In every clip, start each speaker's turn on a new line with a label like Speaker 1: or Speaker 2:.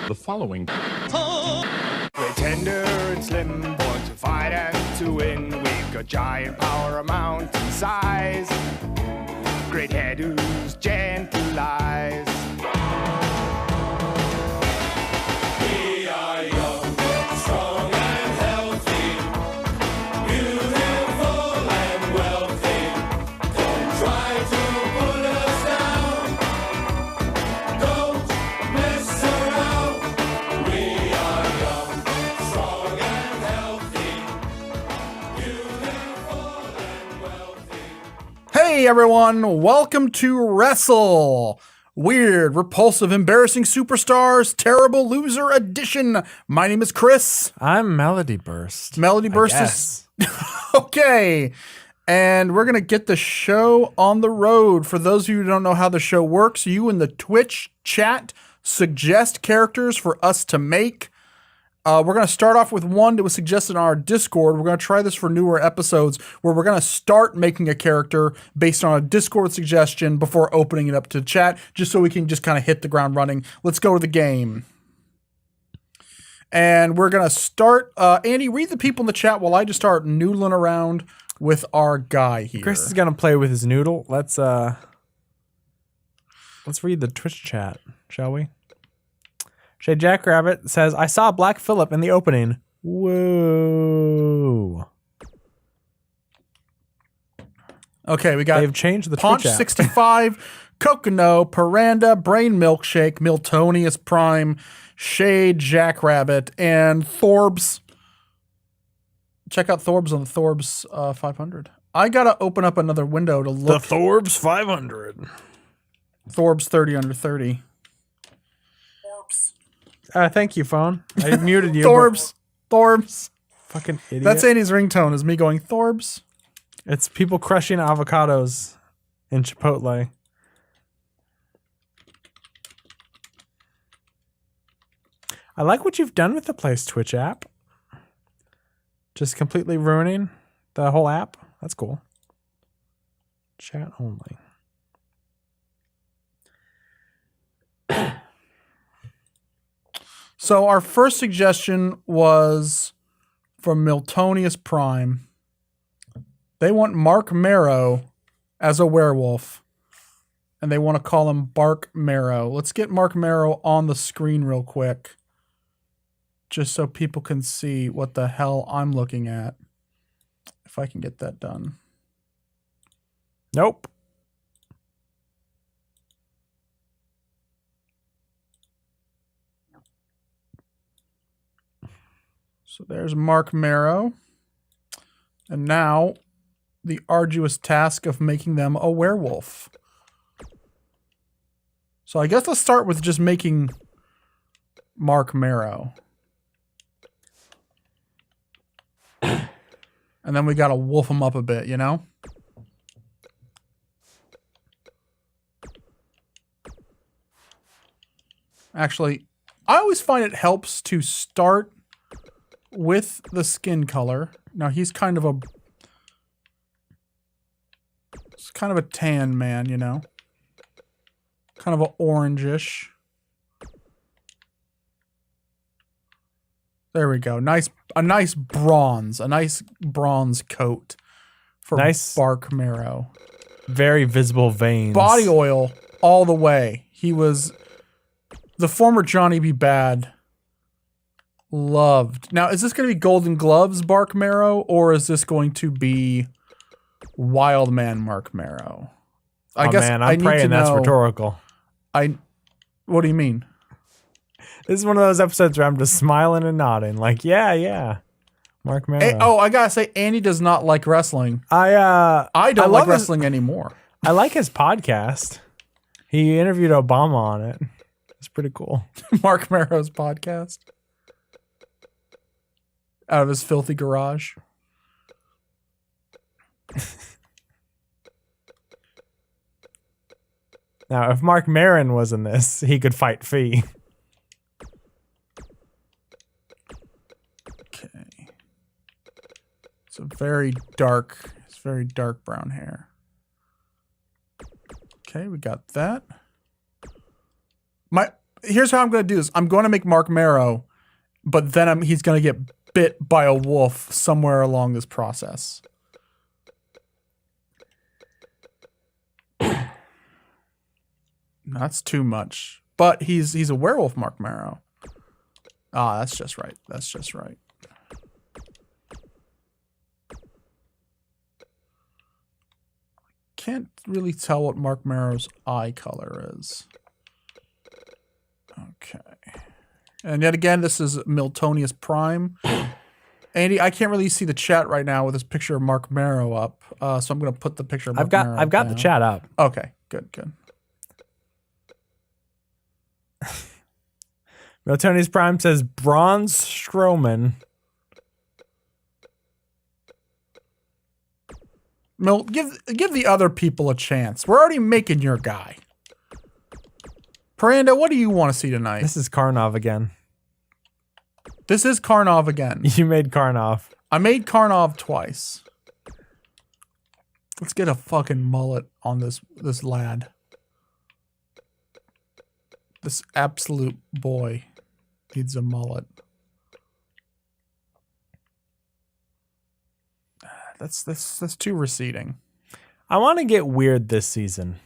Speaker 1: The following.
Speaker 2: We're tender and slim, born to fight and to win. We've got giant power, a mountain size. Great head whose gentle eyes. We are young, strong and healthy, beautiful and wealthy. Don't try to put us down. Don't mess around. We are young, strong and healthy, beautiful and wealthy.
Speaker 3: Hey everyone, welcome to Wrestle! Weird, repulsive, embarrassing superstars, terrible loser edition. My name is Chris.
Speaker 4: I'm Melody Burst.
Speaker 3: Melody Burst is okay. And we're gonna get the show on the road. For those of you who don't know how the show works, you in the Twitch chat suggest characters for us to make. We're going to start off with one that was suggested on our Discord. We're going to try this for newer episodes where we're going to start making a character based on a Discord suggestion before opening it up to chat, just so we can just kind of hit the ground running. Let's go to the game. And we're going to start. Andy, read the people in the chat while I just start noodling around with our guy here.
Speaker 4: Chris is going to play with his noodle. Let's read the Twitch chat, shall we? Shay Jackrabbit says, I saw Black Phillip in the opening. Whoa.
Speaker 3: Okay, we got
Speaker 4: They've changed the
Speaker 3: Paunch
Speaker 4: Twitch app.
Speaker 3: 65, Kokono, Paranda, Brain Milkshake, Miltonius Prime, Shade Jackrabbit, and Thorbs. Check out Thorbs on the Thorbs 500. I gotta open up another window to look.
Speaker 4: The Thorbs 500.
Speaker 3: Thorbs 30 under 30.
Speaker 4: Thank you, phone. I muted you.
Speaker 3: Thorbs. Thorbs.
Speaker 4: Fucking idiot.
Speaker 3: That's Andy's ringtone, is me going Thorbs.
Speaker 4: It's people crushing avocados in Chipotle. I like what you've done with the Place Twitch app. Just completely ruining the whole app. That's cool. Chat only.
Speaker 3: So our first suggestion was from Miltonius Prime. They want Mark Marrow as a werewolf, and they want to call him Bark Marrow. Let's get Mark Marrow on the screen real quick, just so people can see what the hell I'm looking at, if I can get that done.
Speaker 4: Nope.
Speaker 3: So there's Mark Marrow. And now the arduous task of making them a werewolf. So I guess let's start with just making Mark Marrow. And then we got to wolf him up a bit, you know? Actually, I always find it helps to start with the skin color. Now he's kind of a tan man, you know, kind of a orangish. There we go. A nice bronze coat for
Speaker 4: Nice.
Speaker 3: Bark Marrow.
Speaker 4: Very visible veins.
Speaker 3: Body oil all the way. He was the former Johnny B. Bad. Loved. Now, is this going to be Golden Gloves Bark Marrow, or is this going to be Wild Man Mark Marrow? I guess
Speaker 4: man,
Speaker 3: I
Speaker 4: I'm
Speaker 3: need
Speaker 4: praying
Speaker 3: to
Speaker 4: that's
Speaker 3: know.
Speaker 4: rhetorical.
Speaker 3: What do you mean?
Speaker 4: This is one of those episodes where I'm just smiling and nodding, like, yeah. Mark Marrow.
Speaker 3: I gotta say, Andy does not like wrestling.
Speaker 4: I
Speaker 3: don't like
Speaker 4: love
Speaker 3: wrestling anymore.
Speaker 4: I like his podcast. He interviewed Obama on it. It's pretty cool.
Speaker 3: Mark Marrow's podcast. Out of his filthy garage.
Speaker 4: Now, if Mark Maron was in this, he could fight Fee.
Speaker 3: Okay. It's very dark brown hair. Okay, we got that. here's how I'm going to do this. I'm going to make Mark Marrow, but then he's going to get bit by a wolf somewhere along this process. That's too much. But he's a werewolf, Mark Marrow. Ah, that's just right. That's just right. Can't really tell what Mark Marrow's eye color is. Okay. And yet again, this is Miltonius Prime. Andy, I can't really see the chat right now with this picture of Mark Marrow up. So I'm going to put the picture of Mark Marrow
Speaker 4: I've got
Speaker 3: down.
Speaker 4: the chat up.
Speaker 3: Okay, good.
Speaker 4: Miltonius Prime says Braun Strowman.
Speaker 3: Milt, give the other people a chance. We're already making your guy. Paranda, what do you want to see tonight?
Speaker 4: This is Karnov again.
Speaker 3: This is Karnov again.
Speaker 4: You made Karnov.
Speaker 3: I made Karnov twice. Let's get a fucking mullet on this lad. This absolute boy needs a mullet. That's too receding.
Speaker 4: I want to get weird this season.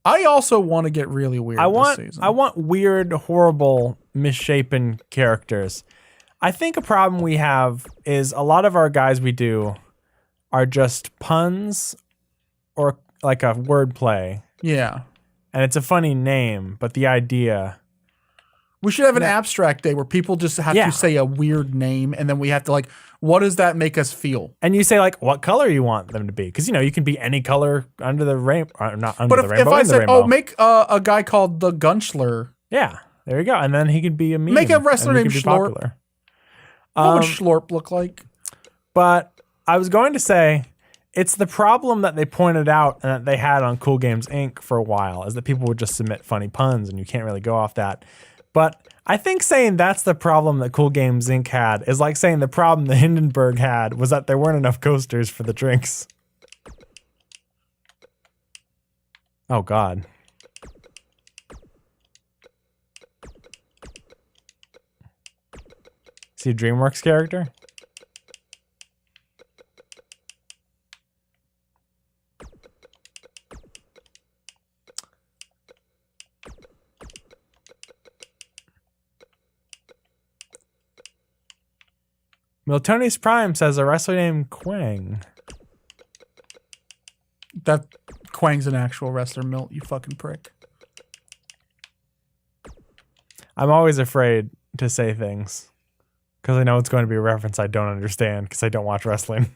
Speaker 3: I also want to get really weird this season.
Speaker 4: I want weird, horrible, misshapen characters. I think a problem we have is a lot of our guys we do are just puns or like a wordplay.
Speaker 3: Yeah.
Speaker 4: And it's a funny name, but the idea...
Speaker 3: We should have an abstract day where people just have to say a weird name, and then we have to like, what does that make us feel?
Speaker 4: And you say like, what color you want them to be, because you can be any color under the rainbow, not under the rainbow.
Speaker 3: But if I said,
Speaker 4: rainbow.
Speaker 3: make a guy called the Gunschler.
Speaker 4: Yeah, there you go, and then he could be a meme.
Speaker 3: Make a wrestler named Schlorp. What would Schlorp look like?
Speaker 4: But I was going to say, it's the problem that they pointed out and that they had on Cool Games Inc. for a while, is that people would just submit funny puns, and you can't really go off that. But I think saying that's the problem that Cool Games Inc. had is like saying the problem the Hindenburg had was that there weren't enough coasters for the drinks. Oh, God. See a DreamWorks character? Miltonius Prime says a wrestler named Quang.
Speaker 3: That Quang's an actual wrestler, Milt, you fucking prick.
Speaker 4: I'm always afraid to say things because I know it's going to be a reference I don't understand because I don't watch wrestling.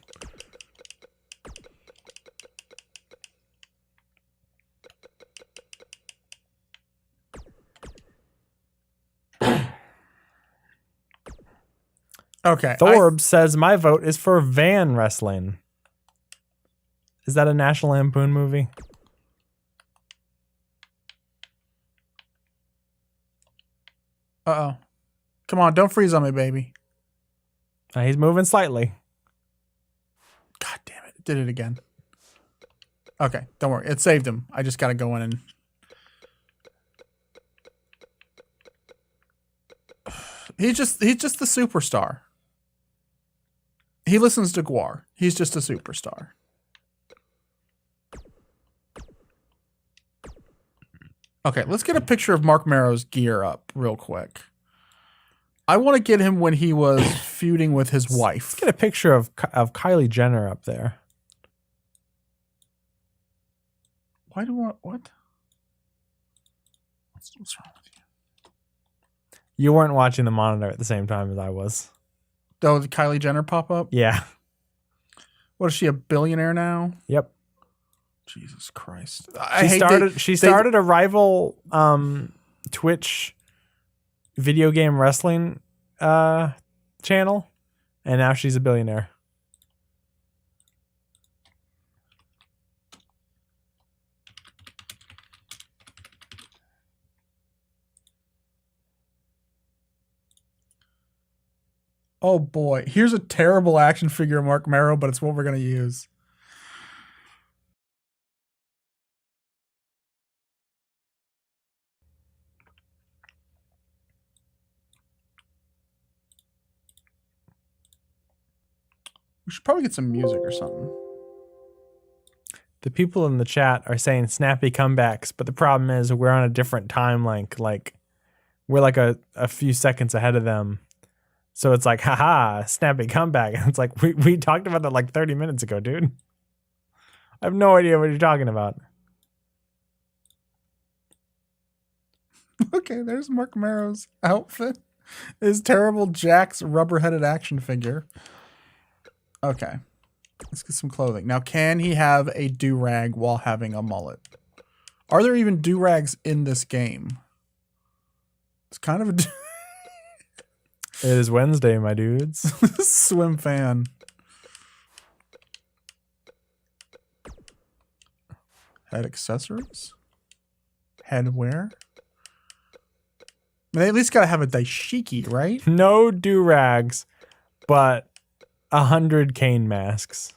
Speaker 3: Okay.
Speaker 4: Thorb says my vote is for Van Wrestling. Is that a National Lampoon movie?
Speaker 3: Uh-oh. Come on, don't freeze on me, baby.
Speaker 4: He's moving slightly.
Speaker 3: God damn it. Did it again. Okay, don't worry. It saved him. I just got to go in and... He's just the superstar. He listens to Guar. He's just a superstar. Okay, let's get a picture of Mark Marrow's gear up real quick. I want to get him when he was feuding with his wife.
Speaker 4: Let's get a picture of Kylie Jenner up there.
Speaker 3: Why do I... What? What's wrong with you?
Speaker 4: You weren't watching the monitor at the same time as I was.
Speaker 3: Oh, did Kylie Jenner pop up?
Speaker 4: Yeah.
Speaker 3: What is she, a billionaire now?
Speaker 4: Yep.
Speaker 3: Jesus Christ.
Speaker 4: She started a rival Twitch video game wrestling channel, and now she's a billionaire.
Speaker 3: Oh boy, here's a terrible action figure of Mark Marrow, but it's what we're going to use. should probably get some music or something.
Speaker 4: The people in the chat are saying snappy comebacks, but the problem is we're on a different time link. Like we're like a few seconds ahead of them. So it's like, haha, snappy comeback. And it's like, we talked about that like 30 minutes ago, dude. I have no idea what you're talking about.
Speaker 3: Okay, there's Mark Marrow's outfit. His terrible Jack's rubber-headed action figure. Okay. Let's get some clothing. Now, can he have a do-rag while having a mullet? Are there even do-rags in this game? It's kind of a...
Speaker 4: It is Wednesday, my dudes.
Speaker 3: Swim fan. Head accessories? Head wear? They at least gotta have a dashiki, right?
Speaker 4: No do-rags, but 100 cane masks.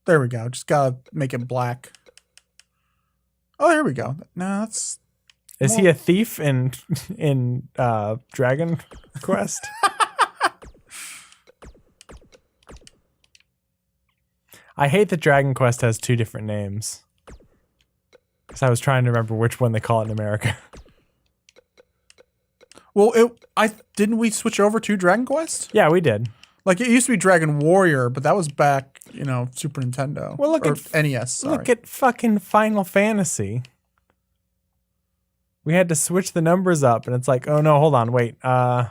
Speaker 3: There we go. Just gotta make it black. Oh, here we go. No, that's...
Speaker 4: Is he a thief in Dragon Quest? I hate that Dragon Quest has 2 different names. Because I was trying to remember which one they call it in America.
Speaker 3: Well, didn't we switch over to Dragon Quest?
Speaker 4: Yeah, we did.
Speaker 3: Like, it used to be Dragon Warrior, but that was back, Super Nintendo.
Speaker 4: Well, look at
Speaker 3: NES, sorry.
Speaker 4: Look at fucking Final Fantasy. We had to switch the numbers up, and it's like, oh no, hold on, wait.
Speaker 3: Like,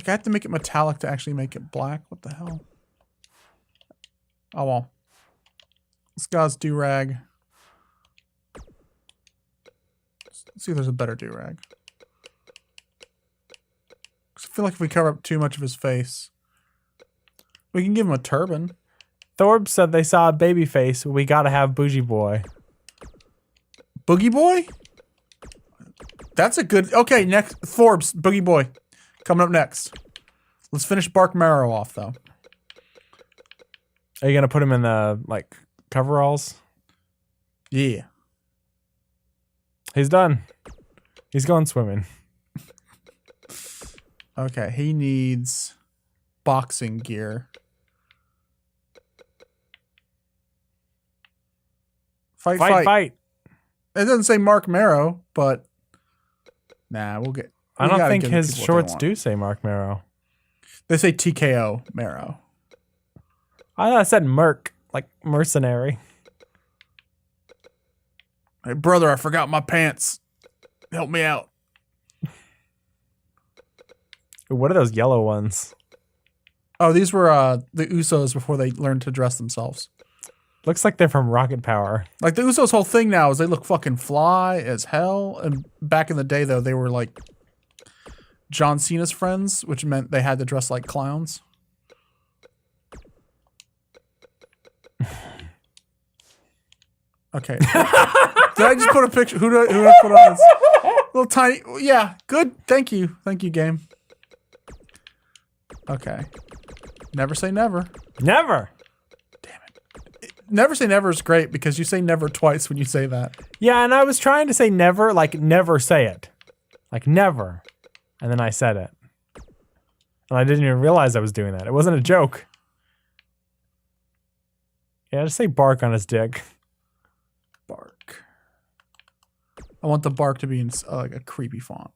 Speaker 3: I have to make it metallic to actually make it black. What the hell? Oh, well. This guy's do-rag. Let's see if there's a better do-rag. I feel like if we cover up too much of his face, we can give him a turban.
Speaker 4: Thorb said they saw a baby face. We gotta have Bougie Boy.
Speaker 3: Boogie Boy? That's a good... Okay, next. Forbes, Boogie Boy. Coming up next. Let's finish Bark Marrow off, though.
Speaker 4: Are you gonna put him in the, like, coveralls?
Speaker 3: Yeah.
Speaker 4: He's done. He's going swimming.
Speaker 3: Okay, he needs boxing gear. Fight. It doesn't say Mark Marrow, but... Nah, we'll get...
Speaker 4: I don't think his shorts do say Mark Marrow.
Speaker 3: They say TKO Marrow.
Speaker 4: I thought I said merc, like mercenary.
Speaker 3: Hey, brother, I forgot my pants. Help me out.
Speaker 4: What are those yellow ones?
Speaker 3: Oh, these were the Usos before they learned to dress themselves.
Speaker 4: Looks like they're from Rocket Power.
Speaker 3: Like, the Usos' whole thing now is they look fucking fly as hell. And back in the day, though, they were like John Cena's friends, which meant they had to dress like clowns. Okay. Did I just put a picture? Who did I put on this? Little tiny... Yeah, good. Thank you. Thank you, game. Okay. Never say never.
Speaker 4: Never.
Speaker 3: Never say never is great because you say never twice when you say that.
Speaker 4: Yeah, and I was trying to say never, like never say it. Like never. And then I said it. And I didn't even realize I was doing that. It wasn't a joke. Yeah, just say bark on his dick.
Speaker 3: Bark. I want the bark to be in like a creepy font.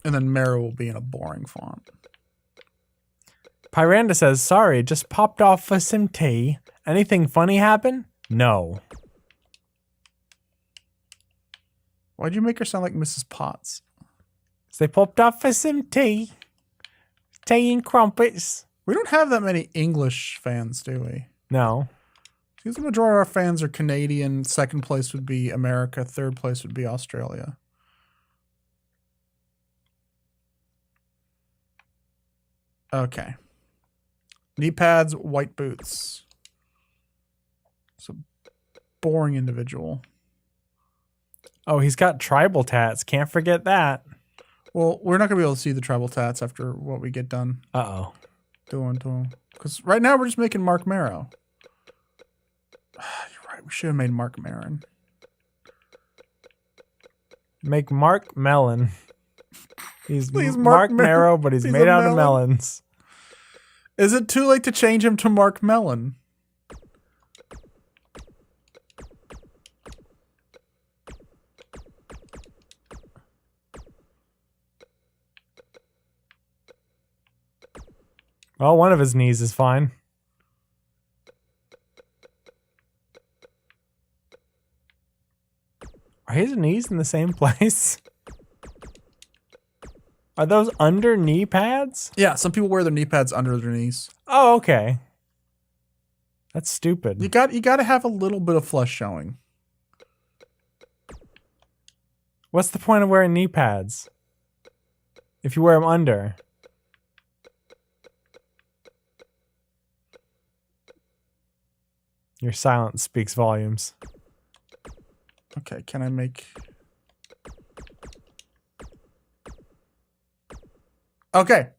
Speaker 3: And then Marrow will be in a boring font.
Speaker 4: Pyranda says, sorry, just popped off for some tea. Anything funny happen? No.
Speaker 3: Why'd you make her sound like Mrs. Potts?
Speaker 4: They popped off for some tea. Tea and crumpets.
Speaker 3: We don't have that many English fans, do we?
Speaker 4: No.
Speaker 3: Because the majority of our fans are Canadian. Second place would be America. Third place would be Australia. Okay. Knee pads, white boots. It's a boring individual.
Speaker 4: Oh, he's got tribal tats. Can't forget that.
Speaker 3: Well, we're not gonna be able to see the tribal tats after what we get done doing to him. Because right now we're just making Mark Marrow. You're right. We should have made Mark Maron.
Speaker 4: Make Mark Melon. He's
Speaker 3: Please,
Speaker 4: Mark Marrow, but he's made out of melons.
Speaker 3: Is it too late to change him to Mark Melon?
Speaker 4: Well, one of his knees is fine. Are his knees in the same place? Are those under knee pads?
Speaker 3: Yeah, some people wear their knee pads under their knees.
Speaker 4: Oh, okay. That's stupid.
Speaker 3: You got to have a little bit of flesh showing.
Speaker 4: What's the point of wearing knee pads if you wear them under? Your silence speaks volumes.
Speaker 3: Okay, can I make... Okay.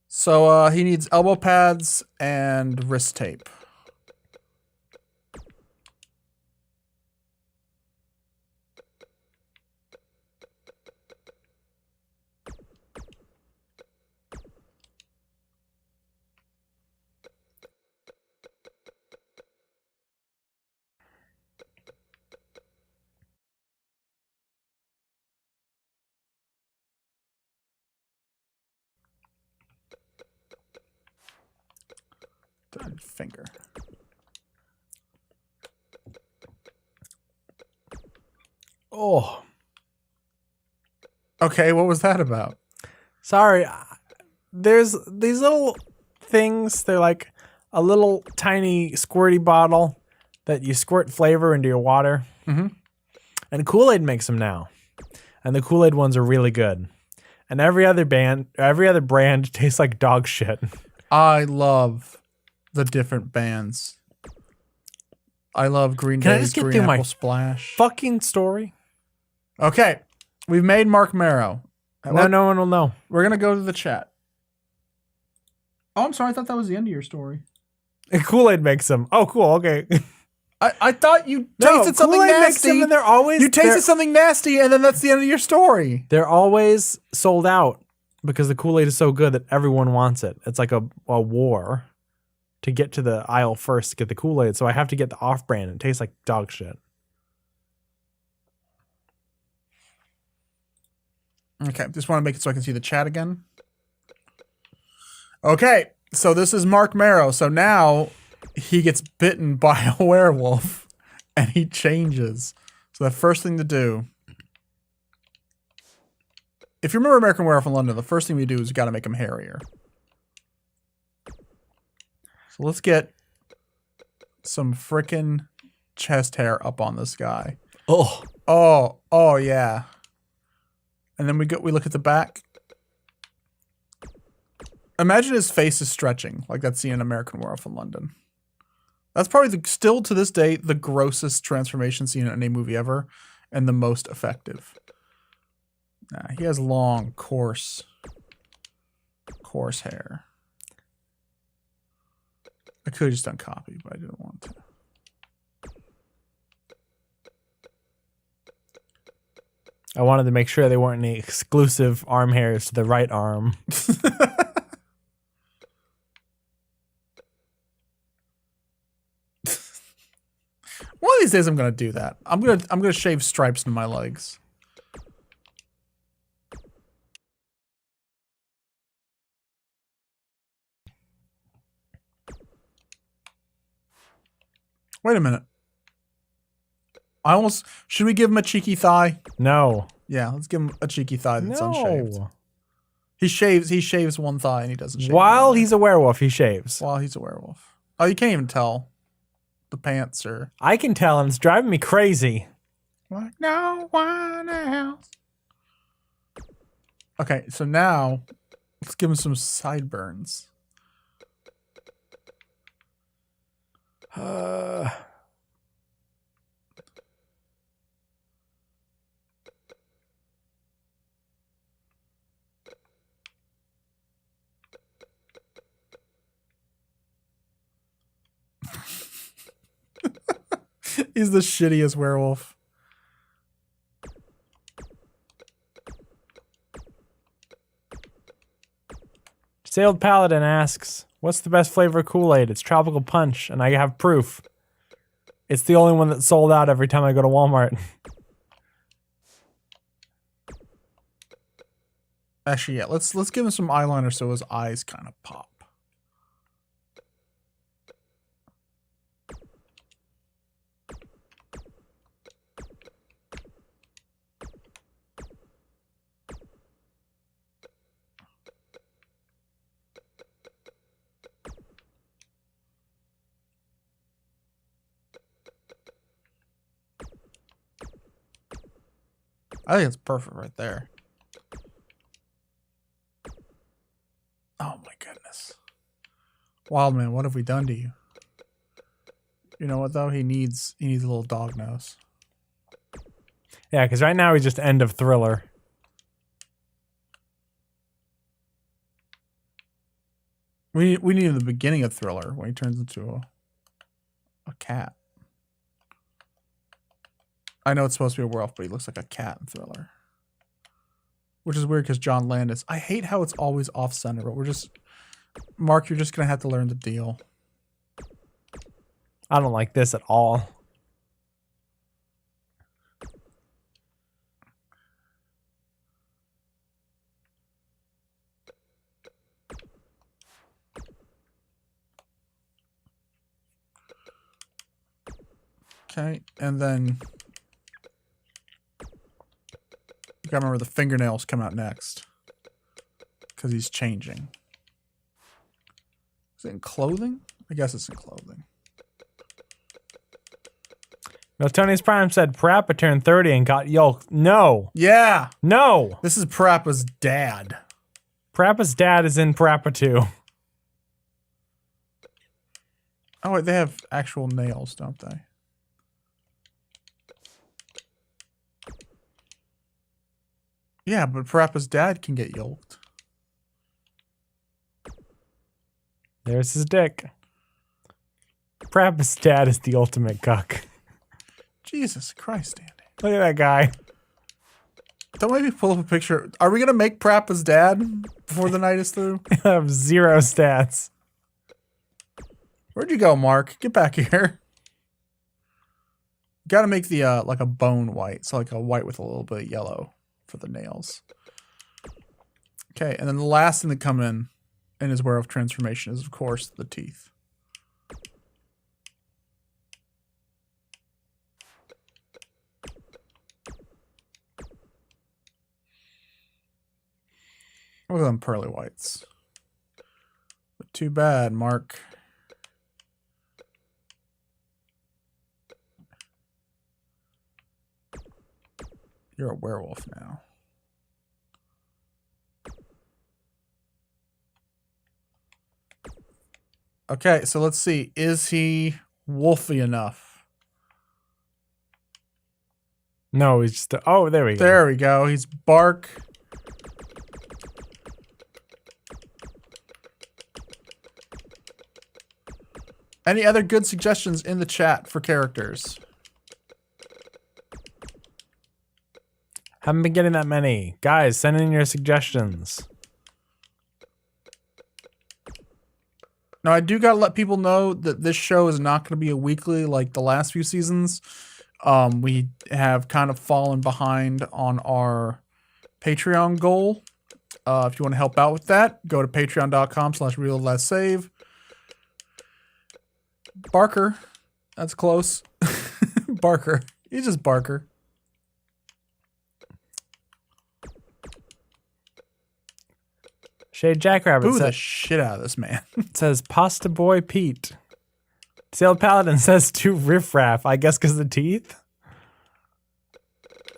Speaker 3: So he needs elbow pads and wrist tape. Finger.
Speaker 4: Oh.
Speaker 3: Okay, what was that about?
Speaker 4: Sorry. There's these little things. They're like a little tiny squirty bottle that you squirt flavor into your water.
Speaker 3: Mm-hmm.
Speaker 4: And Kool-Aid makes them now. And the Kool-Aid ones are really good. And every other brand tastes like dog shit.
Speaker 3: I love the different bands. I love Green
Speaker 4: Can I
Speaker 3: Day's
Speaker 4: just get
Speaker 3: Green
Speaker 4: through
Speaker 3: Apple
Speaker 4: my
Speaker 3: Splash.
Speaker 4: Fucking story.
Speaker 3: Okay, we've made Mark Marrow.
Speaker 4: No one will know.
Speaker 3: We're gonna go to the chat. Oh, I'm sorry. I thought that was the end of your story.
Speaker 4: And Kool-Aid makes them. Oh, cool. Okay.
Speaker 3: I thought you tasted something
Speaker 4: Kool-Aid makes
Speaker 3: nasty.
Speaker 4: them and they're always
Speaker 3: You tasted something nasty, and then that's the end of your story.
Speaker 4: They're always sold out because the Kool-Aid is so good that everyone wants it. It's like a war to get to the aisle first to get the Kool-Aid. So I have to get the off-brand. It tastes like dog shit.
Speaker 3: Okay, just want to make it so I can see the chat again. Okay, so this is Mark Marrow. So now he gets bitten by a werewolf and he changes. So the first thing to do, if you remember American Werewolf in London, the first thing we do is we got to make him hairier. So let's get some frickin' chest hair up on this guy. Oh yeah. And then we look at the back. Imagine his face is stretching like that's seen in American Werewolf in London. That's probably still to this day the grossest transformation scene in any movie ever, and the most effective. Nah, he has long, coarse hair. I could have just done copy, but I didn't want to.
Speaker 4: I wanted to make sure there weren't any exclusive arm hairs to the right arm.
Speaker 3: One of these days I'm gonna do that. I'm gonna shave stripes in my legs. Wait a minute. Should we give him a cheeky thigh?
Speaker 4: No.
Speaker 3: Yeah, let's give him a cheeky thigh that's unshaved.
Speaker 4: No.
Speaker 3: He shaves one thigh and he doesn't shave
Speaker 4: While
Speaker 3: the other.
Speaker 4: he's a werewolf, he shaves.
Speaker 3: While he's a werewolf. Oh, you can't even tell. The pants are
Speaker 4: I can tell him. It's driving me crazy.
Speaker 3: like no one else. Okay, so now let's give him some sideburns. He's the shittiest werewolf.
Speaker 4: Sailed Paladin asks, what's the best flavor of Kool-Aid? It's tropical punch, and I have proof. It's the only one that's sold out every time I go to Walmart.
Speaker 3: Actually, yeah, let's give him some eyeliner so his eyes kind of pop. I think it's perfect right there. Oh my goodness. Wildman, what have we done to you? You know what though? He needs a little dog nose.
Speaker 4: Yeah, because right now he's just end of Thriller.
Speaker 3: We need the beginning of Thriller when he turns into a cat. I know it's supposed to be a werewolf, but he looks like a cat in Thriller. Which is weird because John Landis. I hate how it's always off-center, but we're just... Mark, you're just going to have to learn the deal.
Speaker 4: I don't like this at all.
Speaker 3: Okay, and then... You gotta remember the fingernails come out next. Because he's changing. Is it in clothing? I guess it's in clothing.
Speaker 4: No, Tony's Prime said Parappa turned 30 and got yolked. No.
Speaker 3: Yeah!
Speaker 4: No.
Speaker 3: This is Parappa's dad.
Speaker 4: Parappa's dad is in Parappa 2.
Speaker 3: Oh wait, they have actual nails, don't they? Yeah, but Parappa's dad can get yolked.
Speaker 4: There's his dick. Parappa's dad is the ultimate cuck.
Speaker 3: Jesus Christ, Andy.
Speaker 4: Look at that guy.
Speaker 3: Don't maybe pull up a picture. Are we going to make Parappa's dad before the night is through?
Speaker 4: I have 0 stats.
Speaker 3: Where'd you go, Mark? Get back here. Got to make the, like a bone white. So like a white with a little bit of yellow for the nails. Okay, and then the last thing that come in his werewolf transformation is, of course, the teeth. Look at them pearly whites. But too bad, Mark. You're a werewolf now. Okay, so let's see. Is he wolfy enough?
Speaker 4: No, he's just... Oh, there we go.
Speaker 3: There we go. He's bark. Any other good suggestions in the chat for characters?
Speaker 4: Haven't been getting that many. Guys, send in your suggestions.
Speaker 3: Now, I do gotta let people know that this show is not gonna be a weekly like the last few seasons. We have kind of fallen behind on our Patreon goal. If you want to help out with that, go to patreon.com/real-save. Barker. That's close. Barker. He's just Barker.
Speaker 4: Shade Jackrabbit
Speaker 3: Boo the shit out of this man.
Speaker 4: says Pasta Boy Pete. Sailed Paladin says to Riffraff, I guess because of the teeth.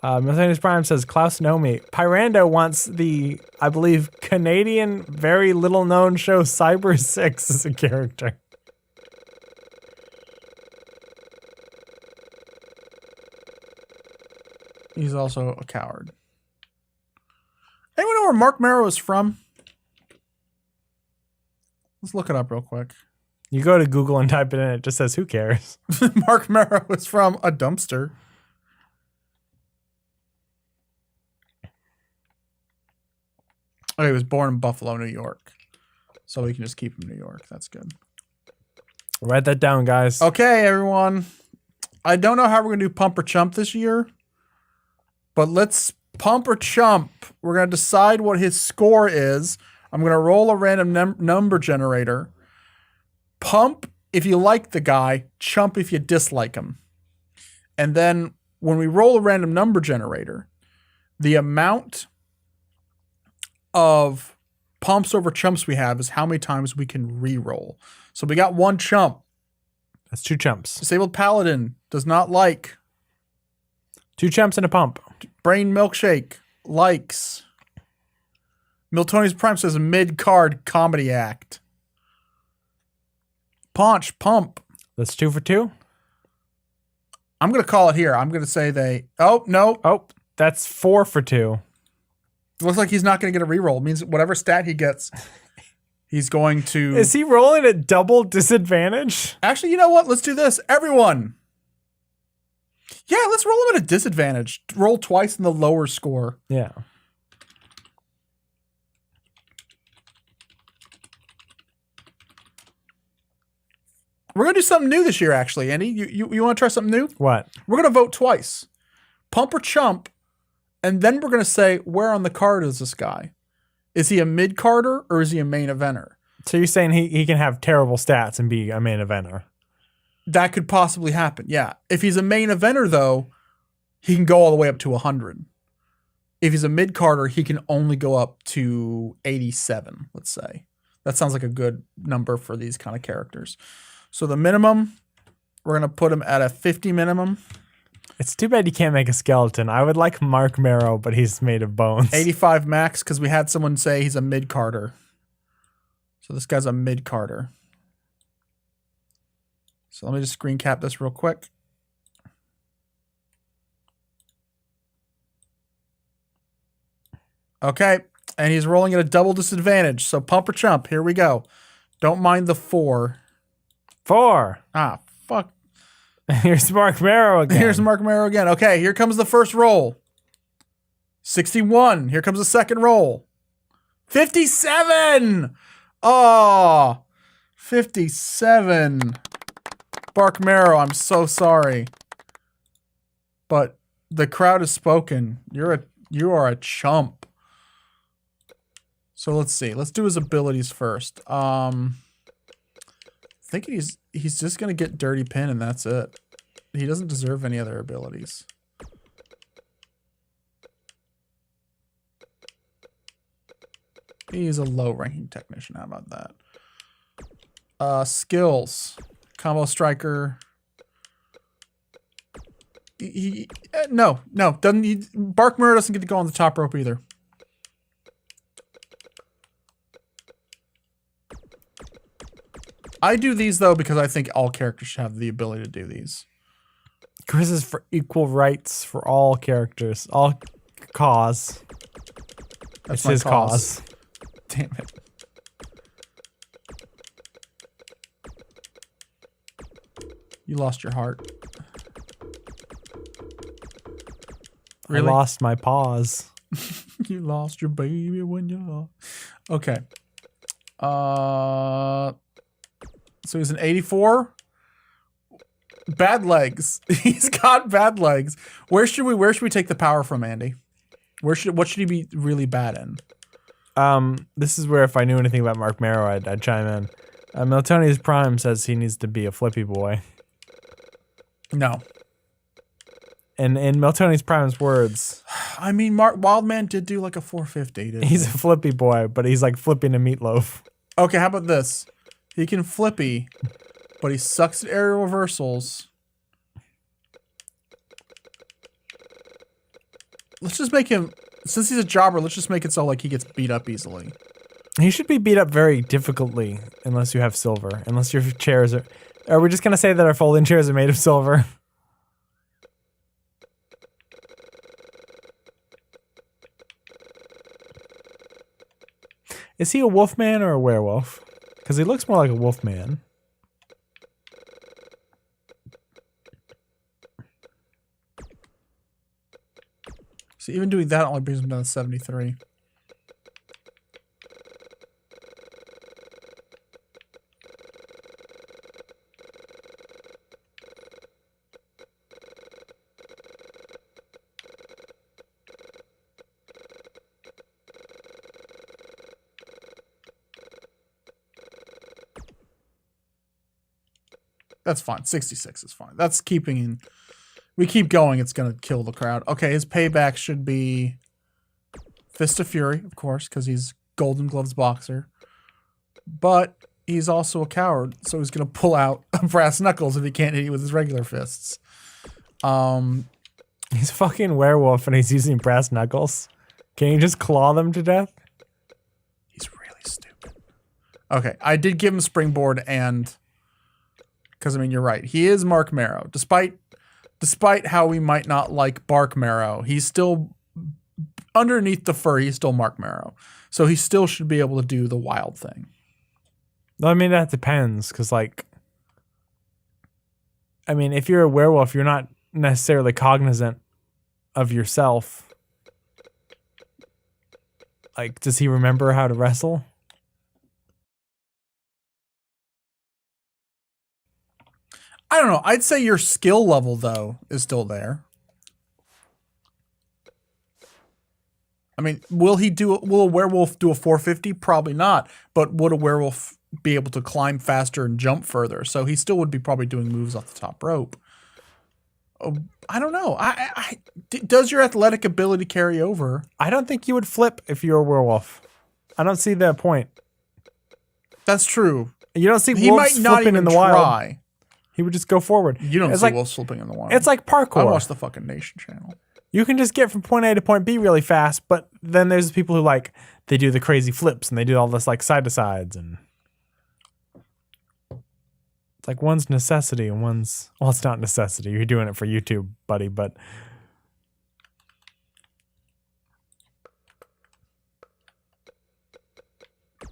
Speaker 4: Mercedes Prime says Klaus Nomi. Pyrando wants the, I believe, Canadian, very little known show Cyber 6 as a character.
Speaker 3: He's also a coward. Anyone know where Mark Marrow is from? Let's look it up real quick.
Speaker 4: You go to Google and type it in, it just says, who cares?
Speaker 3: Mark Marrow is from a dumpster. Oh, he was born in Buffalo, New York. So we can just keep him in New York. That's good.
Speaker 4: Write that down, guys.
Speaker 3: Okay, everyone. I don't know how we're going to do Pump or Chump this year, but let's Pump or Chump. We're going to decide what his score is. I'm going to roll a random number generator. Pump if you like the guy, chump if you dislike him. And then when we roll a random number generator, the amount of pumps over chumps we have is how many times we can re-roll. So we got one chump.
Speaker 4: That's 2 chumps.
Speaker 3: Disabled Paladin does not like.
Speaker 4: 2 chumps and a pump.
Speaker 3: Brain Milkshake likes. Miltoni's Prime says a mid-card comedy act. Paunch, pump.
Speaker 4: That's 2 for 2.
Speaker 3: I'm going to call it here. I'm going to say they... Oh, no.
Speaker 4: Oh, that's 4 for 2.
Speaker 3: Looks like he's not going to get a reroll. It means whatever stat he gets, he's going to...
Speaker 4: Is he rolling at double disadvantage?
Speaker 3: Actually, you know what? Let's do this. Everyone. Yeah, let's roll him at a disadvantage. Roll twice in the lower score.
Speaker 4: Yeah.
Speaker 3: We're going to do something new this year, actually. Andy, you want to try something new?
Speaker 4: What?
Speaker 3: We're going to vote twice. Pump or chump. And then we're going to say, where on the card is this guy? Is he a mid-carder or is he a main eventer?
Speaker 4: So you're saying he can have terrible stats and be a main eventer?
Speaker 3: That could possibly happen, yeah. If he's a main eventer, though, he can go all the way up to 100. If he's a mid-carder, he can only go up to 87, let's say. That sounds like a good number for these kind of characters. So the minimum, we're going to put him at a 50 minimum.
Speaker 4: It's too bad you can't make a skeleton. I would like Mark Marrow, but he's made of bones.
Speaker 3: 85 max, because we had someone say he's a mid-carder. So this guy's a mid-carder. So let me just screen cap this real quick. Okay, and he's rolling at a double disadvantage. So pump or chump, here we go. Don't mind the 4.
Speaker 4: 4.
Speaker 3: Ah, fuck.
Speaker 4: Here's Mark Marrow again.
Speaker 3: Here's Mark Marrow again. Okay, here comes the first roll. 61. Here comes the second roll. 57. Oh, 57. Mark Marrow, I'm so sorry. But the crowd has spoken. You are a chump. So let's see. Let's do his abilities first. Thinking he's just gonna get Dirty Pin and that's it. He doesn't deserve any other abilities. He's a low-ranking technician. How about that? Skills, combo striker. No, doesn't. Bark Murray doesn't get to go on the top rope either. I do these, though, because I think all characters should have the ability to do these.
Speaker 4: Chris is for equal rights for all characters. All cause.
Speaker 3: That's
Speaker 4: it's his cause.
Speaker 3: Damn it. You lost your heart.
Speaker 4: Really? I lost my paws.
Speaker 3: You lost your baby when you lost. Okay. So he's an 84. Bad legs. He's got bad legs. Where should we take the power from, Andy? What should he be really bad in?
Speaker 4: This is where if I knew anything about Mark Marrow, I'd chime in. Miltoni's Prime says he needs to be a flippy boy.
Speaker 3: No.
Speaker 4: And in Miltoni's Prime's words,
Speaker 3: I mean, Wildman did do like a 450.
Speaker 4: He's a flippy boy, but he's like flipping a meatloaf.
Speaker 3: Okay, how about this? He can flippy, but he sucks at aerial reversals. Let's just make him, since he's a jobber, let's just make it so like he gets beat up easily.
Speaker 4: He should be beat up very difficultly unless you have silver. Unless your chairs are we just going to say that our folding chairs are made of silver? Is he a wolf man or a werewolf? Because he looks more like a wolf man.
Speaker 3: So even doing that only brings him down to 73. That's fine. 66 is fine. That's keeping in. We keep going, it's going to kill the crowd. Okay, his payback should be Fist of Fury, of course, because he's Golden Gloves boxer. But he's also a coward, so he's going to pull out brass knuckles if he can't hit you with his regular fists.
Speaker 4: He's a fucking werewolf and he's using brass knuckles. Can you just claw them to death?
Speaker 3: He's really stupid. Okay, I did give him Springboard and... Because, I mean, you're right. He is Mark Marrow. Despite how we might not like Bark Marrow, he's still, underneath the fur, he's still Mark Marrow. So he still should be able to do the wild thing.
Speaker 4: I mean, that depends. Because, like, I mean, if you're a werewolf, you're not necessarily cognizant of yourself. Like, does he remember how to wrestle?
Speaker 3: I don't know. I'd say your skill level, though, is still there. I mean, will a werewolf do a 450? Probably not. But would a werewolf be able to climb faster and jump further? So he still would be probably doing moves off the top rope. I don't know. Does your athletic ability carry over?
Speaker 4: I don't think you would flip if you're a werewolf. I don't see that point.
Speaker 3: That's true.
Speaker 4: You don't see
Speaker 3: He
Speaker 4: wolves
Speaker 3: might not
Speaker 4: flipping
Speaker 3: even
Speaker 4: in the
Speaker 3: try.
Speaker 4: wild. He would just go forward.
Speaker 3: You don't
Speaker 4: it's
Speaker 3: see
Speaker 4: like,
Speaker 3: wolves flipping in the wild.
Speaker 4: It's like parkour.
Speaker 3: I watch the fucking Nation channel.
Speaker 4: You can just get from point A to point B really fast, but then there's people who like they do the crazy flips and they do all this like side to sides and it's like one's necessity and one's it's not necessity. You're doing it for YouTube, buddy, but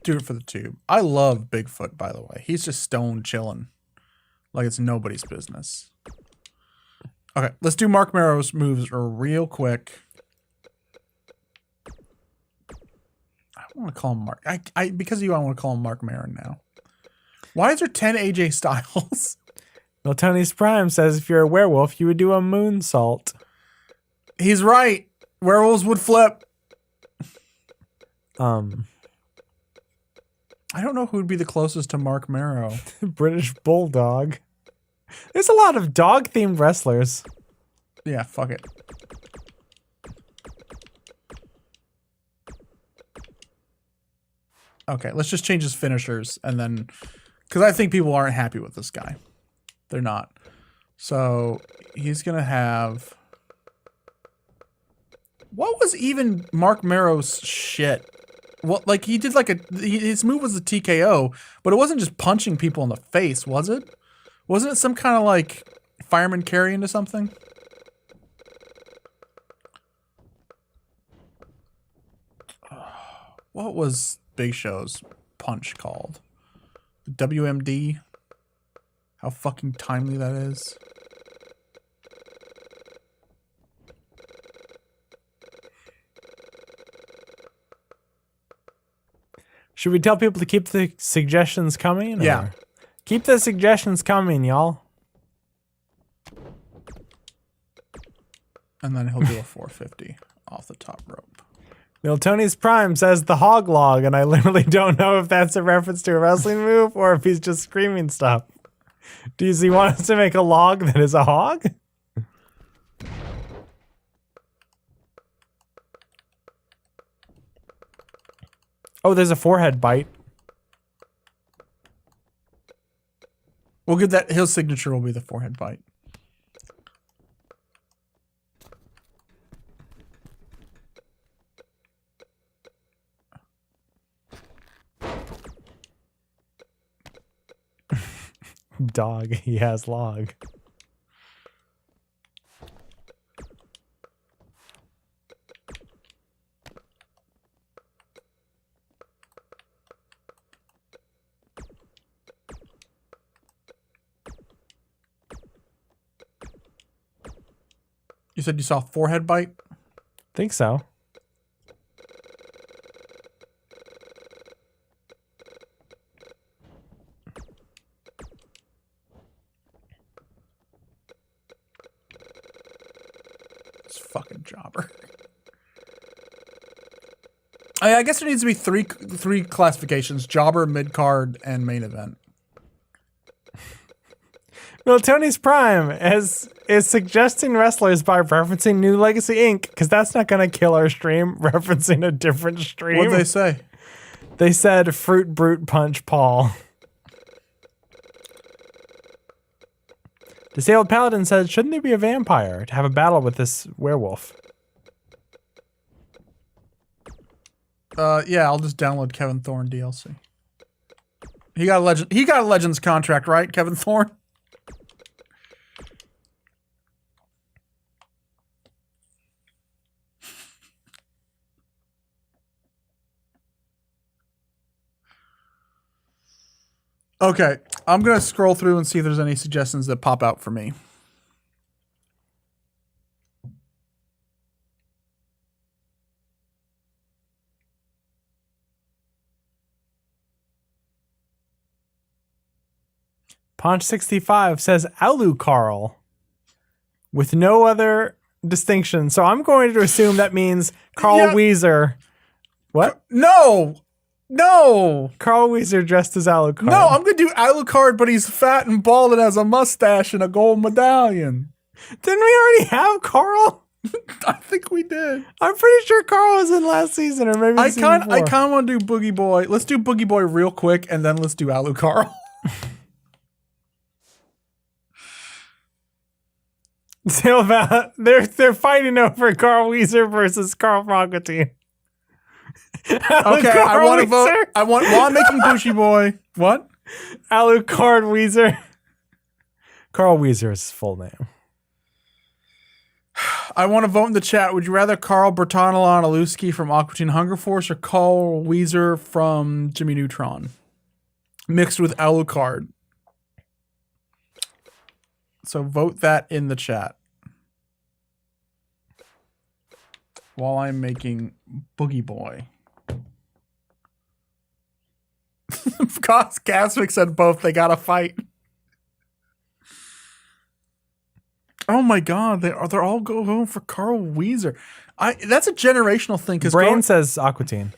Speaker 3: do it for the tube. I love Bigfoot, by the way. He's just stone chilling. Like it's nobody's business. Okay, let's do Mark Marrow's moves real quick. I want to call him Mark. Because of you, I want to call him Mark Maron now. Why is there 10 AJ Styles?
Speaker 4: Well, Tony's Prime says if you're a werewolf, you would do a moonsault.
Speaker 3: He's right. Werewolves would flip.
Speaker 4: I
Speaker 3: don't know who would be the closest to Mark Marrow.
Speaker 4: British Bulldog. There's a lot of dog-themed wrestlers.
Speaker 3: Yeah, fuck it. Okay, let's just change his finishers and then... Because I think people aren't happy with this guy. They're not. So, he's going to have... What was even Mark Marrow's shit? Well, like, he did like his move was a TKO, but it wasn't just punching people in the face, was it? Wasn't it some kind of like fireman carry into something? What was Big Show's punch called? WMD? How fucking timely that is.
Speaker 4: Should we tell people to keep the suggestions coming?
Speaker 3: Yeah.
Speaker 4: Keep the suggestions coming, y'all.
Speaker 3: And then he'll do a 450 off the top rope.
Speaker 4: Well, Tony's Prime says the hog log, and I literally don't know if that's a reference to a wrestling move or if he's just screaming stuff. Does he want us to make a log that is a hog? Oh, there's a forehead bite.
Speaker 3: We'll get that. His signature will be the forehead bite.
Speaker 4: Dog, he has log.
Speaker 3: You said you saw forehead bite?
Speaker 4: Think so.
Speaker 3: It's fucking jobber. I guess there needs to be three classifications: jobber, mid card, and main event.
Speaker 4: Well, Tony's Prime is suggesting wrestlers by referencing New Legacy Inc. because that's not going to kill our stream. Referencing a different stream.
Speaker 3: What'd they say?
Speaker 4: They said Fruit Brute Punch Paul. Disabled Paladin said, shouldn't there be a vampire to have a battle with this werewolf?
Speaker 3: Yeah, I'll just download Kevin Thorne DLC. He got a Legends contract, right, Kevin Thorne? Okay, I'm gonna scroll through and see if there's any suggestions that pop out for me.
Speaker 4: Ponch65 says Alucarl with no other distinction. So I'm going to assume that means Carl Weezer. What?
Speaker 3: No!
Speaker 4: Carl Weezer dressed as Alucard.
Speaker 3: No, I'm gonna do Alucard, but he's fat and bald and has a mustache and a gold medallion.
Speaker 4: Didn't we already have Carl?
Speaker 3: I think we did.
Speaker 4: I'm pretty sure Carl was in last season or maybe
Speaker 3: I
Speaker 4: season
Speaker 3: kind
Speaker 4: before.
Speaker 3: of want to do Boogie Boy. Let's do Boogie Boy real quick, and then let's do Alucard.
Speaker 4: They're fighting over Carl Weezer versus Carl Frogotine.
Speaker 3: Okay, I want to vote. While I'm making Boogie Boy. What?
Speaker 4: Alucard Weezer. Carl Weezer is his full name.
Speaker 3: I want to vote in the chat. Would you rather Carl Bertonelon Aluski from Aqua Teen Hunger Force or Carl Weezer from Jimmy Neutron? Mixed with Alucard. So vote that in the chat. While I'm making Boogie Boy. Gaswick said both. They gotta fight. Oh my god, they're all going for Carl Weezer. That's a generational thing.
Speaker 4: Brain says Aqua Teen.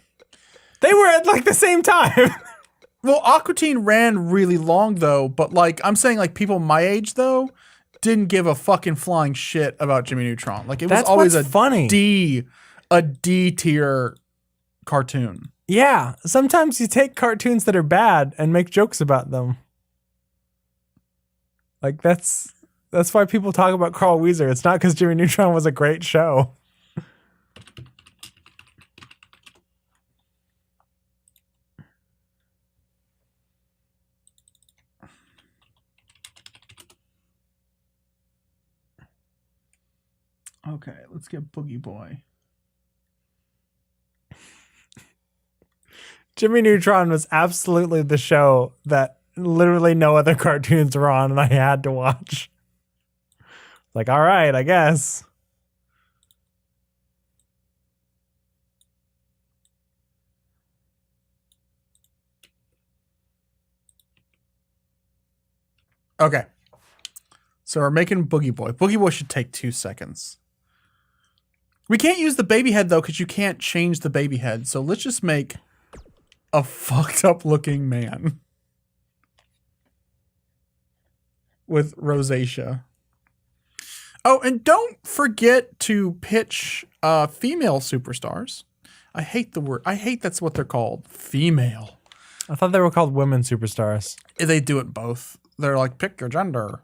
Speaker 4: They were at like the same time.
Speaker 3: Well, Aqua Teen ran really long though, but like I'm saying, like people my age though didn't give a fucking flying shit about Jimmy Neutron. Like it was always
Speaker 4: funny.
Speaker 3: a D tier cartoon.
Speaker 4: Yeah, sometimes you take cartoons that are bad and make jokes about them. Like that's why people talk about Carl Weezer. It's not because Jimmy Neutron was a great show.
Speaker 3: Okay, let's get Boogie Boy.
Speaker 4: Jimmy Neutron was absolutely the show that literally no other cartoons were on and I had to watch. Like, all right, I guess.
Speaker 3: Okay. So we're making Boogie Boy. Boogie Boy should take 2 seconds. We can't use the baby head though, because you can't change the baby head. So let's just make a fucked up looking man with rosacea. Oh, and don't forget to pitch female superstars. I hate the word. I hate that's what they're called. Female.
Speaker 4: I thought they were called women superstars.
Speaker 3: They do it both. They're like, pick your gender.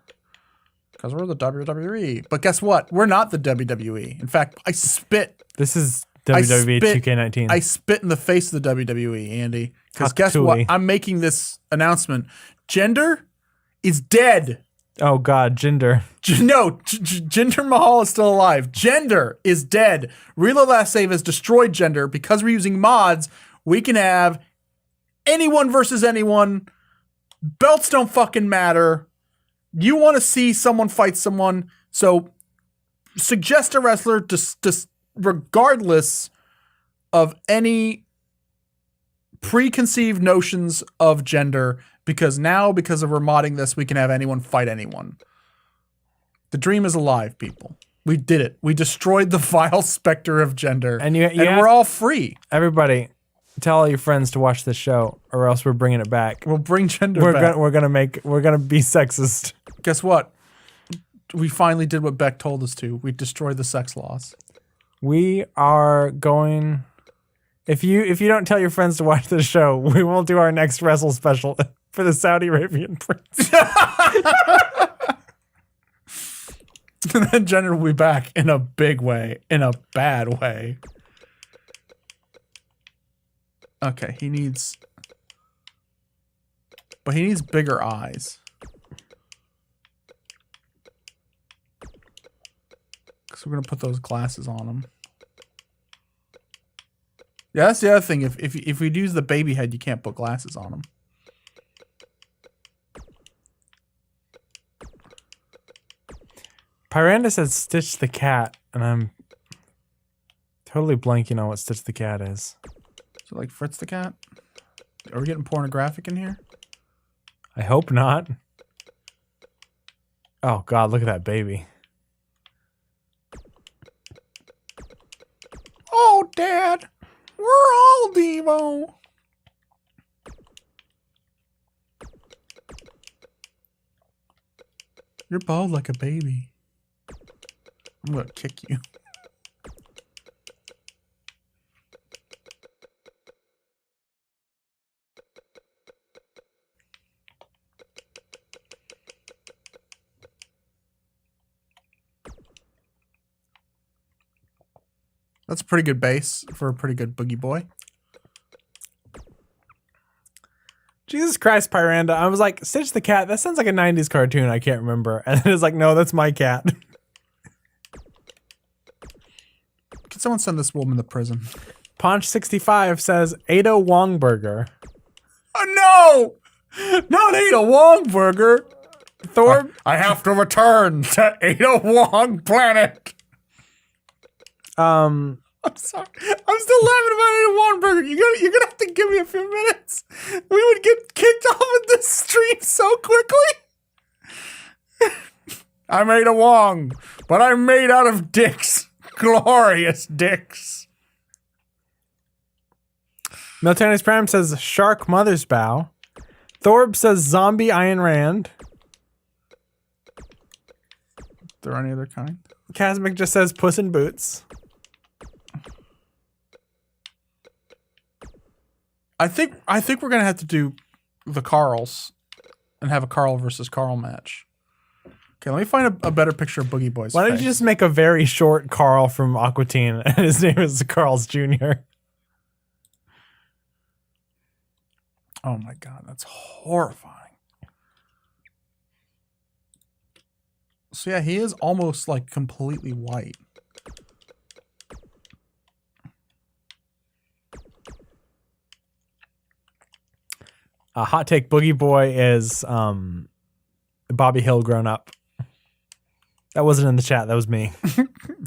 Speaker 3: Because we're the WWE. But guess what? We're not the WWE. In fact, I spit.
Speaker 4: This is WWE 2K19.
Speaker 3: I spit in the face of the WWE, Andy. Because guess what? I'm making this announcement. Gender is dead.
Speaker 4: Oh, God. Jinder.
Speaker 3: No, Jinder Mahal is still alive. Gender is dead. Reload Last Save has destroyed Gender. Because we're using mods, we can have anyone versus anyone. Belts don't fucking matter. You want to see someone fight someone, so suggest a wrestler, just regardless of any preconceived notions of gender, because now, because of we're modding this, we can have anyone fight anyone. The dream is alive, people. We did it. We destroyed the vile specter of gender, and we're all free.
Speaker 4: Everybody, tell all your friends to watch this show, or else we're bringing it back.
Speaker 3: We'll bring gender back.
Speaker 4: We're gonna be sexist.
Speaker 3: Guess what? We finally did what Beck told us to. We destroyed the sex laws.
Speaker 4: We are going. If you don't tell your friends to watch this show, we won't do our next wrestle special for the Saudi Arabian prince.
Speaker 3: And then gender will be back in a big way, in a bad way. Okay, he needs bigger eyes. So we're gonna put those glasses on him. Yeah, that's the other thing. If we use the baby head, you can't put glasses on him.
Speaker 4: Pyranda says Stitch the Cat, and I'm totally blanking on what Stitch the Cat is.
Speaker 3: So like Fritz the Cat? Are we getting pornographic in here?
Speaker 4: I hope not. Oh God, look at that baby.
Speaker 3: Oh, Dad, we're all Devo. You're bald like a baby. I'm gonna kick you. That's a pretty good base for a pretty good boogie boy.
Speaker 4: Jesus Christ, Pyranda. I was like, Stitch the Cat, that sounds like a 90s cartoon. I can't remember. And then it's like, no, that's my cat.
Speaker 3: Can someone send this woman to prison?
Speaker 4: Ponch65 says Ada Wong Burger.
Speaker 3: Oh no! Not Ada Wong Burger!
Speaker 4: Thor,
Speaker 3: I have to return to Ada Wong planet! I'm sorry. I'm still laughing about Ada Wong Burger. You're gonna have to give me a few minutes. We would get kicked off of this stream so quickly. I'm Ada Wong, but I'm made out of dicks. Glorious dicks.
Speaker 4: Miltanis Prime says Shark Mother's Bow. Thorb says Zombie Ayn Rand.
Speaker 3: Is there any other kind?
Speaker 4: Casmic just says Puss in Boots.
Speaker 3: I think we're gonna have to do the Carls and have a Carl versus Carl match. Okay, let me find a better picture of Boogie Boy's
Speaker 4: Why don't
Speaker 3: face.
Speaker 4: you just make a very short Carl from Aqua Teen and his name is Carl's Jr.
Speaker 3: Oh my God, that's horrifying. So yeah, he is almost like completely white.
Speaker 4: A hot take Boogie Boy is Bobby Hill grown up. That wasn't in the chat, that was me.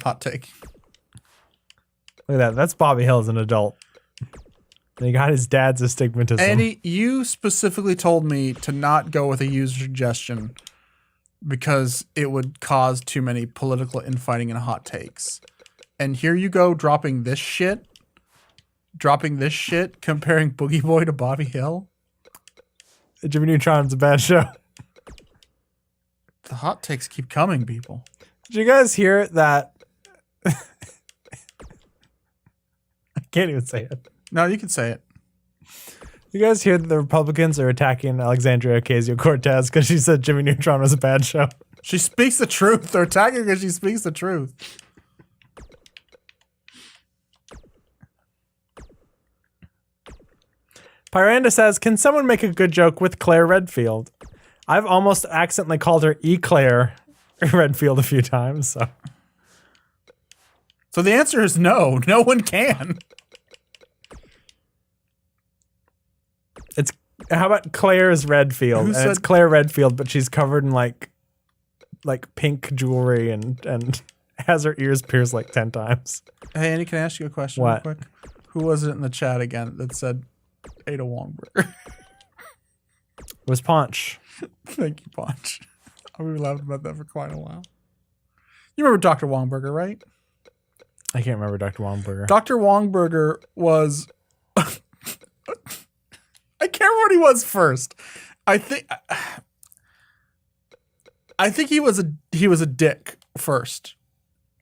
Speaker 3: Hot take.
Speaker 4: Look at that, that's Bobby Hill as an adult. And he got his dad's astigmatism.
Speaker 3: Andy, you specifically told me to not go with a user suggestion because it would cause too many political infighting and hot takes. And here you go dropping this shit. Dropping this shit, comparing Boogie Boy to Bobby Hill.
Speaker 4: Jimmy Neutron's a bad show.
Speaker 3: The hot takes keep coming, people.
Speaker 4: Did you guys hear that? I can't even say it.
Speaker 3: No, you can say it.
Speaker 4: You guys hear that the Republicans are attacking Alexandria Ocasio-Cortez because she said Jimmy Neutron was a bad show?
Speaker 3: She speaks the truth. They're attacking her because she speaks the truth.
Speaker 4: Pyranda says, can someone make a good joke with Claire Redfield? I've almost accidentally called her E-Claire Redfield a few times, so.
Speaker 3: So the answer is no. No one can.
Speaker 4: It's, how about Claire's Redfield?
Speaker 3: Who
Speaker 4: It's Claire Redfield, but she's covered in like pink jewelry and has her ears pierced like 10 times.
Speaker 3: Hey, Andy, can I ask you a question
Speaker 4: What?
Speaker 3: real quick? Who was it in the chat again that said ate a Wongburger?
Speaker 4: It was Punch.
Speaker 3: Thank you, Punch. I've been laughing about that for quite a while. You remember Dr. Wongburger, right?
Speaker 4: I can't remember Dr. Wongburger.
Speaker 3: Dr. Wongburger was... I can't remember what he was first. I think he was a dick first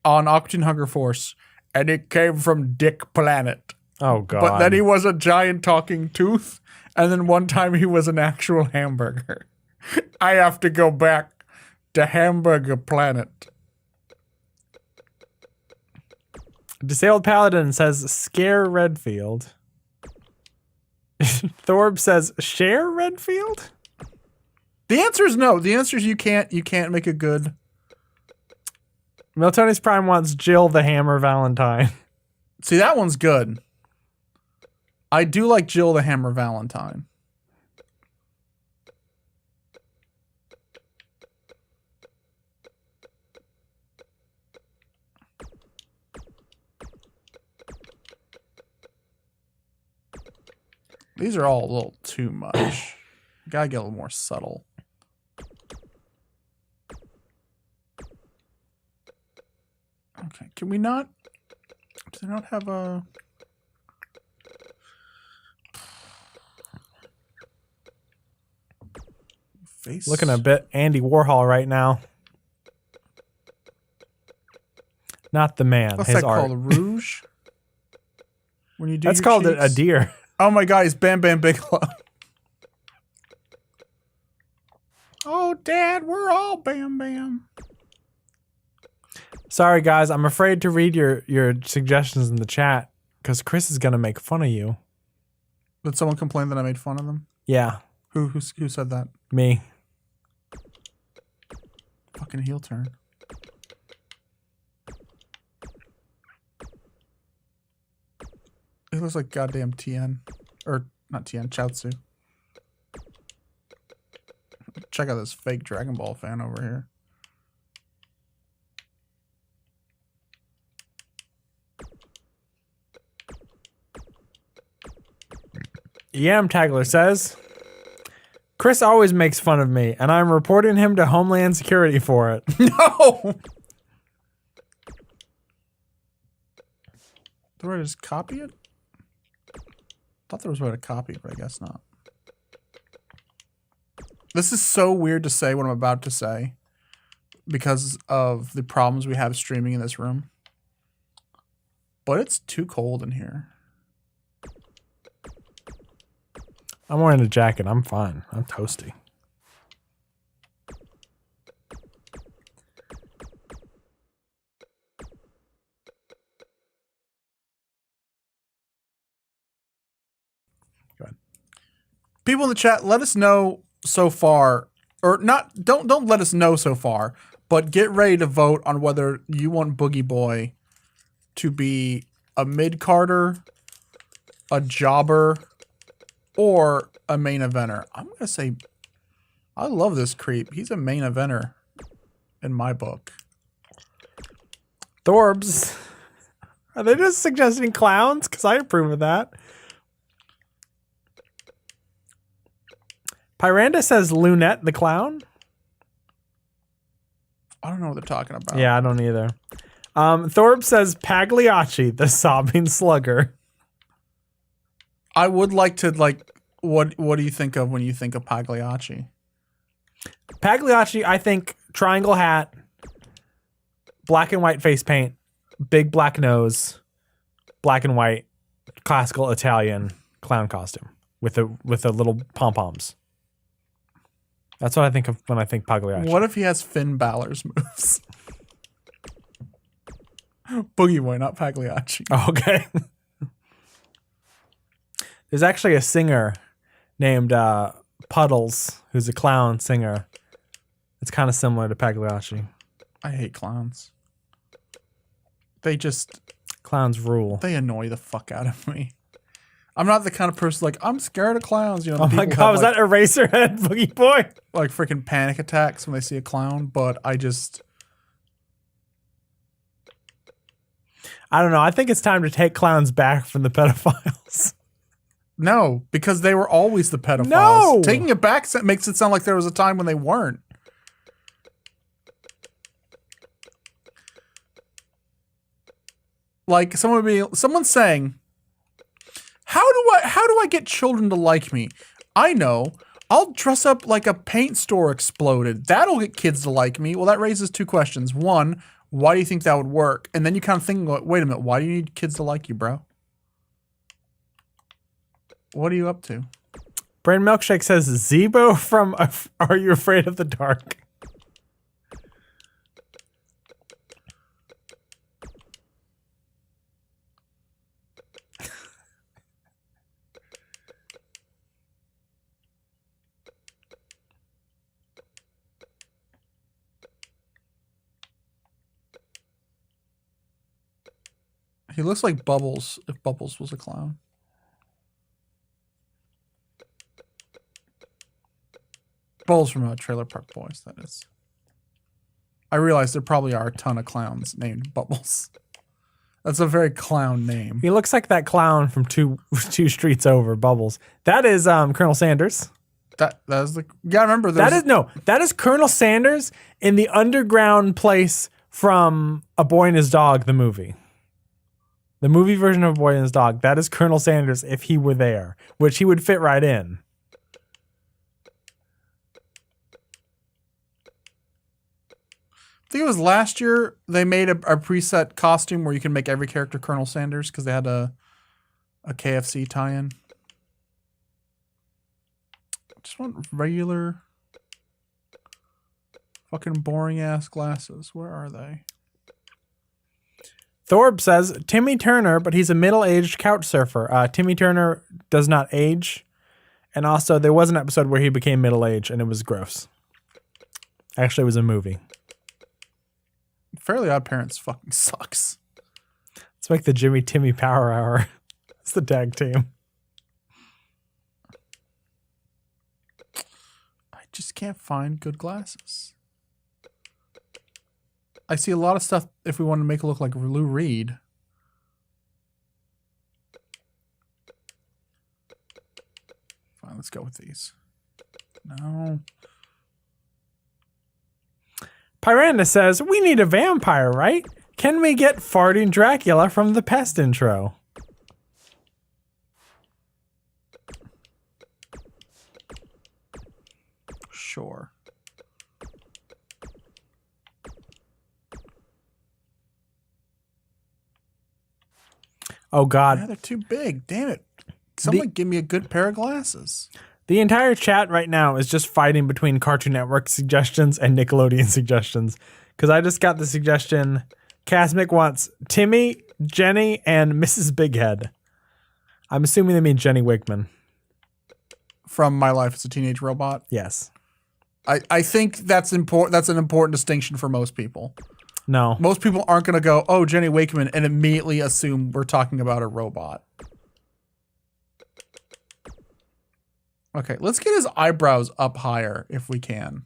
Speaker 3: on Opportune Hunger Force, and it came from Dick Planet.
Speaker 4: Oh, God.
Speaker 3: But then he was a giant talking tooth, and then one time he was an actual hamburger. I have to go back to Hamburger Planet.
Speaker 4: Disabled Paladin says, scare Redfield. Thorb says, share Redfield?
Speaker 3: The answer is no. The answer is you can't make a good...
Speaker 4: Miltonis Prime wants Jill the Hammer Valentine.
Speaker 3: See, that one's good. I do like Jill the Hammer Valentine. These are all a little too much. Gotta get a little more subtle. Okay, can we not... Do they not have a... Face?
Speaker 4: Looking a bit Andy Warhol right now. Not the man.
Speaker 3: What's
Speaker 4: his
Speaker 3: that
Speaker 4: art.
Speaker 3: called? Rouge? When you do
Speaker 4: That's
Speaker 3: your
Speaker 4: called
Speaker 3: cheeks?
Speaker 4: a deer.
Speaker 3: Oh my god, he's Bam Bam Bigelow. Oh, Dad, we're all Bam Bam.
Speaker 4: Sorry, guys. I'm afraid to read your suggestions in the chat because Chris is going to make fun of you.
Speaker 3: Did someone complain that I made fun of them?
Speaker 4: Yeah,
Speaker 3: Who said that?
Speaker 4: me.
Speaker 3: Fucking heel turn. It looks like goddamn Tien. Or, not Tien, Chaozu. Check out this fake Dragon Ball fan over here.
Speaker 4: Yam Tagler says, Chris always makes fun of me, and I'm reporting him to Homeland Security for it.
Speaker 3: No! Do I just copy it? Thought there was a way to copy it, but I guess not. This is so weird to say what I'm about to say because of the problems we have streaming in this room. But it's too cold in here.
Speaker 4: I'm wearing a jacket. I'm fine. I'm toasty. Go ahead.
Speaker 3: People in the chat, let us know so far, or not. Don't let us know so far, but get ready to vote on whether you want Boogie Boy to be a mid-carder, a jobber, or a main eventer. I'm gonna say, I love this creep. He's a main eventer in my book.
Speaker 4: Thorbs. Are they just suggesting clowns? Because I approve of that. Pyranda says Lunette the clown.
Speaker 3: I don't know what they're talking about.
Speaker 4: Yeah, I don't either. Thorb says Pagliacci, the sobbing slugger.
Speaker 3: I would like to what do you think of when you think of Pagliacci?
Speaker 4: Pagliacci, I think triangle hat, black and white face paint, big black nose, black and white, classical Italian clown costume with the little pom-poms. That's what I think of when I think Pagliacci.
Speaker 3: What if he has Finn Balor's moves? Boogie Boy, not Pagliacci.
Speaker 4: Oh, okay. There's actually a singer named Puddles who's a clown singer. It's kind of similar to Pagliacci.
Speaker 3: I hate clowns.
Speaker 4: Clowns rule.
Speaker 3: They annoy the fuck out of me. I'm not the kind of person like, I'm scared of clowns. You know,
Speaker 4: Oh my
Speaker 3: people
Speaker 4: god,
Speaker 3: have,
Speaker 4: was
Speaker 3: like,
Speaker 4: that Eraserhead Boogie Boy?
Speaker 3: like freaking panic attacks when they see a clown, but I just
Speaker 4: I don't know. I think it's time to take clowns back from the pedophiles.
Speaker 3: No, because they were always the pedophiles.
Speaker 4: No!
Speaker 3: Taking it back makes it sound like there was a time when they weren't. Like someone's saying, how do I get children to like me? I know. I'll dress up like a paint store exploded. That'll get kids to like me. Well, that raises two questions. One, why do you think that would work? And then you kind of think, wait a minute, why do you need kids to like you, bro? What are you up to?
Speaker 4: Brain Milkshake says, Zebo from Are You Afraid of the Dark?
Speaker 3: He looks like Bubbles if Bubbles was a clown. Bubbles from Trailer Park Boys, that is. I realize there probably are a ton of clowns named Bubbles. That's a very clown name.
Speaker 4: He looks like that clown from two streets over, Bubbles. That is Colonel Sanders.
Speaker 3: That is the remember
Speaker 4: that is Colonel Sanders in the underground place from A Boy and His Dog, the movie. The movie version of A Boy and His Dog. That is Colonel Sanders if he were there, which he would fit right in.
Speaker 3: I think it was last year they made a preset costume where you can make every character Colonel Sanders because they had a KFC tie-in. Just want regular fucking boring ass glasses. Where are they?
Speaker 4: Thorb says, Timmy Turner, but he's a middle-aged couch surfer. Timmy Turner does not age. And also, there was an episode where he became middle-aged, and it was gross. Actually, it was a movie.
Speaker 3: Fairly Odd Parents fucking sucks.
Speaker 4: Let's make the Jimmy Timmy Power Hour. It's the tag team.
Speaker 3: I just can't find good glasses. I see a lot of stuff if we want to make it look like Lou Reed. Fine, let's go with these. No.
Speaker 4: Pyranda says, we need a vampire, right? Can we get farting Dracula from the Pest intro?
Speaker 3: Sure.
Speaker 4: Oh, God.
Speaker 3: Yeah, they're too big. Damn it. Someone give me a good pair of glasses.
Speaker 4: The entire chat right now is just fighting between Cartoon Network suggestions and Nickelodeon suggestions. Because I just got the suggestion, Casmic wants Timmy, Jenny, and Mrs. Bighead. I'm assuming they mean Jenny Wigman.
Speaker 3: From My Life as a Teenage Robot?
Speaker 4: Yes.
Speaker 3: I think that's important. That's an important distinction for most people.
Speaker 4: No.
Speaker 3: Most people aren't going to go, oh, Jenny Wakeman, and immediately assume we're talking about a robot. Okay, let's get his eyebrows up higher if we can.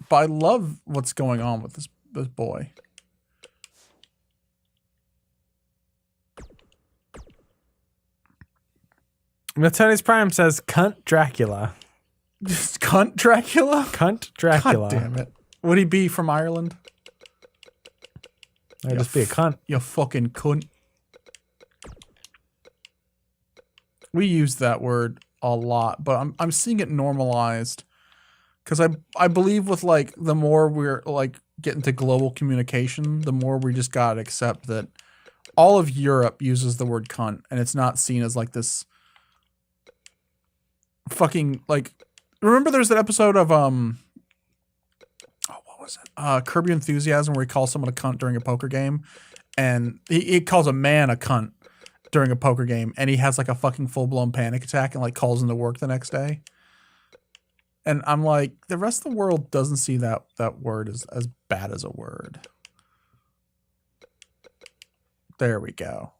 Speaker 3: But I love what's going on with this boy.
Speaker 4: Matoni's Prime says, cunt Dracula.
Speaker 3: Cunt Dracula?
Speaker 4: Cunt Dracula.
Speaker 3: God damn it. Would he be from Ireland?
Speaker 4: I'd just be a cunt.
Speaker 3: You fucking cunt. We use that word a lot, but I'm seeing it normalized because I believe with like the more we're like getting to global communication, the more we just gotta accept that all of Europe uses the word cunt, and it's not seen as like this fucking like. Remember, there's that episode of what was it? Curb Your Enthusiasm, where he calls someone a cunt during a poker game, and he calls a man a cunt during a poker game, and he has like a fucking full-blown panic attack and like calls into work the next day. And I'm like, the rest of the world doesn't see that word as bad as a word. There we go.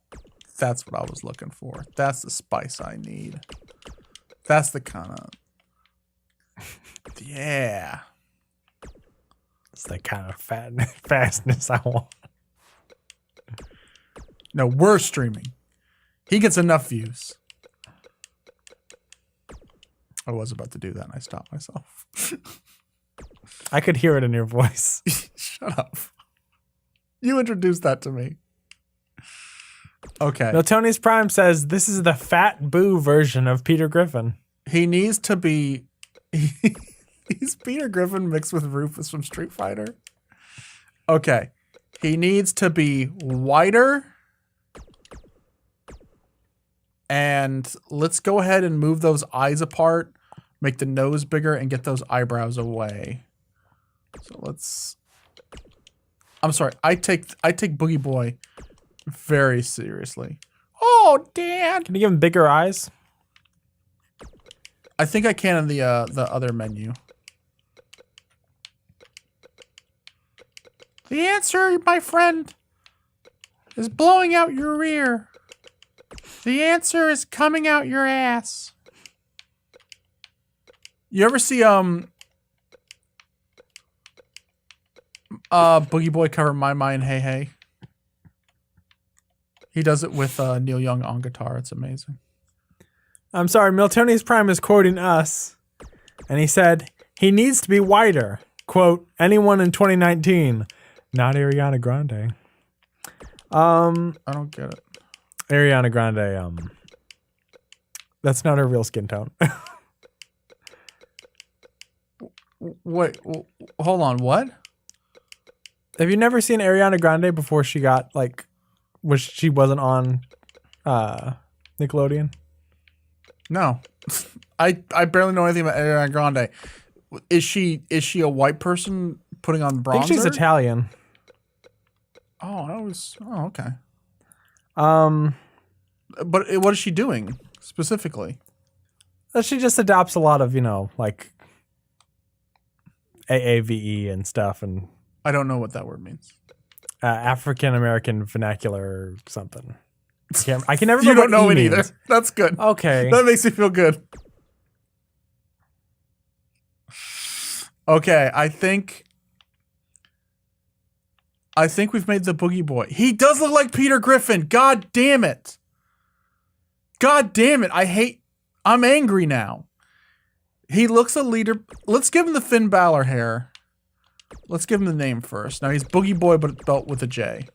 Speaker 3: That's what I was looking for. That's the spice I need. That's the kind of... Yeah.
Speaker 4: It's the kind of fastness I want.
Speaker 3: No, we're streaming. He gets enough views. I was about to do that and I stopped myself.
Speaker 4: I could hear it in your voice.
Speaker 3: Shut up. You introduced that to me. Okay.
Speaker 4: No, Tony's Prime says this is the Fat Boo version of Peter Griffin.
Speaker 3: He needs to be... He's Peter Griffin mixed with Rufus from Street Fighter. Okay. He needs to be whiter. And let's go ahead and move those eyes apart, make the nose bigger, and get those eyebrows away. So let's... I'm sorry. I take Boogie Boy very seriously. Oh, Dad!
Speaker 4: Can you give him bigger eyes?
Speaker 3: I think I can in the other menu. The answer, my friend, is blowing out your rear. The answer is coming out your ass. You ever see Boogie Boy cover My Mind Hey Hey? He does it with Neil Young on guitar. It's amazing.
Speaker 4: I'm sorry, Miltonius Prime is quoting us, and he said he needs to be whiter. Quote, anyone in 2019, not Ariana Grande.
Speaker 3: I don't get it.
Speaker 4: Ariana Grande, that's not her real skin tone.
Speaker 3: Wait, hold on, what?
Speaker 4: Have you never seen Ariana Grande before she got, like, she wasn't on Nickelodeon?
Speaker 3: No. I barely know anything about Ariana Grande. Is she a white person putting on bronzer?
Speaker 4: I think she's Italian.
Speaker 3: Oh, okay. But what is she doing specifically?
Speaker 4: She just adopts a lot of, like AAVE and stuff, and
Speaker 3: I don't know what that word means.
Speaker 4: African American vernacular or something. I can never remember.
Speaker 3: You don't know
Speaker 4: what
Speaker 3: it
Speaker 4: E
Speaker 3: either.
Speaker 4: means.
Speaker 3: That's good.
Speaker 4: Okay.
Speaker 3: That makes me feel good. Okay, I think we've made the Boogie Boy. He does look like Peter Griffin. God damn it. God damn it. I'm angry now. He looks a leader. Let's give him the Finn Balor hair. Let's give him the name first. Now he's Boogie Boy, but spelled with a J.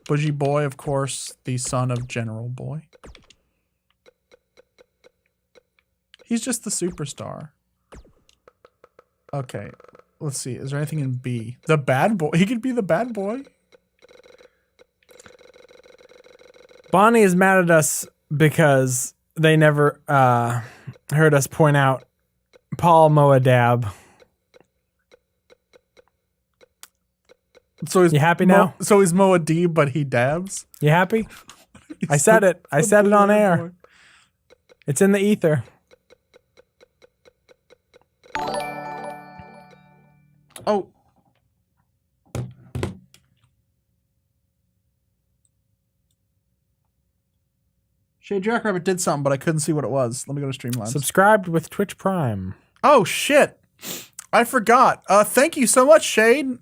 Speaker 3: Bougie Boy, of course, the son of General Boy. He's just the superstar. Okay, let's see. Is there anything in B? The bad boy. He could be the bad boy.
Speaker 4: Bonnie is mad at us because they never heard us point out Paul Moadab.
Speaker 3: So he's
Speaker 4: you happy now?
Speaker 3: So he's Moadib, but he dabs?
Speaker 4: You happy? I said it. I said it on air. Boy. It's in the ether.
Speaker 3: Oh. Shade Jackrabbit did something, but I couldn't see what it was. Let me go to Streamlabs.
Speaker 4: Subscribed with Twitch Prime.
Speaker 3: Oh, shit. I forgot. Thank you so much, Shade.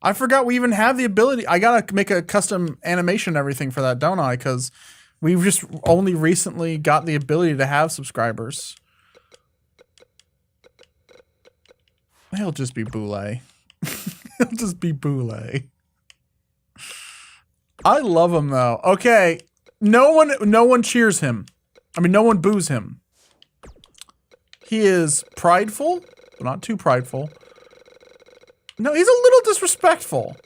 Speaker 3: I forgot we even have the ability. I gotta make a custom animation and everything for that, don't I? Because we've just only recently got the ability to have subscribers. He'll just be Boule. He'll just be Boule. I love him though. Okay, no one cheers him. I mean, no one boos him. He is prideful, but not too prideful. No, he's a little disrespectful.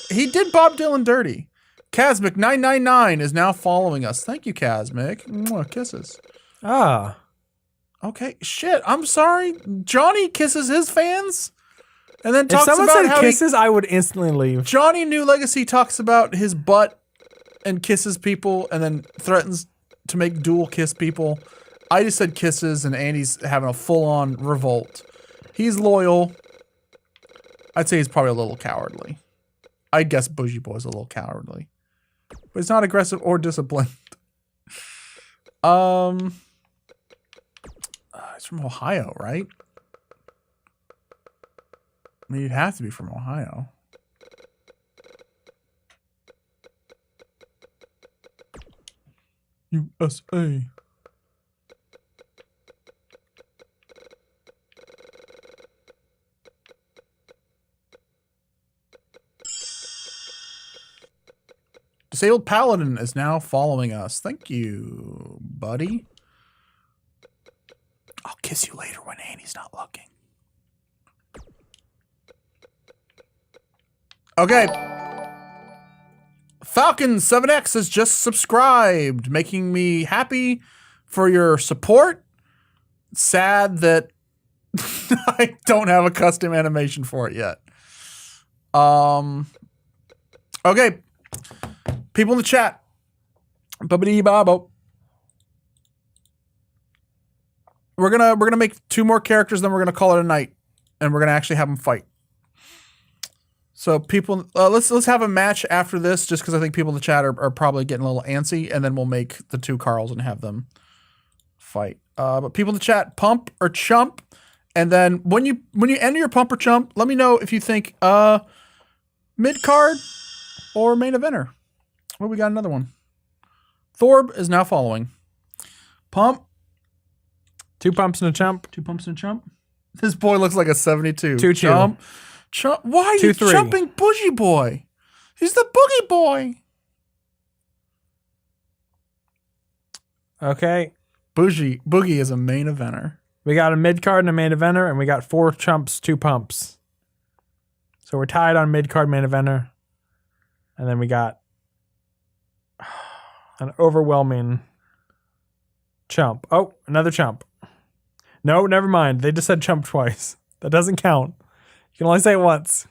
Speaker 3: He did Bob Dylan dirty. Kazmic999 is now following us. Thank you, Kazmic. Mwah, kisses.
Speaker 4: Ah.
Speaker 3: Okay, shit. I'm sorry. Johnny kisses his fans, and then talks
Speaker 4: if someone
Speaker 3: about
Speaker 4: said
Speaker 3: how
Speaker 4: kisses, I would instantly leave.
Speaker 3: Johnny New Legacy talks about his butt and kisses people, and then threatens to make dual kiss people. I just said kisses, and Andy's having a full-on revolt. He's loyal. I'd say he's probably a little cowardly. I guess Bougie Boy's a little cowardly, but he's not aggressive or disciplined. He's from Ohio, right? I mean, you'd have to be from Ohio. USA. Disabled Paladin is now following us. Thank you, buddy. I'll kiss you later when Annie's not looking. Okay. Falcon 7X has just subscribed, making me happy for your support. Sad that I don't have a custom animation for it yet. Okay. People in the chat. Bubbity-babo. We're gonna make 2 more characters, then we're gonna call it a night, and we're gonna actually have them fight. So people, let's have a match after this, just because I think people in the chat are probably getting a little antsy, and then we'll make the 2 Carls and have them fight. But people in the chat, pump or chump, and then when you enter your pump or chump, let me know if you think mid card or main eventer. Well, we got another one. Thorb is now following. Pump.
Speaker 4: 2 pumps and a chump.
Speaker 3: 2 pumps and a chump. This boy looks like a 72.
Speaker 4: 2
Speaker 3: chump. Chump. Why are you jumping Bougie Boy? He's the Boogie Boy.
Speaker 4: Okay.
Speaker 3: Boogie is a main eventer.
Speaker 4: We got a mid card and a main eventer, and we got 4 chumps, 2 pumps. So we're tied on mid card, main eventer. And then we got an overwhelming chump. Oh, another chump. No, never mind. They just said chump twice. That doesn't count. You can only say it once.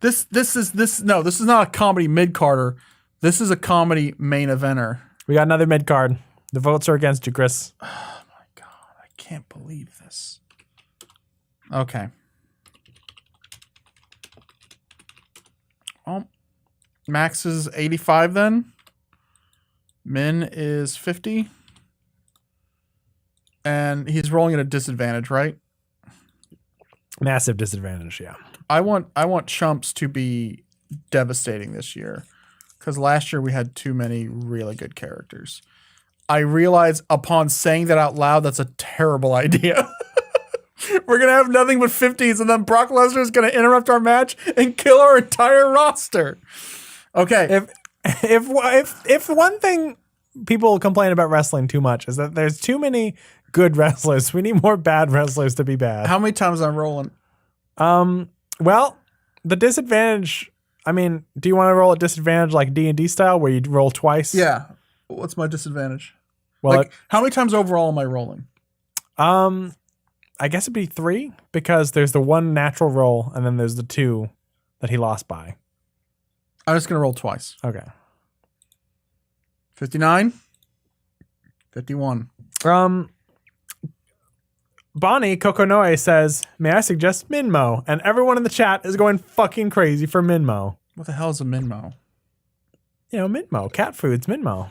Speaker 3: This is not a comedy mid-carder. This is a comedy main eventer.
Speaker 4: We got another mid card. The votes are against you, Chris.
Speaker 3: Oh my god, I can't believe this. Okay. Oh, Max is 85 then. Min is 50. And he's rolling at a disadvantage, right?
Speaker 4: Massive disadvantage, yeah.
Speaker 3: I want chumps to be devastating this year, because last year we had too many really good characters. I realize upon saying that out loud, that's a terrible idea. We're going to have nothing but 50s, and then Brock Lesnar is going to interrupt our match and kill our entire roster. Okay.
Speaker 4: If one thing people complain about wrestling too much is that there's too many good wrestlers. We need more bad wrestlers to be bad.
Speaker 3: How many times I'm rolling?
Speaker 4: Well, the disadvantage, I mean, do you want to roll at disadvantage like D&D style where you roll twice?
Speaker 3: Yeah. What's my disadvantage?
Speaker 4: Well,
Speaker 3: like, how many times overall am I rolling?
Speaker 4: I guess it'd be 3 because there's the 1 natural roll and then there's the 2 that he lost by.
Speaker 3: I'm just going to roll twice.
Speaker 4: Okay.
Speaker 3: 59. 51.
Speaker 4: Bonnie Kokonoe says, may I suggest Minmo? And everyone in the chat is going fucking crazy for Minmo.
Speaker 3: What the hell is a Minmo?
Speaker 4: You know, Minmo. Cat food's Minmo.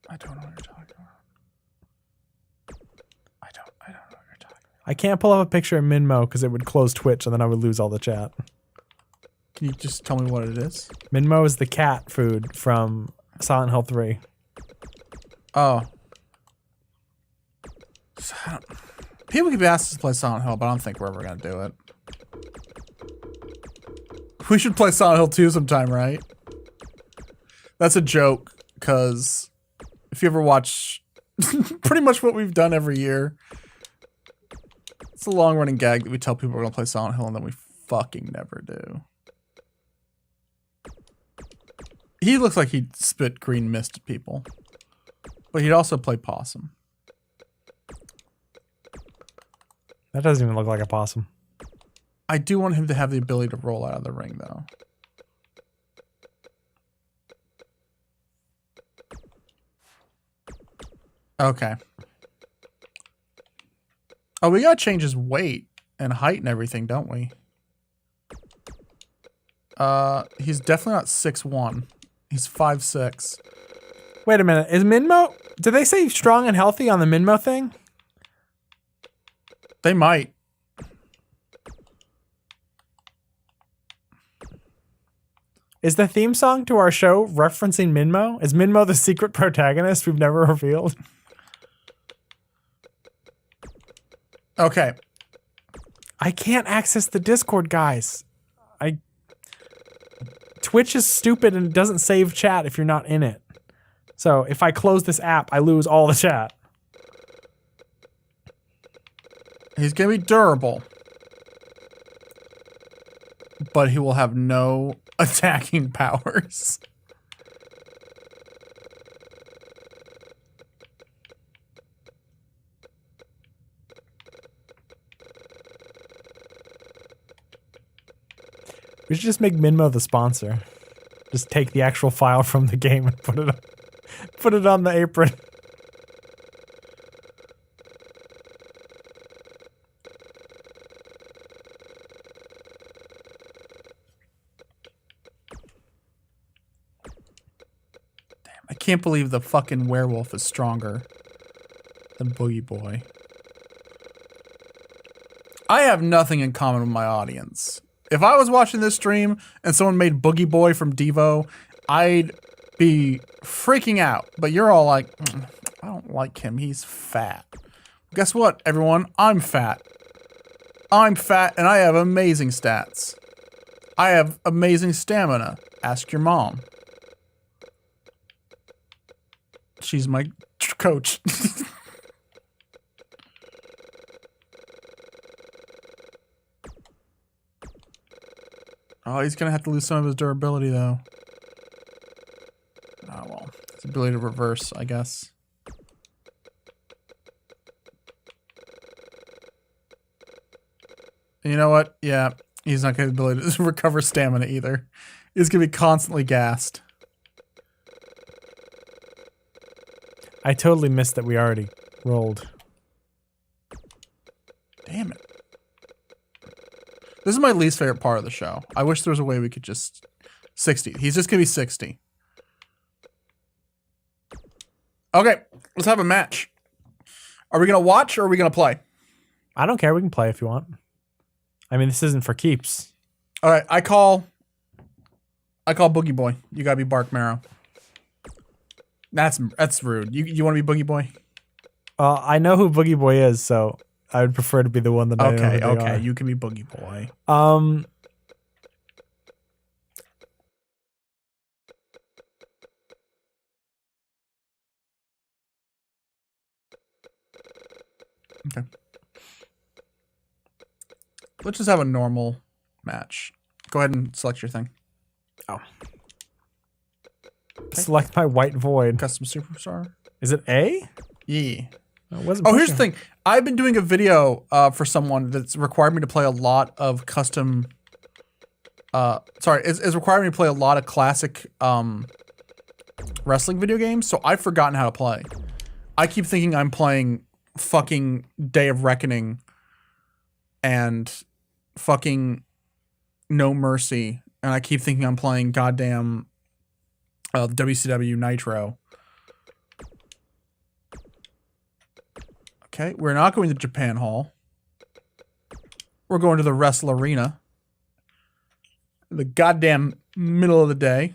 Speaker 3: I don't know what you're talking about. I don't know what you're talking about.
Speaker 4: I can't pull up a picture of Minmo because it would close Twitch and then I would lose all the chat.
Speaker 3: Can you just tell me what it is?
Speaker 4: Minmo is the cat food from Silent Hill 3.
Speaker 3: Oh. People keep asking us to play Silent Hill, but I don't think we're ever going to do it. We should play Silent Hill 2 sometime, right? That's a joke, because if you ever watch pretty much what we've done every year, it's a long-running gag that we tell people we're going to play Silent Hill, and then we fucking never do. He looks like he'd spit green mist at people, but he'd also play possum.
Speaker 4: That doesn't even look like a possum.
Speaker 3: I do want him to have the ability to roll out of the ring, though. Okay. Oh, we gotta change his weight and height and everything, don't we? He's definitely not 6'1". He's 5'6".
Speaker 4: Wait a minute. Is Minmo... Did they say strong and healthy on the Minmo thing?
Speaker 3: They might.
Speaker 4: Is the theme song to our show referencing Minmo? Is Minmo the secret protagonist we've never revealed?
Speaker 3: Okay.
Speaker 4: I can't access the Discord, guys. Twitch is stupid and doesn't save chat if you're not in it. So if I close this app, I lose all the chat.
Speaker 3: He's going to be durable. But he will have no attacking powers.
Speaker 4: We should just make Minmo the sponsor. Just take the actual file from the game and put it on the apron.
Speaker 3: I can't believe the fucking werewolf is stronger than Boogie Boy. I have nothing in common with my audience. If I was watching this stream and someone made Boogie Boy from Devo, I'd be freaking out. But you're all like, I don't like him. He's fat. Guess what, everyone? I'm fat. I'm fat and I have amazing stats. I have amazing stamina. Ask your mom. She's my coach. Oh, he's gonna have to lose some of his durability, though. Oh, well. His ability to reverse, I guess. You know what? Yeah, he's not gonna have the ability to recover stamina either. He's gonna be constantly gassed.
Speaker 4: I totally missed that we already rolled.
Speaker 3: Damn it. This is my least favorite part of the show. I wish there was a way we could just... 60. He's just gonna be 60. Okay, let's have a match. Are we gonna watch or are we gonna play?
Speaker 4: I don't care. We can play if you want. I mean, this isn't for keeps.
Speaker 3: All right, I call Boogie Boy. You gotta be Bark Marrow. That's rude. You want to be Boogie Boy?
Speaker 4: I know who Boogie Boy is, so I would prefer to be the one that I know who they
Speaker 3: Okay.
Speaker 4: are.
Speaker 3: You can be Boogie Boy. Okay. Let's just have a normal match. Go ahead and select your thing.
Speaker 4: Oh. Okay. Select my white void.
Speaker 3: Custom Superstar.
Speaker 4: Is it A?
Speaker 3: Yeah.
Speaker 4: No, it wasn't
Speaker 3: Here's the thing. I've been doing a video for someone that's required me to play a lot of custom... it's required me to play a lot of classic wrestling video games, so I've forgotten how to play. I keep thinking I'm playing fucking Day of Reckoning and fucking No Mercy, and I keep thinking I'm playing goddamn WCW Nitro. Okay, we're not going to Japan Hall. We're going to the Wrestle Arena. The goddamn middle of the day.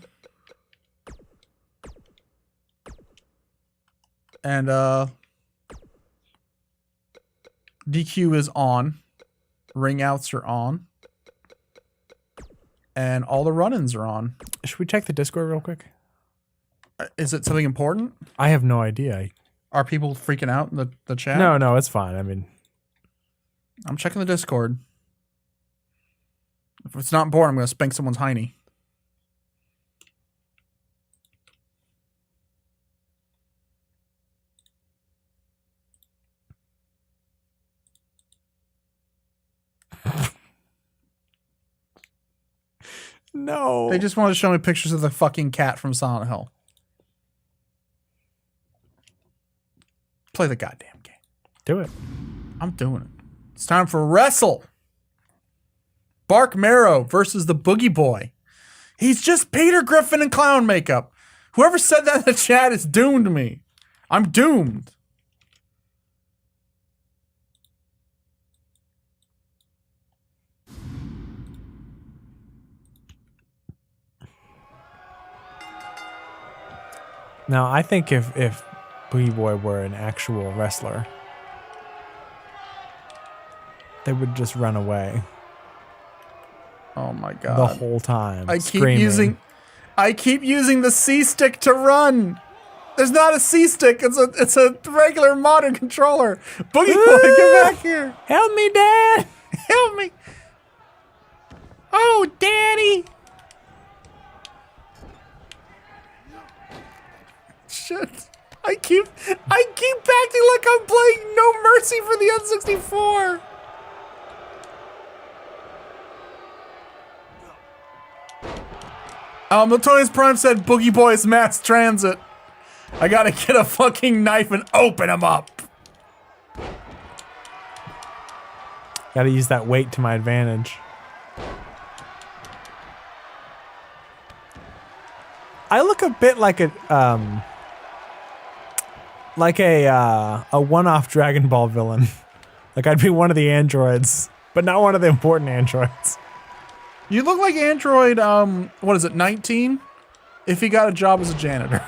Speaker 3: And DQ is on. Ring outs are on. And all the run-ins are on.
Speaker 4: Should we check the Discord real quick?
Speaker 3: Is it something important?
Speaker 4: I have no idea.
Speaker 3: Are people freaking out in the chat?
Speaker 4: No, it's fine. I mean,
Speaker 3: I'm checking the Discord. If it's not important, I'm going to spank someone's hiney.
Speaker 4: no.
Speaker 3: They just wanted to show me pictures of the fucking cat from Silent Hill. Play the goddamn game.
Speaker 4: Do it.
Speaker 3: I'm doing it. It's time for Wrestle. Bark Marrow versus the Boogie Boy. He's just Peter Griffin in clown makeup. Whoever said that in the chat is doomed me. I'm doomed.
Speaker 4: Now, I think if Boogie Boy were an actual wrestler, they would just run away
Speaker 3: Oh my god.
Speaker 4: the whole time.
Speaker 3: I
Speaker 4: screaming.
Speaker 3: keep using the C stick to run. There's not a C stick. It's a regular modern controller. Boogie Boy, get back here.
Speaker 4: Help me, Dad!
Speaker 3: Help me. Oh, Daddy. Shit. I keep acting like I'm playing No Mercy for the N64. Latonius Prime said Boogie Boy's mass transit. I gotta get a fucking knife and open him up.
Speaker 4: Gotta use that weight to my advantage. I look a bit like a one-off Dragon Ball villain. Like I'd be one of the androids, but not one of the important androids.
Speaker 3: You look like Android, what is it, 19? If he got a job as a janitor.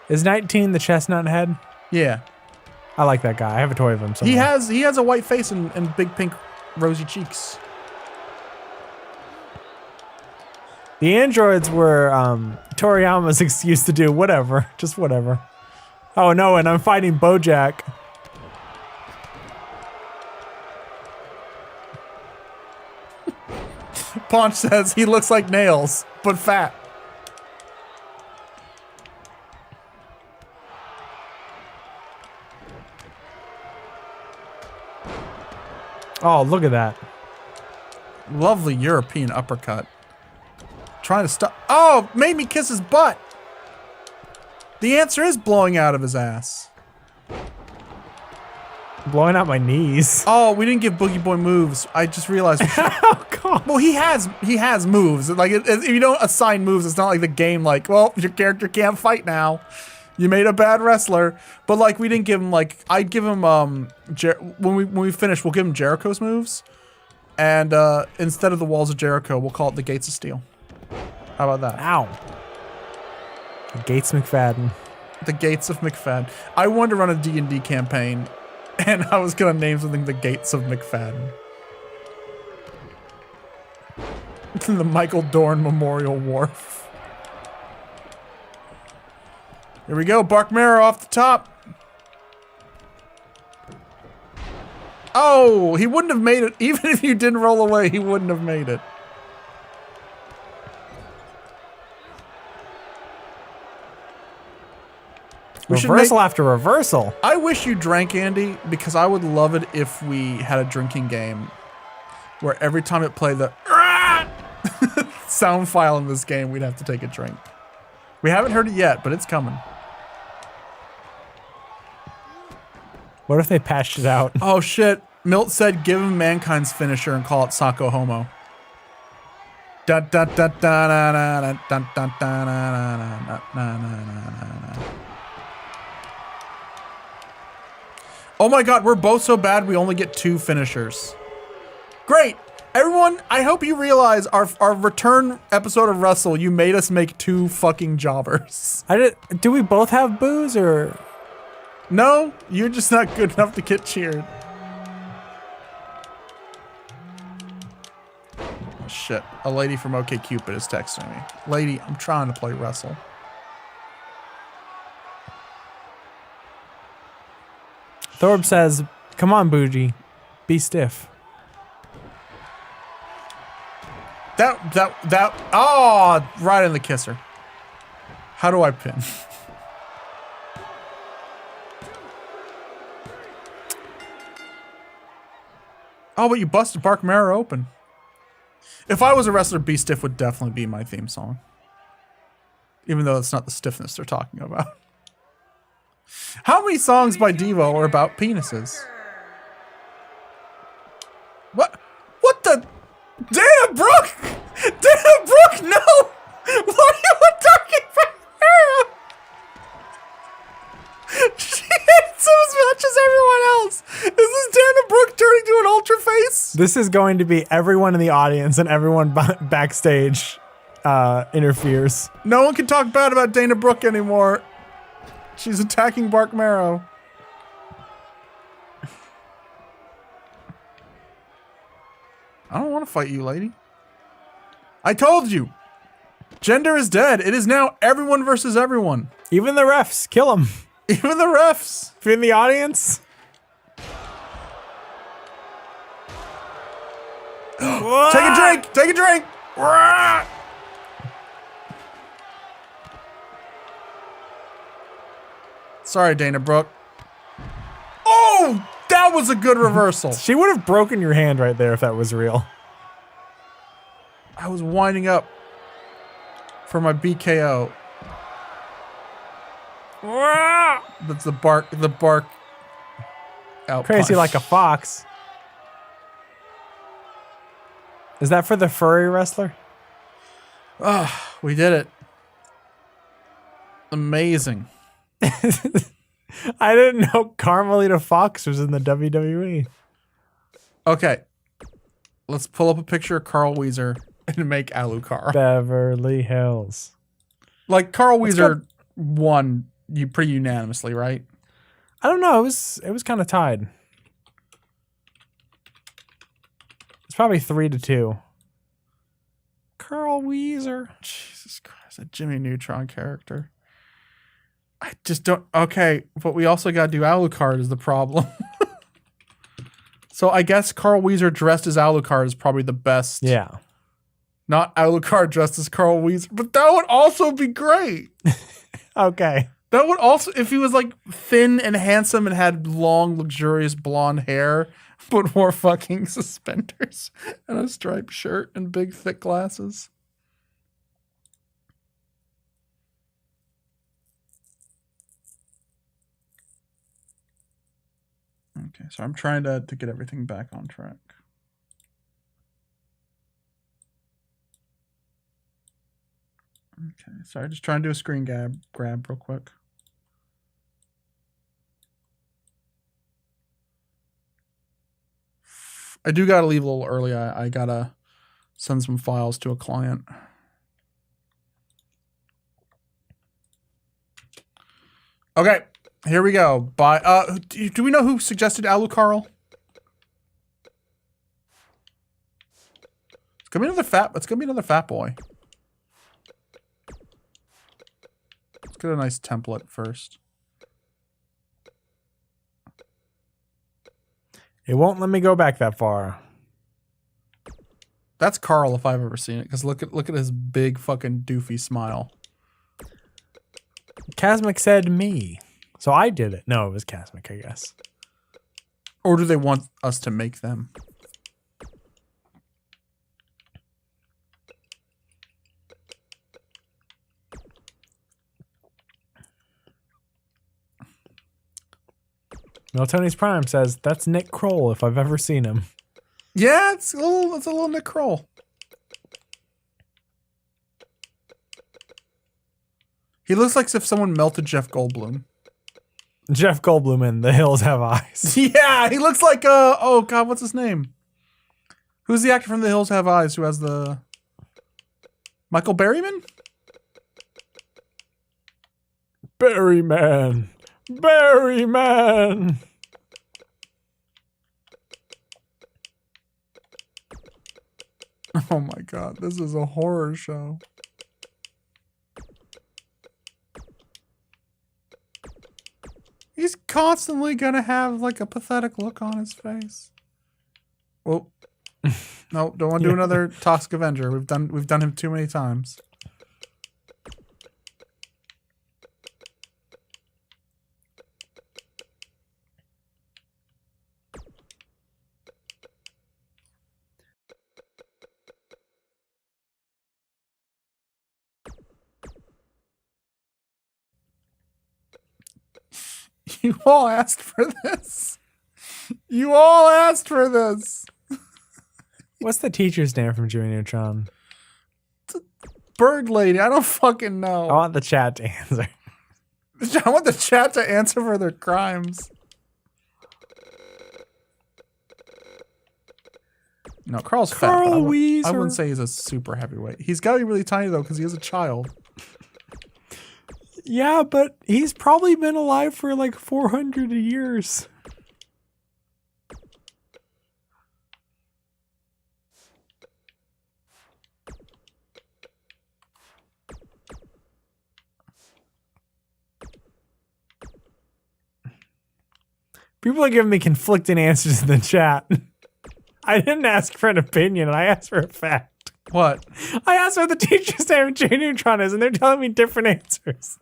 Speaker 4: Is 19 the chestnut head?
Speaker 3: Yeah.
Speaker 4: I like that guy. I have a toy of him somewhere.
Speaker 3: He has a white face and big pink rosy cheeks.
Speaker 4: The androids were Toriyama's excuse to do whatever. Just whatever. Oh no, and I'm fighting Bojack.
Speaker 3: Paunch says he looks like Nails, but fat.
Speaker 4: Oh, look at that.
Speaker 3: Lovely European uppercut. Trying to stop. Oh, made me kiss his butt. The answer is blowing out of his ass.
Speaker 4: Blowing out my knees.
Speaker 3: Oh, we didn't give Boogie Boy moves. I just realized.
Speaker 4: Oh, God.
Speaker 3: Well, he has moves. Like if you don't assign moves, it's not like the game. Like, well, your character can't fight now. You made a bad wrestler. But like, we didn't give him like. I'd give him when we finish, we'll give him Jericho's moves, and instead of the Walls of Jericho, we'll call it the Gates of Steel. How about that?
Speaker 4: Ow. Gates McFadden.
Speaker 3: The Gates of McFadden. I wanted to run a D&D campaign, and I was gonna name something the Gates of McFadden. The Michael Dorn Memorial Wharf. Here we go, Bark Marrow off the top. Oh, he wouldn't have made it. Even if you didn't roll away, he wouldn't have made it.
Speaker 4: Reversal after reversal.
Speaker 3: I wish you drank, Andy, because I would love it if we had a drinking game where every time it played the sound file in this game, we'd have to take a drink. We haven't heard it yet, but it's coming.
Speaker 4: What if they patched it out?
Speaker 3: Oh shit. Milt said give him Mankind's finisher and call it Sako Homo. Dun, dun, dun, dun, dun, dun, dun, dun, dun, dun, dun, dun. Oh my god, we're both so bad we only get 2 finishers. Great. Everyone, I hope you realize our return episode of Wrestle, you made us make 2 fucking jobbers.
Speaker 4: Do we both have booze or?
Speaker 3: No, you're just not good enough to get cheered. Oh shit, a lady from OkCupid is texting me. Lady, I'm trying to play Wrestle.
Speaker 4: Thorb says, come on, Bougie. Be stiff.
Speaker 3: Oh, right in the kisser. How do I pin? Oh, but you busted Bark Marrow open. If I was a wrestler, Be Stiff would definitely be my theme song. Even though it's not the stiffness they're talking about. How many songs by Devo are about penises? What? What the? Dana Brooke! Dana Brooke, no! Why are you attacking her? She hates him as much as everyone else. Is this Dana Brooke turning to an ultra face?
Speaker 4: This is going to be everyone in the audience and everyone backstage interferes.
Speaker 3: No one can talk bad about Dana Brooke anymore. She's attacking Bark Marrow. I don't want to fight you, lady. I told you. Gender is dead. It is now everyone versus everyone.
Speaker 4: Even the refs. Kill them.
Speaker 3: Even the refs.
Speaker 4: If you're in the audience.
Speaker 3: Take a drink. Take a drink. Sorry, Dana Brooke. Oh, that was a good reversal.
Speaker 4: She would have broken your hand right there if that was real.
Speaker 3: I was winding up for my BKO. That's the bark out
Speaker 4: Crazy
Speaker 3: punch.
Speaker 4: like a fox. Is that for the furry wrestler?
Speaker 3: We did it. Amazing.
Speaker 4: I didn't know Carmelita Fox was in the WWE.
Speaker 3: Okay. Let's pull up a picture of Carl Weezer and make Alucard.
Speaker 4: Beverly Hills.
Speaker 3: Like Carl Weezer won you pretty unanimously, right?
Speaker 4: I don't know. It was kind of tied. It's probably 3-2. Carl Weezer.
Speaker 3: Jesus Christ, a Jimmy Neutron character. I just don't. Okay, but we also got to do Alucard is the problem. So I guess Carl Weezer dressed as Alucard is probably the best.
Speaker 4: Yeah.
Speaker 3: Not Alucard dressed as Carl Weezer, but that would also be great.
Speaker 4: Okay.
Speaker 3: That would also, if he was like thin and handsome and had long, luxurious blonde hair, but wore fucking suspenders and a striped shirt and big, thick glasses. Okay, so I'm trying to get everything back on track. Okay, sorry, just trying to do a screen grab real quick. I do gotta leave a little early. I gotta send some files to a client. Okay, here we go. By do we know who suggested Alucard? It's gonna be another fat boy. Let's get a nice template first.
Speaker 4: It won't let me go back that far.
Speaker 3: That's Carl if I've ever seen it. Because look at his big fucking doofy smile.
Speaker 4: Casmic said me. So I did it. No, it was Casmic, I guess.
Speaker 3: Or do they want us to make them?
Speaker 4: Tony's Prime says, that's Nick Kroll if I've ever seen him.
Speaker 3: Yeah, it's a little Nick Kroll. He looks like if someone melted Jeff Goldblum.
Speaker 4: Jeff Goldblum in The Hills Have Eyes.
Speaker 3: Yeah, he looks like oh god, what's his name? Who's the actor from The Hills Have Eyes who has the Michael Berryman?
Speaker 4: Berryman. Berryman.
Speaker 3: Oh my god, this is a horror show. He's constantly gonna have like a pathetic look on his face. Oh, no! Don't want to do another Toxic Avenger. We've done him too many times. You all asked for this. You all asked for this.
Speaker 4: What's the teacher's name from Jimmy Neutron?
Speaker 3: Bird lady. I don't fucking know.
Speaker 4: I want the chat to answer.
Speaker 3: I want the chat to answer for their crimes. No, Carl's fat.
Speaker 4: Carl
Speaker 3: But I
Speaker 4: Weezer.
Speaker 3: wouldn't say he's a super heavyweight. He's got to be really tiny, though, because he is a child.
Speaker 4: Yeah, but he's probably been alive for like 400 years. People are giving me conflicting answers in the chat. I didn't ask for an opinion. I asked for a fact.
Speaker 3: What?
Speaker 4: I asked what the teacher's name of Jimmy Neutron is, and they're telling me different answers.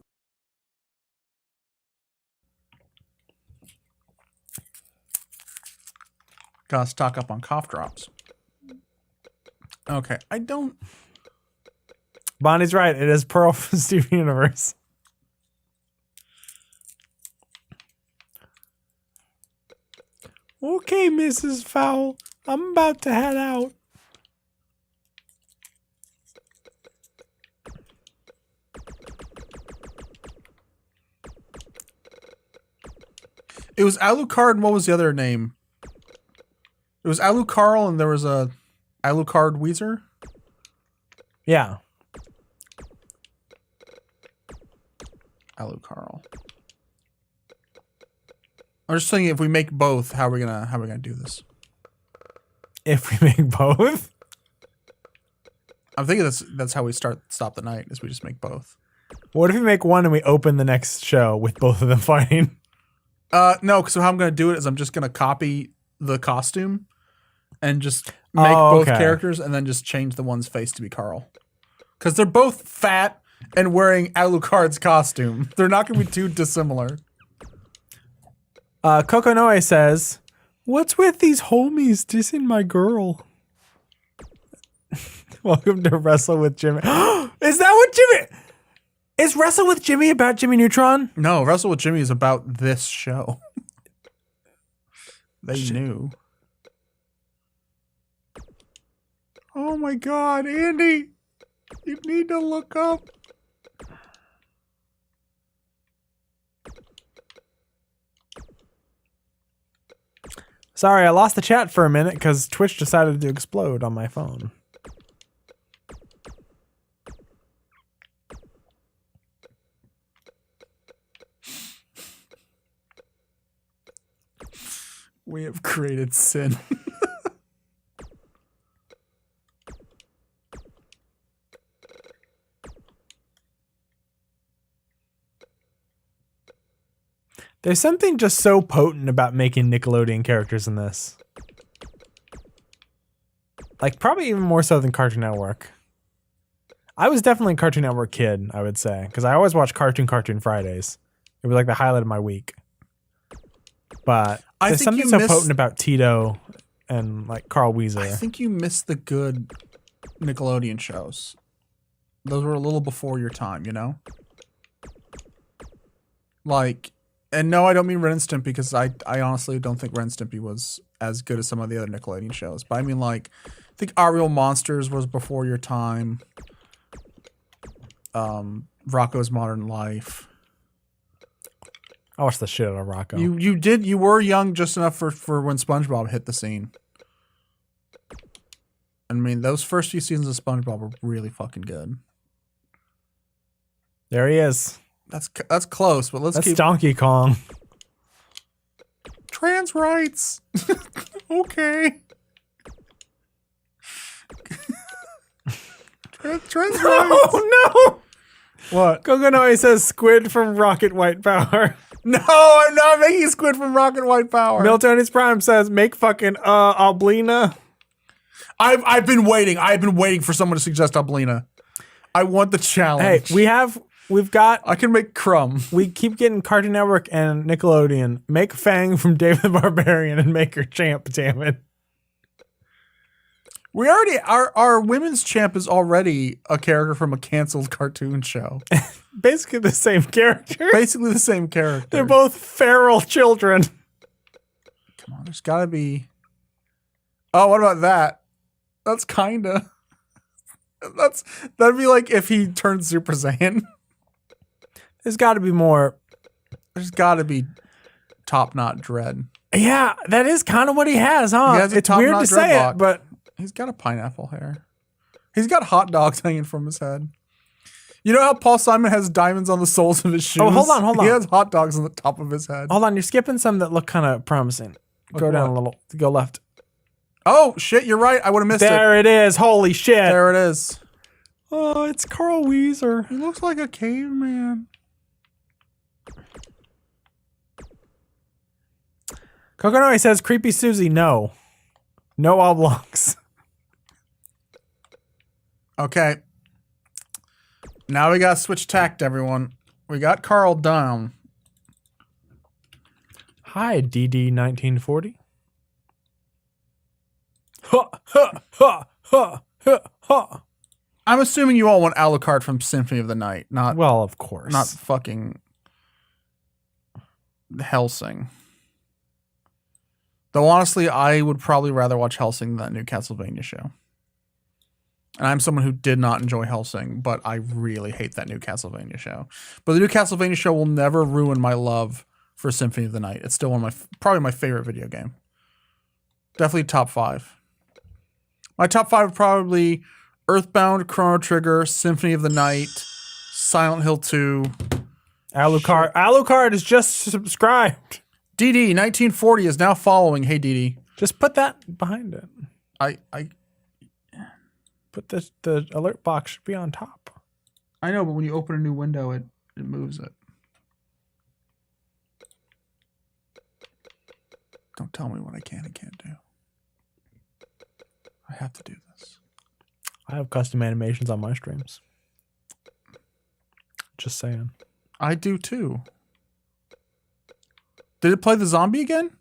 Speaker 3: Gotta stock up on cough drops. Okay, I don't...
Speaker 4: Bonnie's right. It is Pearl from Steven Universe. Okay, Mrs. Fowl. I'm about to head out.
Speaker 3: It was Alucard, and what was the other name? It was Alucard, and there was a Alucard Weezer?
Speaker 4: Yeah.
Speaker 3: Alucard. I'm just thinking, if we make both, how are we gonna do this?
Speaker 4: If we make both?
Speaker 3: I'm thinking that's how we stop the night, is we just make both.
Speaker 4: What if we make one and we open the next show with both of them fighting?
Speaker 3: No, so how I'm gonna do it is I'm just gonna copy the costume and just make both characters and then just change the one's face to be Carl. Because they're both fat and wearing Alucard's costume. They're not gonna be too dissimilar.
Speaker 4: Kokonoe says, "What's with these homies dissing my girl?" Welcome to Wrestle with Jimmy. Is that what Jimmy... Is Wrestle with Jimmy about Jimmy Neutron?
Speaker 3: No, Wrestle with Jimmy is about this show. They knew. Oh my god, Andy! You need to look up.
Speaker 4: Sorry, I lost the chat for a minute because Twitch decided to explode on my phone.
Speaker 3: We have created sin.
Speaker 4: There's something just so potent about making Nickelodeon characters in this. Like, probably even more so than Cartoon Network. I was definitely a Cartoon Network kid, I would say, because I always watched Cartoon Fridays. It was like the highlight of my week. But there's something so potent about Tito and like Carl Weezer.
Speaker 3: I think you missed the good Nickelodeon shows. Those were a little before your time, you know? Like, and no, I don't mean Ren and Stimpy because I honestly don't think Ren and Stimpy was as good as some of the other Nickelodeon shows. But I mean, like, I think Our Real Monsters was before your time. Rocko's Modern Life.
Speaker 4: I watched the shit out of Rocko.
Speaker 3: You were young just enough for when SpongeBob hit the scene. I mean, those first few seasons of SpongeBob were really fucking good.
Speaker 4: There he is.
Speaker 3: That's close, but let's
Speaker 4: That's
Speaker 3: keep...
Speaker 4: Donkey Kong.
Speaker 3: Trans rights. Okay. Trans rights.
Speaker 4: Oh no!
Speaker 3: What?
Speaker 4: Kokonoe says Squid from Rocket White Power.
Speaker 3: No, I'm not making Squid from Rocket White Power.
Speaker 4: Miltonis Prime says make fucking Alblina.
Speaker 3: I've been waiting. I've been waiting for someone to suggest Alblina. I want the challenge.
Speaker 4: Hey, we've got
Speaker 3: I can make Crumb.
Speaker 4: We keep getting Cartoon Network and Nickelodeon. Make Fang from David the Barbarian and make her champ, damn it.
Speaker 3: We already our women's champ is already a character from a canceled cartoon show.
Speaker 4: Basically the same character.
Speaker 3: Basically the same character.
Speaker 4: They're both feral children.
Speaker 3: Come on, there's gotta be. Oh, what about that? That's kinda. That'd be like if he turned Super Saiyan.
Speaker 4: There's gotta be more.
Speaker 3: There's gotta be Top Knot Dread.
Speaker 4: Yeah, that is kind of what he has, huh?
Speaker 3: He has a
Speaker 4: It's weird to say it, but
Speaker 3: He's got a pineapple hair. He's got hot dogs hanging from his head. You know how Paul Simon has diamonds on the soles of his shoes?
Speaker 4: Oh, hold on.
Speaker 3: He has hot dogs on the top of his head.
Speaker 4: Hold on, you're skipping some that look kind of promising. Go down a little. Go left.
Speaker 3: Oh, shit, you're right. I would have missed it.
Speaker 4: There it is. Holy shit.
Speaker 3: There it is.
Speaker 4: Oh, it's Carl Weezer.
Speaker 3: He looks like a caveman.
Speaker 4: Coconut says, Creepy Susie, no. No oblongs.
Speaker 3: Okay. Now we got to switch tact, everyone. We got Carl down.
Speaker 4: Hi, DD1940. Ha, ha, ha, ha, ha, ha.
Speaker 3: I'm assuming you all want Alucard from Symphony of the Night, not
Speaker 4: Well, of course.
Speaker 3: not fucking Hellsing. Though honestly, I would probably rather watch Hellsing than that new Castlevania show. And I'm someone who did not enjoy Hellsing, but I really hate that new Castlevania show. But the new Castlevania show will never ruin my love for Symphony of the Night. It's still one of probably my favorite video game. Definitely top 5. My top 5 are probably Earthbound, Chrono Trigger, Symphony of the Night, Silent Hill 2.
Speaker 4: Alucard. Alucard is just subscribed.
Speaker 3: DD 1940 is now following. Hey DD.
Speaker 4: Just put that behind it.
Speaker 3: I
Speaker 4: Put the alert box should be on top.
Speaker 3: I know, but when you open a new window, it moves it. Don't tell me what I can and can't do. I have to do this.
Speaker 4: I have custom animations on my streams. Just saying.
Speaker 3: I do too. Did it play the zombie again?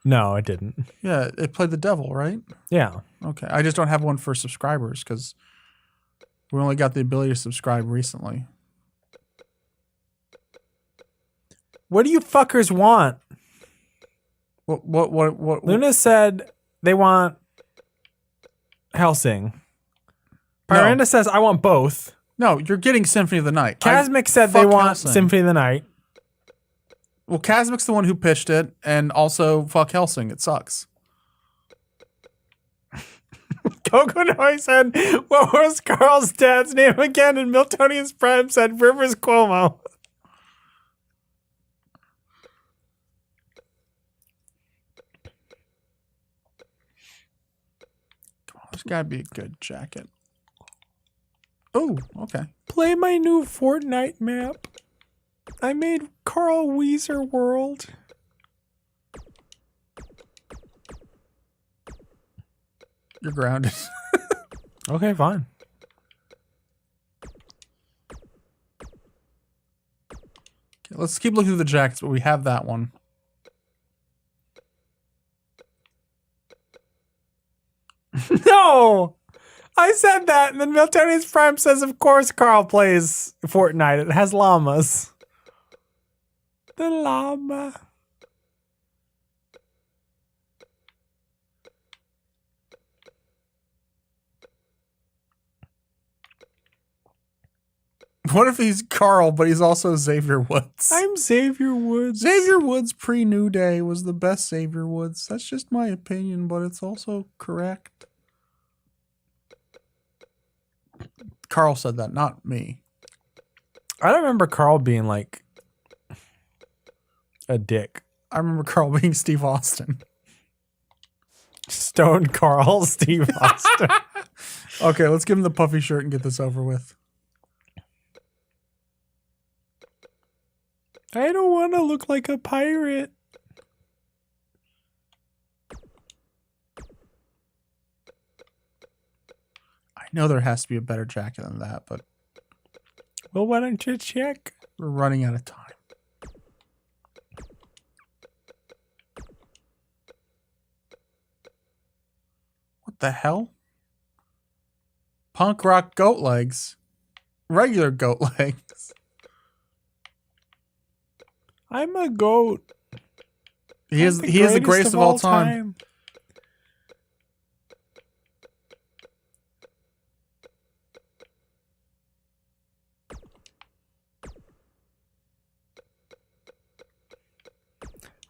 Speaker 4: No, it didn't.
Speaker 3: Yeah, it played the devil, right?
Speaker 4: Yeah.
Speaker 3: Okay. I just don't have one for subscribers because we only got the ability to subscribe recently.
Speaker 4: What do you fuckers want?
Speaker 3: What?
Speaker 4: Luna said they want Hellsing.
Speaker 3: No.
Speaker 4: Pyranda says I want both.
Speaker 3: No, you're getting Symphony of the Night.
Speaker 4: Casmic said they
Speaker 3: fuck
Speaker 4: want
Speaker 3: Hellsing.
Speaker 4: Symphony of the Night.
Speaker 3: Well, Casmic's the one who pitched it, and also fuck Hellsing. It sucks.
Speaker 4: Coconut said, what was Carl's dad's name again? And Miltonius Prime said Rivers Cuomo.
Speaker 3: There's gotta be a good jacket. Oh, okay.
Speaker 4: Play my new Fortnite map. I made Carl Weezer World.
Speaker 3: You're grounded.
Speaker 4: Okay, fine.
Speaker 3: Okay, let's keep looking through the jackets, but we have that one.
Speaker 4: No! I said that, and then Miltonius Prime says, of course Carl plays Fortnite. It has llamas. The llama.
Speaker 3: What if he's Carl, but he's also Xavier Woods?
Speaker 4: I'm Xavier Woods.
Speaker 3: Xavier Woods pre-New Day was the best Xavier Woods. That's just my opinion, but it's also correct. Carl said that, not me.
Speaker 4: I don't remember Carl being like a dick.
Speaker 3: I remember Carl being Steve Austin.
Speaker 4: Stone Carl, Steve Austin.
Speaker 3: Okay, let's give him the puffy shirt and get this over with.
Speaker 4: I don't want to look like a pirate.
Speaker 3: I know there has to be a better jacket than that, but
Speaker 4: Well, why don't you check?
Speaker 3: we're running out of time. What the hell? Punk rock goat legs. Regular goat legs.
Speaker 4: I'm a goat.
Speaker 3: He is the greatest of all time.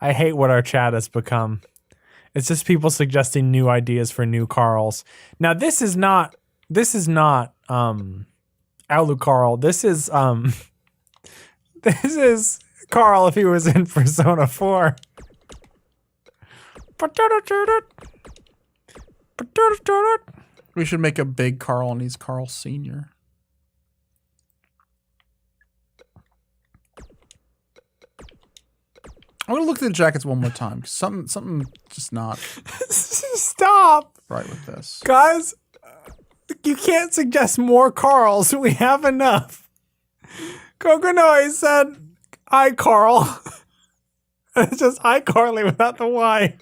Speaker 4: I hate what our chat has become. It's just people suggesting new ideas for new Carls. Now this is not Alucard. This is this is Carl if he was in Persona 4.
Speaker 3: We should make a big Carl and he's Carl Sr. I'm gonna look at the jackets one more time. 'Cause something just not
Speaker 4: Stop,
Speaker 3: right with this.
Speaker 4: guys. You can't suggest more Carls. We have enough. Kokonoi said, "I Carl." It's just iCarly without the Y.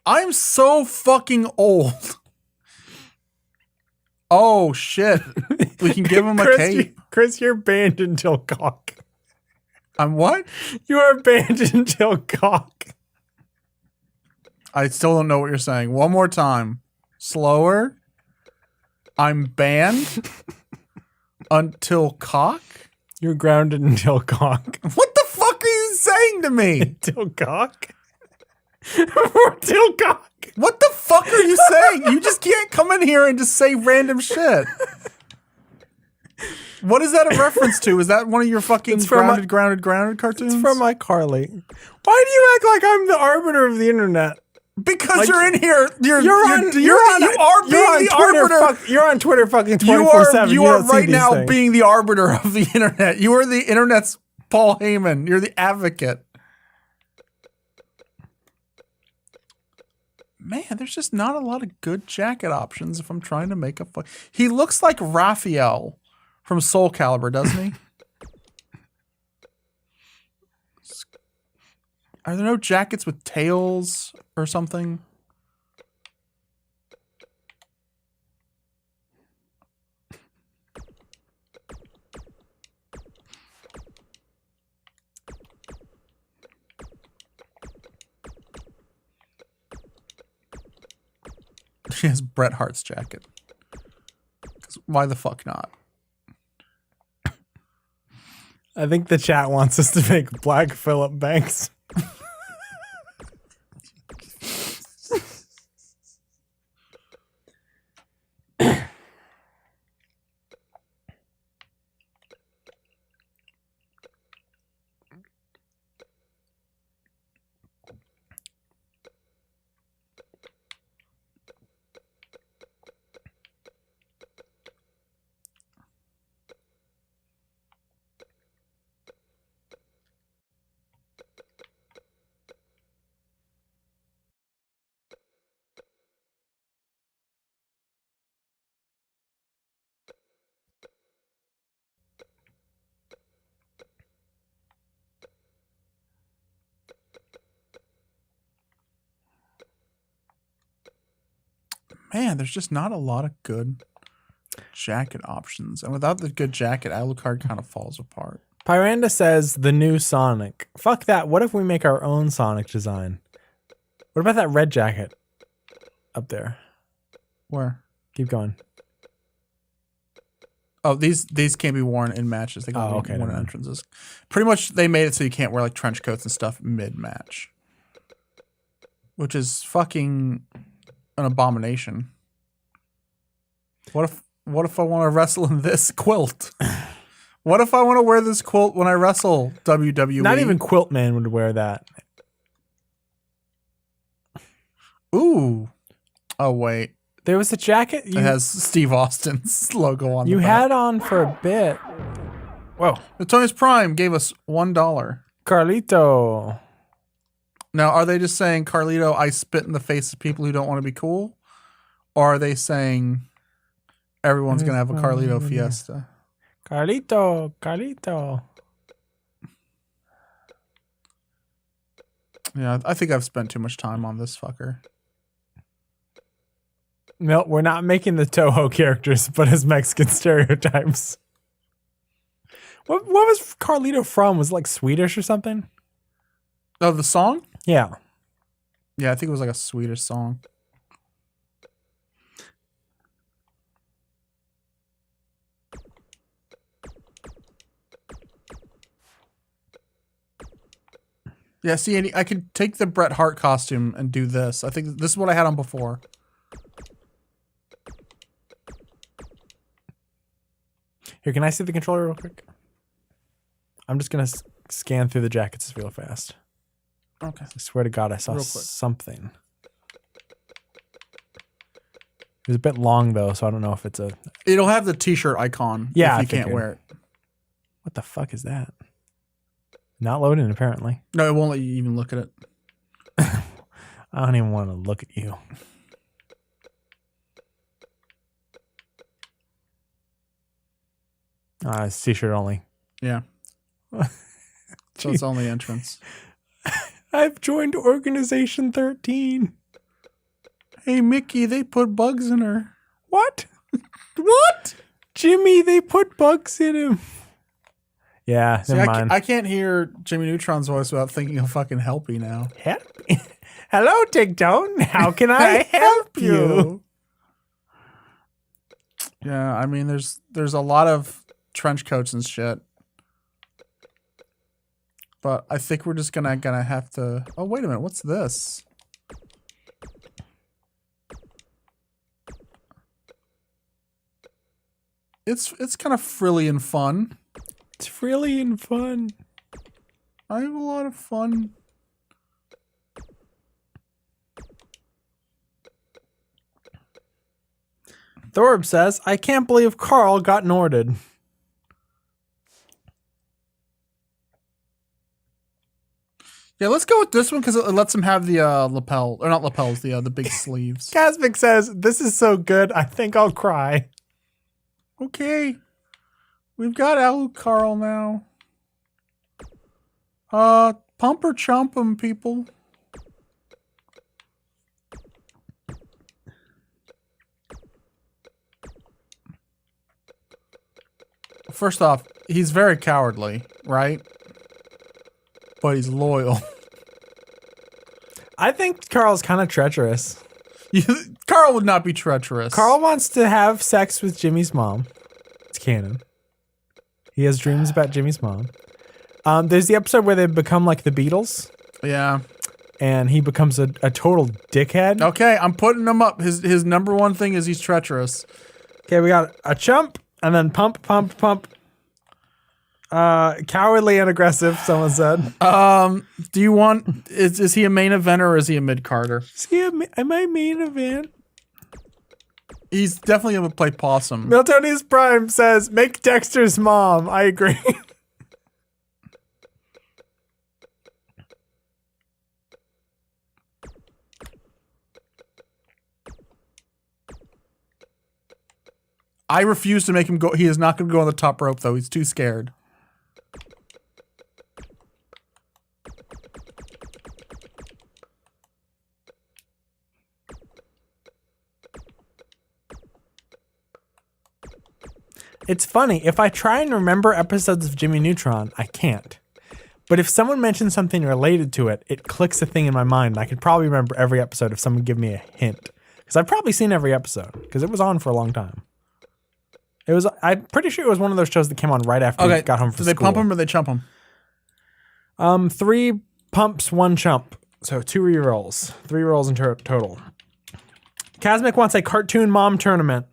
Speaker 3: I'm so fucking old. Oh shit. We can give him a cape.
Speaker 4: Chris, you're banned until cock.
Speaker 3: I'm what?
Speaker 4: You are banned until cock.
Speaker 3: I still don't know what you're saying. One more time. Slower. I'm banned until cock?
Speaker 4: You're grounded until cock.
Speaker 3: What the fuck are you saying to me?
Speaker 4: Until cock? Until cock.
Speaker 3: What the fuck are you saying? You just can't come in here and just say random shit. What is that a reference to? Is that one of your fucking grounded cartoons?
Speaker 4: It's from iCarly. Why do you act like I'm the arbiter of the internet?
Speaker 3: Because
Speaker 4: Like,
Speaker 3: you're in here.
Speaker 4: You are being the arbiter. You're on Twitter fucking 24/7.
Speaker 3: You are right now being the arbiter of the internet. You are the internet's Paul Heyman. You're the advocate. Man, there's just not a lot of good jacket options if I'm trying to make a He looks like Raphael from Soul Calibur, doesn't he? Are there no jackets with tails or something? She has Bret Hart's jacket. 'Cause why the fuck not?
Speaker 4: I think the chat wants us to make Black Phillip Banks.
Speaker 3: Man, there's just not a lot of good jacket options. And without the good jacket, Alucard kind of falls apart.
Speaker 4: Pyranda says the new Sonic. Fuck that. What if we make our own Sonic design? What about that red jacket up there?
Speaker 3: Where?
Speaker 4: Keep going.
Speaker 3: Oh, these can't be worn in matches. They can be worn in entrances. Pretty much, they made it so you can't wear like trench coats and stuff mid-match, which is fucking an abomination. What if I want to wrestle in this quilt? What if I want to wear this quilt when I wrestle WWE?
Speaker 4: Not even Quilt Man would wear that.
Speaker 3: Ooh. Oh wait.
Speaker 4: There was a jacket
Speaker 3: It has Steve Austin's logo on.
Speaker 4: You
Speaker 3: the
Speaker 4: had
Speaker 3: back.
Speaker 4: on for a bit. Whoa.
Speaker 3: Antonius Prime gave us $1.
Speaker 4: Carlito.
Speaker 3: Now, are they just saying, Carlito, I spit in the face of people who don't want to be cool? Or are they saying everyone's going to have a Carlito fiesta?
Speaker 4: Carlito.
Speaker 3: Yeah, I think I've spent too much time on this fucker.
Speaker 4: No, we're not making the Toho characters, but as Mexican stereotypes. What was Carlito from? Was it like Swedish or something?
Speaker 3: Oh, the song?
Speaker 4: Yeah.
Speaker 3: Yeah, I think it was like a Swedish song. Yeah, see, Andy, I could take the Bret Hart costume and do this. I think this is what I had on before.
Speaker 4: Here, can I see the controller real quick? I'm just going to scan through the jackets real fast.
Speaker 3: Okay.
Speaker 4: I swear to God, I saw something. It was a bit long, though, so I don't know if it's a...
Speaker 3: It'll have the t-shirt icon if you can't wear it.
Speaker 4: What the fuck is that? Not loading, apparently.
Speaker 3: No, it won't let you even look at it.
Speaker 4: I don't even want to look at you. It's t-shirt only.
Speaker 3: Yeah. So it's only entrance.
Speaker 4: I've joined Organization 13.
Speaker 3: Hey, Mickey, they put bugs in her.
Speaker 4: What? What? Jimmy, they put bugs in him. Yeah, never mind.
Speaker 3: I can't hear Jimmy Neutron's voice without thinking of fucking Helpy now.
Speaker 4: Hello, Tigtone. How can I help you?
Speaker 3: Yeah, I mean, there's a lot of trench coats and shit. But I think we're just gonna have to... Oh, wait a minute. What's this? It's kind of frilly and fun.
Speaker 4: It's frilly and fun.
Speaker 3: I have a lot of fun.
Speaker 4: Thorb says, I can't believe Carl got Norded.
Speaker 3: Yeah, let's go with this one because it lets him have the lapel, or not lapels, the big sleeves.
Speaker 4: Casmic says, this is so good, I think I'll cry.
Speaker 3: Okay. We've got Alucard now. Pump or chump him, people. First off, he's very cowardly, right? But he's loyal.
Speaker 4: I think Carl's kind of treacherous.
Speaker 3: Carl would not be treacherous.
Speaker 4: Carl wants to have sex with Jimmy's mom. It's canon. He has dreams about Jimmy's mom. There's the episode where they become like the Beatles.
Speaker 3: Yeah.
Speaker 4: And he becomes a total dickhead.
Speaker 3: Okay, I'm putting him up. His number one thing is he's treacherous. Okay,
Speaker 4: we got a chump and then pump. Cowardly and aggressive, someone said.
Speaker 3: Do you want... Is he a main eventer or is he a mid-carder?
Speaker 4: Is he a main event?
Speaker 3: He's definitely going to play possum.
Speaker 4: Miltonius Prime says, make Dexter's mom. I agree.
Speaker 3: I refuse to make him go. He is not going to go on the top rope, though. He's too scared.
Speaker 4: It's funny. If I try and remember episodes of Jimmy Neutron, I can't. But if someone mentions something related to it, it clicks a thing in my mind. I could probably remember every episode if someone give me a hint. Because I've probably seen every episode. Because it was on for a long time. I'm pretty sure it was one of those shows that came on right after we got home from school.
Speaker 3: Do they pump him or they chump him?
Speaker 4: 3 pumps, 1 chump. So 2 rerolls. 3 rolls in total. Casmic wants a cartoon mom tournament.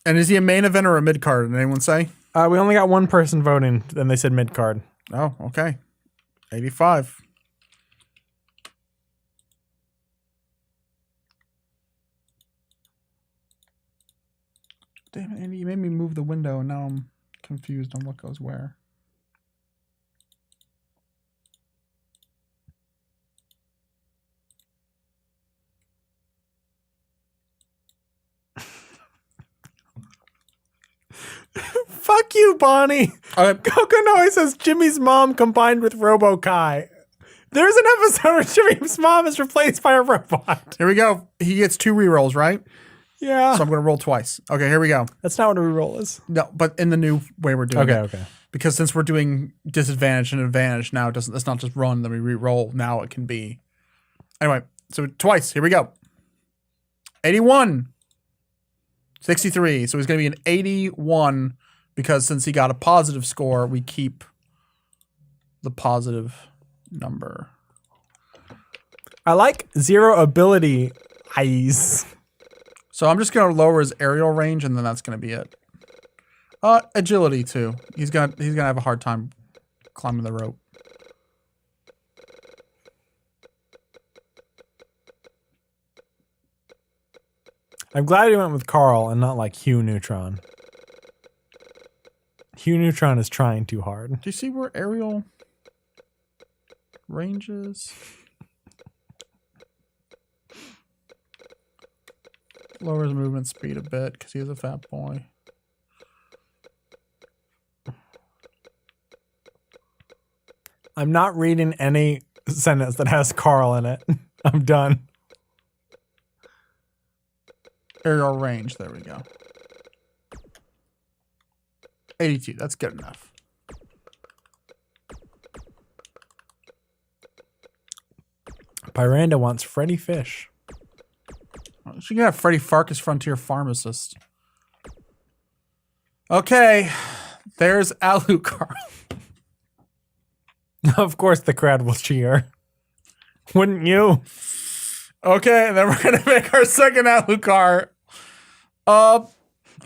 Speaker 3: And is he a main event or a mid card? Did anyone say?
Speaker 4: We only got one person voting, and they said mid card.
Speaker 3: Oh, okay. 85. Damn it, Andy, you made me move the window, and now I'm confused on what goes where.
Speaker 4: Fuck you, Bonnie. Coco Noise says Jimmy's mom combined with Robo-Kai. There's an episode where Jimmy's mom is replaced by a robot.
Speaker 3: Here we go. He gets 2 rerolls, right?
Speaker 4: Yeah.
Speaker 3: So I'm going to roll twice. Okay, here we go.
Speaker 4: That's not what a reroll is.
Speaker 3: No, but in the new way we're doing it.
Speaker 4: Okay.
Speaker 3: Because since we're doing disadvantage and advantage now, it's not just run, then we re-roll. Now it can be. Anyway, so twice. Here we go. 81. 63. So he's going to be an 81 because since he got a positive score, we keep the positive number.
Speaker 4: I like 0 ability eyes.
Speaker 3: So I'm just going to lower his aerial range, and then that's going to be it. Agility too. He's gonna have a hard time climbing the rope.
Speaker 4: I'm glad he went with Carl and not like Hugh Neutron. Hugh Neutron is trying too hard.
Speaker 3: Do you see where aerial range is? Lowers movement speed a bit because he's a fat boy.
Speaker 4: I'm not reading any sentence that has Carl in it. I'm done.
Speaker 3: Aerial range, there we go. 82, that's good enough.
Speaker 4: Pyranda wants Freddy Fish.
Speaker 3: She can have Freddy Farkas Frontier Pharmacist. Okay, there's Alucard.
Speaker 4: Of course the crowd will cheer. Wouldn't you?
Speaker 3: Okay, and then we're gonna make our second Alucard.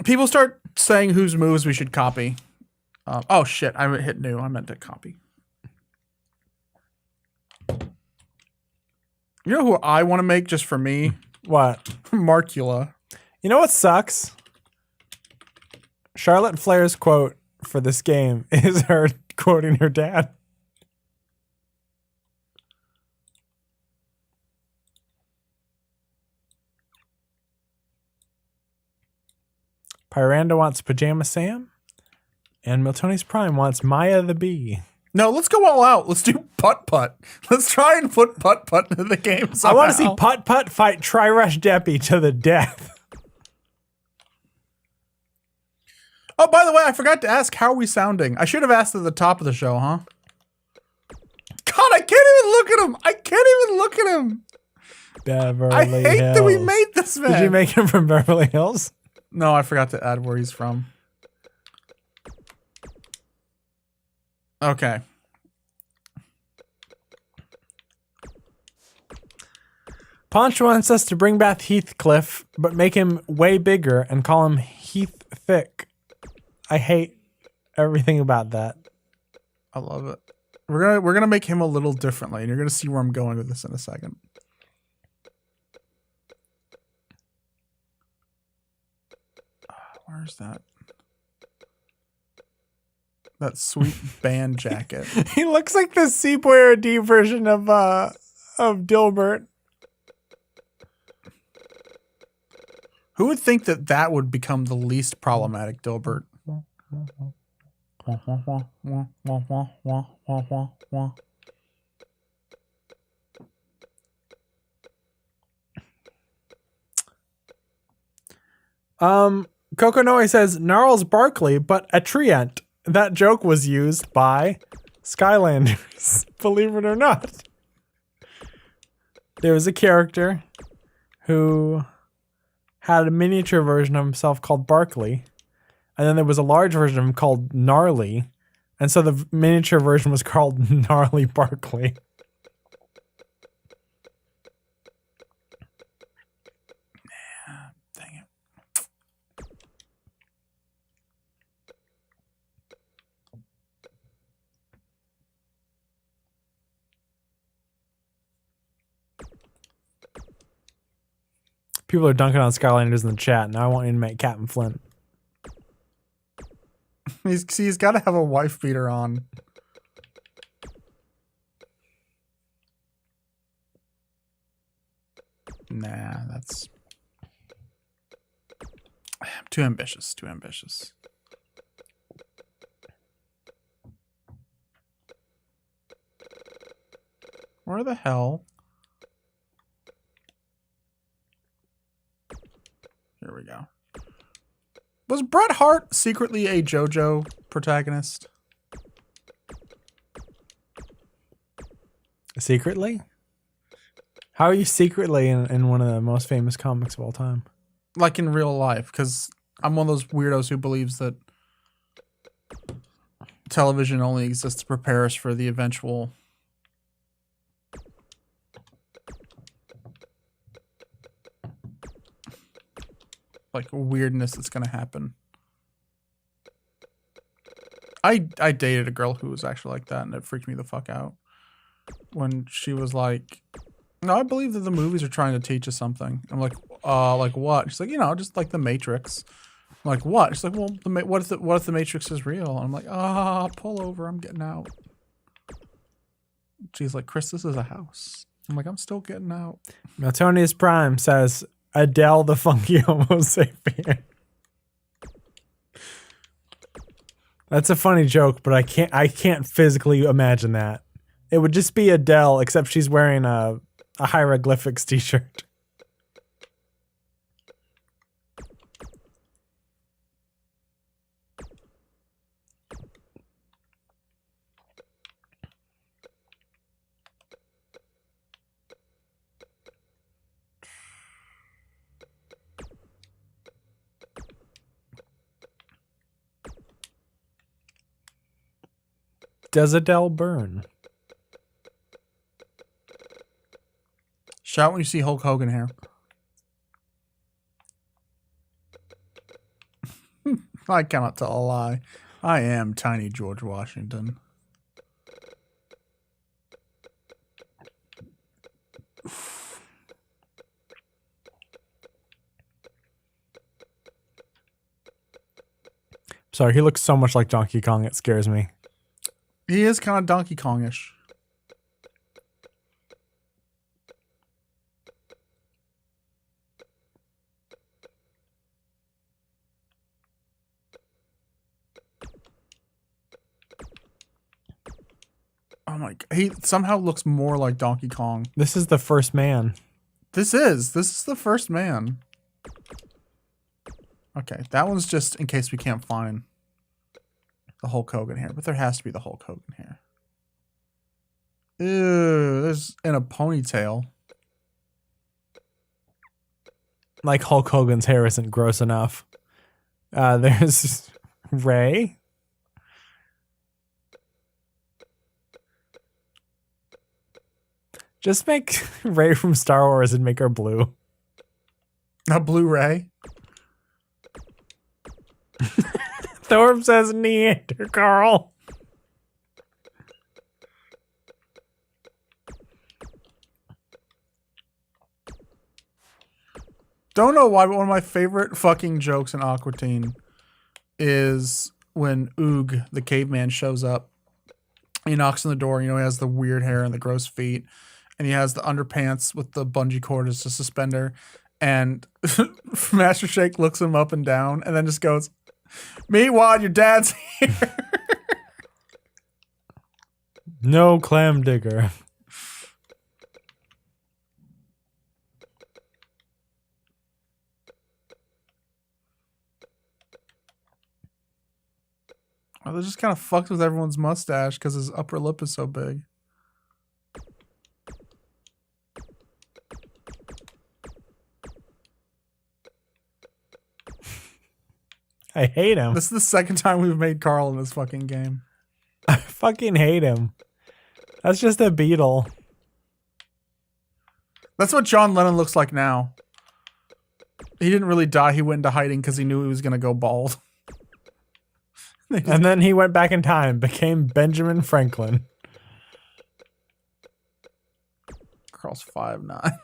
Speaker 3: People start saying whose moves we should copy. Oh shit, I hit new. I meant to copy. You know who I want to make just for me?
Speaker 4: What?
Speaker 3: Marcula.
Speaker 4: You know what sucks? Charlotte Flair's quote for this game is her quoting her dad. Pyranda wants Pajama Sam. And Miltoni's Prime wants Maya the Bee.
Speaker 3: No, let's go all out. Let's do putt-putt. Let's try and put putt-putt into the game somehow.
Speaker 4: I want to see Putt-Putt fight Tri-Rush Deppy to the death.
Speaker 3: Oh, by the way, I forgot to ask, how are we sounding? I should have asked at the top of the show, huh? God, I can't even look at him. I can't even look at him.
Speaker 4: Beverly
Speaker 3: I hate
Speaker 4: Hills.
Speaker 3: that we made this man.
Speaker 4: Did you make him from Beverly Hills?
Speaker 3: No, I forgot to add where he's from. Okay.
Speaker 4: Ponch wants us to bring back Heathcliff, but make him way bigger and call him Heath Thick. I hate everything about that.
Speaker 3: I love it. We're gonna make him a little differently, and you're gonna see where I'm going with this in a second. Where's that? That sweet band jacket.
Speaker 4: He looks like the C-Boy-R-D version of Dilbert.
Speaker 3: Who would think that that would become the least problematic Dilbert?
Speaker 4: Kokonoi says Gnarls Barkley, but a treant. That joke was used by Skylanders, believe it or not. There was a character who had a miniature version of himself called Barkley, and then there was a large version of him called Gnarly, and so the miniature version was called Gnarly Barkley.
Speaker 3: Dang it.
Speaker 4: People are dunking on Skylanders in the chat. Now I want you to make Captain Flint.
Speaker 3: He's got to have a wife beater on. Nah, that's too ambitious. Too ambitious. Where the hell? Here we go. Was Bret Hart secretly a JoJo protagonist?
Speaker 4: Secretly? How are you secretly in one of the most famous comics of all time?
Speaker 3: Like in real life, because I'm one of those weirdos who believes that television only exists to prepare us for the eventual like weirdness that's gonna happen. I dated a girl who was actually like that, and it freaked me the fuck out when she was like, "No, I believe that the movies are trying to teach us something." I'm like what? She's like, just like the Matrix. I'm like, what? She's like, well, what if the Matrix is real? And I'm like, pull over, I'm getting out. She's like, Chris, this is a house. I'm like, I'm still getting out.
Speaker 4: Meltonius Prime says, Adele the funky Homo sapien. That's a funny joke, but I can't physically imagine that. It would just be Adele, except she's wearing a hieroglyphics t-shirt. Does Adele burn?
Speaker 3: Shout when you see Hulk Hogan hair. I cannot tell a lie. I am tiny George Washington.
Speaker 4: Sorry, he looks so much like Donkey Kong, it scares me.
Speaker 3: He is kind of Donkey Kong-ish. Oh my god. He somehow looks more like Donkey Kong.
Speaker 4: This is the first man.
Speaker 3: This is the first man. Okay, that one's just in case we can't find the Hulk Hogan hair, but there has to be the Hulk Hogan hair. Ew, there's in a ponytail.
Speaker 4: Like Hulk Hogan's hair isn't gross enough. There's Ray. Just make Ray from Star Wars and make her blue.
Speaker 3: A Blu-ray.
Speaker 4: Thorpe says Neandercarl.
Speaker 3: Don't know why, but one of my favorite fucking jokes in Aqua Teen is when Oog, the caveman, shows up. He knocks on the door. He has the weird hair and the gross feet. And he has the underpants with the bungee cord as a suspender. And Master Shake looks him up and down and then just goes, "Meanwhile, your dad's here."
Speaker 4: No clam digger.
Speaker 3: Oh, they just kind of fucked with everyone's mustache because his upper lip is so big.
Speaker 4: I hate him.
Speaker 3: This is the second time we've made Carl in this fucking game.
Speaker 4: I fucking hate him. That's just a beetle.
Speaker 3: That's what John Lennon looks like now. He didn't really die. He went into hiding because he knew he was going to go bald.
Speaker 4: And then he went back in time, became Benjamin Franklin.
Speaker 3: Carl's 5'9".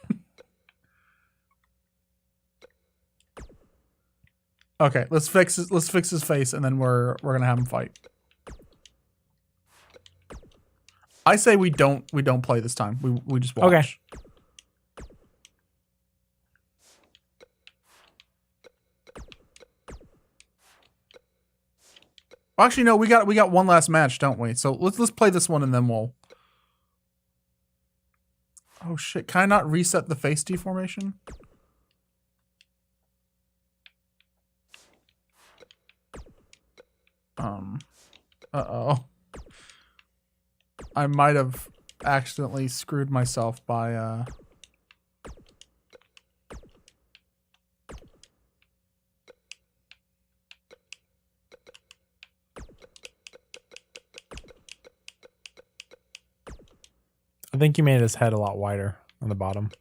Speaker 3: Okay, let's fix his face, and then we're gonna have him fight. I say we don't play this time. We just watch.
Speaker 4: Okay.
Speaker 3: Actually, no, we got one last match, don't we? So let's play this one, and then we'll. Oh shit! Can I not reset the face deformation? Uh-oh. I might have accidentally screwed myself by,
Speaker 4: I think you made his head a lot wider on the bottom.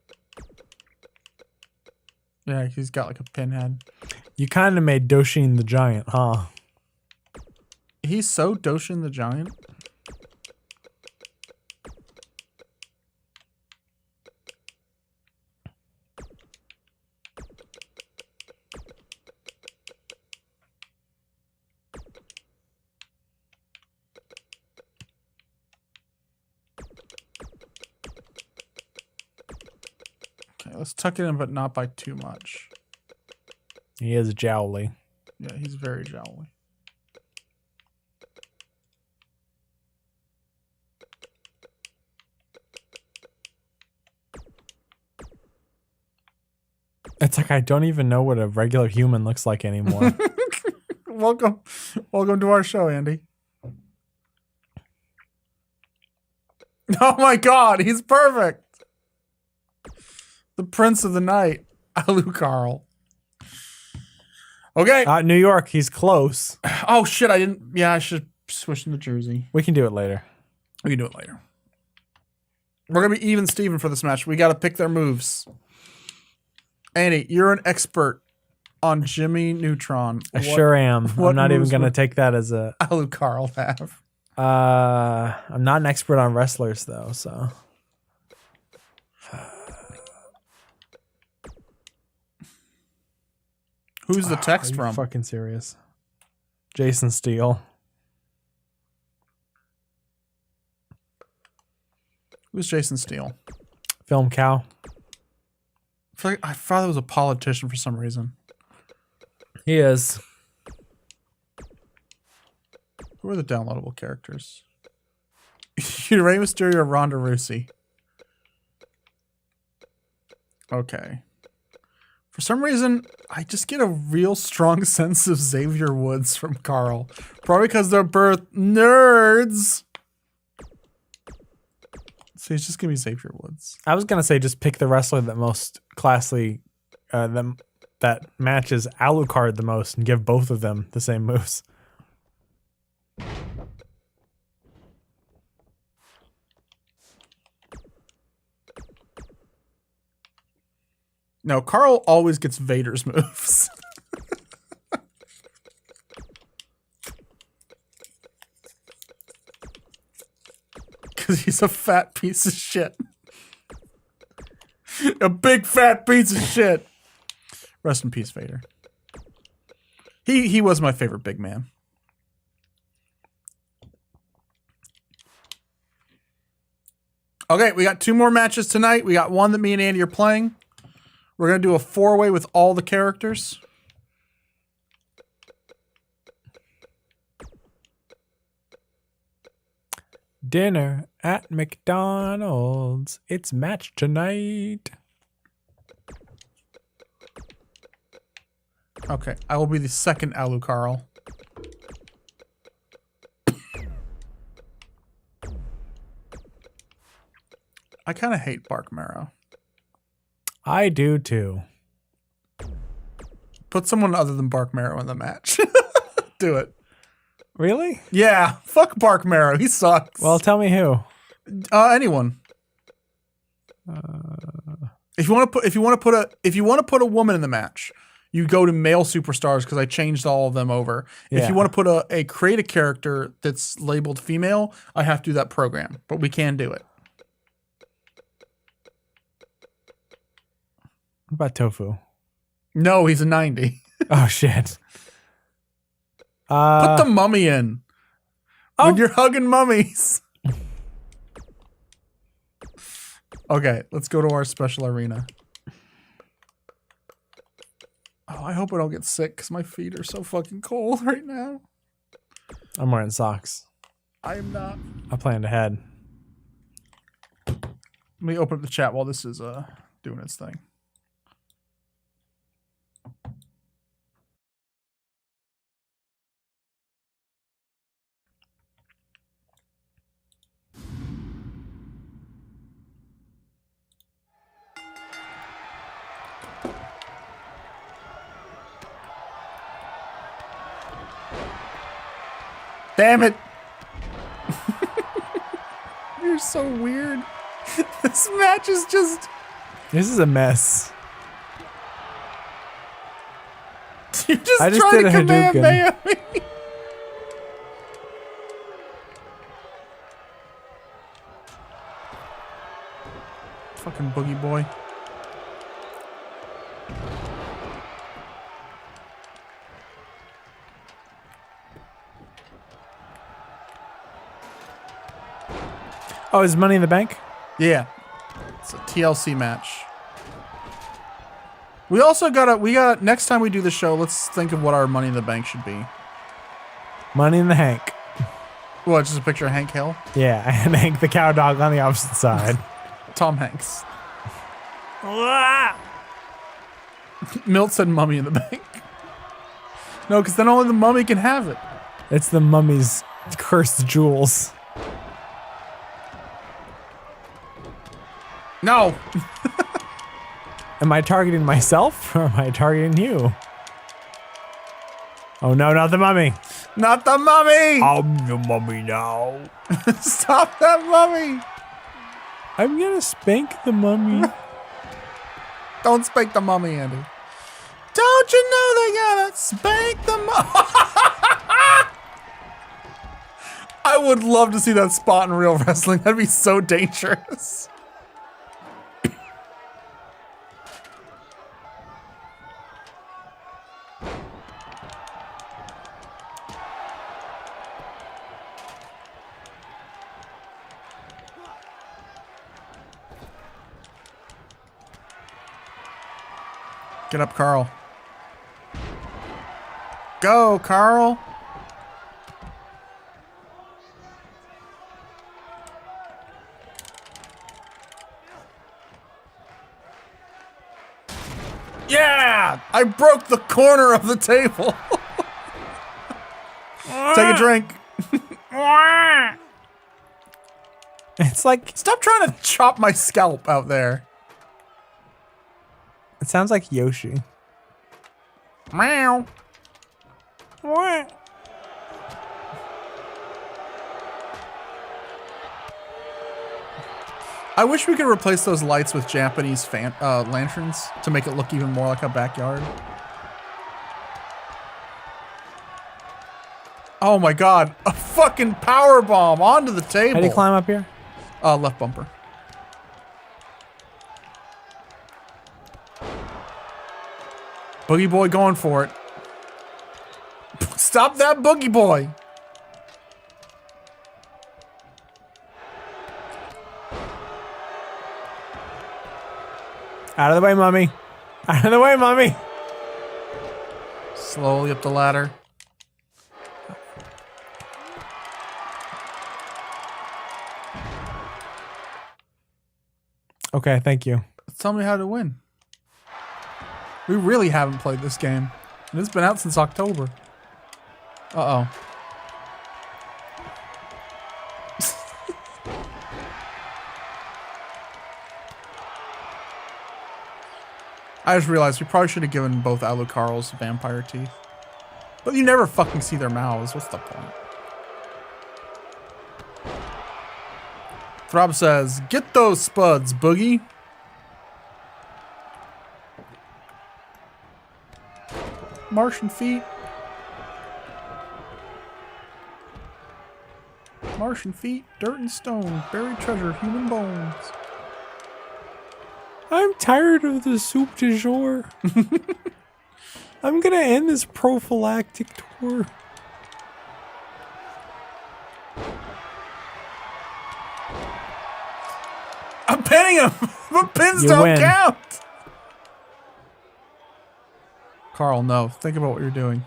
Speaker 3: Yeah, he's got like a pinhead.
Speaker 4: You kind of made Doshin the Giant, huh?
Speaker 3: He's so Doshin the Giant. Okay, let's tuck it in, but not by too much.
Speaker 4: He is jowly.
Speaker 3: Yeah, he's very jowly.
Speaker 4: It's like I don't even know what a regular human looks like anymore.
Speaker 3: Welcome to our show, Andy. Oh my God, he's perfect. The Prince of the Night, Alucard. Okay.
Speaker 4: New York, he's close.
Speaker 3: Oh shit, I didn't. Yeah, I should switch into Jersey.
Speaker 4: We can do it later.
Speaker 3: We can do it later. We're gonna be even Steven for this match. We got to pick their moves. Andy, you're an expert on Jimmy Neutron.
Speaker 4: I sure am. I'm not even gonna take that as a
Speaker 3: Alucard have.
Speaker 4: I'm not an expert on wrestlers though, so.
Speaker 3: Who's the text
Speaker 4: Are you
Speaker 3: from?
Speaker 4: fucking serious? Jason Steele.
Speaker 3: Who's Jason Steele?
Speaker 4: Film cow.
Speaker 3: I thought it was a politician for some reason.
Speaker 4: He is.
Speaker 3: Who are the downloadable characters? Rey Mysterio or Ronda Rousey? Okay. For some reason, I just get a real strong sense of Xavier Woods from Carl. Probably because they're both nerds. So he's just going to be Xavier Woods.
Speaker 4: I was gonna say just pick the wrestler that most classily, that matches Alucard the most, and give both of them the same moves.
Speaker 3: No, Carl always gets Vader's moves. Because he's a fat piece of shit. A big fat piece of shit. Rest in peace, Vader. He was my favorite big man. Okay, we got 2 more matches tonight. We got one that me and Andy are playing. We're going to do a 4-way with all the characters.
Speaker 4: Dinner at McDonald's. It's match tonight.
Speaker 3: Okay, I will be the second Alucard. I kind of hate Bark Marrow.
Speaker 4: I do too.
Speaker 3: Put someone other than Bark Marrow in the match. Do it.
Speaker 4: Really?
Speaker 3: Yeah, fuck Bark Marrow. He sucks.
Speaker 4: Well, tell me who.
Speaker 3: Anyone. If you want to put a woman in the match, you go to male superstars because I changed all of them over.
Speaker 4: Yeah.
Speaker 3: If you want to put create a character that's labeled female, I have to do that program, but we can do it.
Speaker 4: What about Tofu?
Speaker 3: No, he's a 90.
Speaker 4: Oh shit.
Speaker 3: Put the mummy in.
Speaker 4: Oh.
Speaker 3: When you're hugging mummies. Okay, let's go to our special arena. Oh, I hope I don't get sick because my feet are so fucking cold right now.
Speaker 4: I'm wearing socks.
Speaker 3: I am not.
Speaker 4: I planned ahead.
Speaker 3: Let me open up the chat while this is doing its thing. Damn it. You're so weird. This match is just...
Speaker 4: This is a mess.
Speaker 3: You're just
Speaker 4: I just
Speaker 3: trying
Speaker 4: did
Speaker 3: to
Speaker 4: a
Speaker 3: Kamehameha me. Fucking boogie boy.
Speaker 4: Oh, is Money in the Bank?
Speaker 3: Yeah. It's a TLC match. We also gotta, next time we do the show, let's think of what our Money in the Bank should be.
Speaker 4: Money in the Hank.
Speaker 3: What, just a picture of Hank Hill?
Speaker 4: Yeah, and Hank the cow dog on the opposite side.
Speaker 3: Tom Hanks. Milt said Mummy in the Bank. No, because then only the mummy can have it.
Speaker 4: It's the mummy's cursed jewels.
Speaker 3: No.
Speaker 4: Am I targeting myself or am I targeting you? Oh no, not the mummy.
Speaker 3: Not the mummy.
Speaker 4: I'm the mummy now.
Speaker 3: Stop that mummy.
Speaker 4: I'm gonna spank the mummy.
Speaker 3: Don't spank the mummy, Andy. Don't you know they gotta spank the mummy? I would love to see that spot in real wrestling. That'd be so dangerous. Get up, Carl. Go, Carl. Yeah! I broke the corner of the table. Take a drink.
Speaker 4: It's like,
Speaker 3: Stop trying to chop my scalp out there.
Speaker 4: it sounds like Yoshi.
Speaker 3: Meow. I wish we could replace those lights with Japanese lanterns to make it look even more like a backyard. Oh my god, a fucking power bomb onto the table.
Speaker 4: How do you climb up here?
Speaker 3: Left bumper. Boogie boy going for it. Stop that boogie boy.
Speaker 4: Out of the way, mummy. Out of the way, mummy.
Speaker 3: Slowly up the ladder.
Speaker 4: Okay, thank you.
Speaker 3: Tell me how to win. We really haven't played this game. And it's been out since October. Uh-oh. I just realized we probably should have given both Alucards vampire teeth. But you never fucking see their mouths. What's the point? Throb says, get those spuds, Boogie. Martian feet. Martian feet, dirt and stone, buried treasure, human bones.
Speaker 4: I'm tired of the soup du jour. I'm gonna end this prophylactic tour.
Speaker 3: I'm pinning him, but pins
Speaker 4: You
Speaker 3: don't
Speaker 4: win.
Speaker 3: count. Carl, no. Think about what you're doing.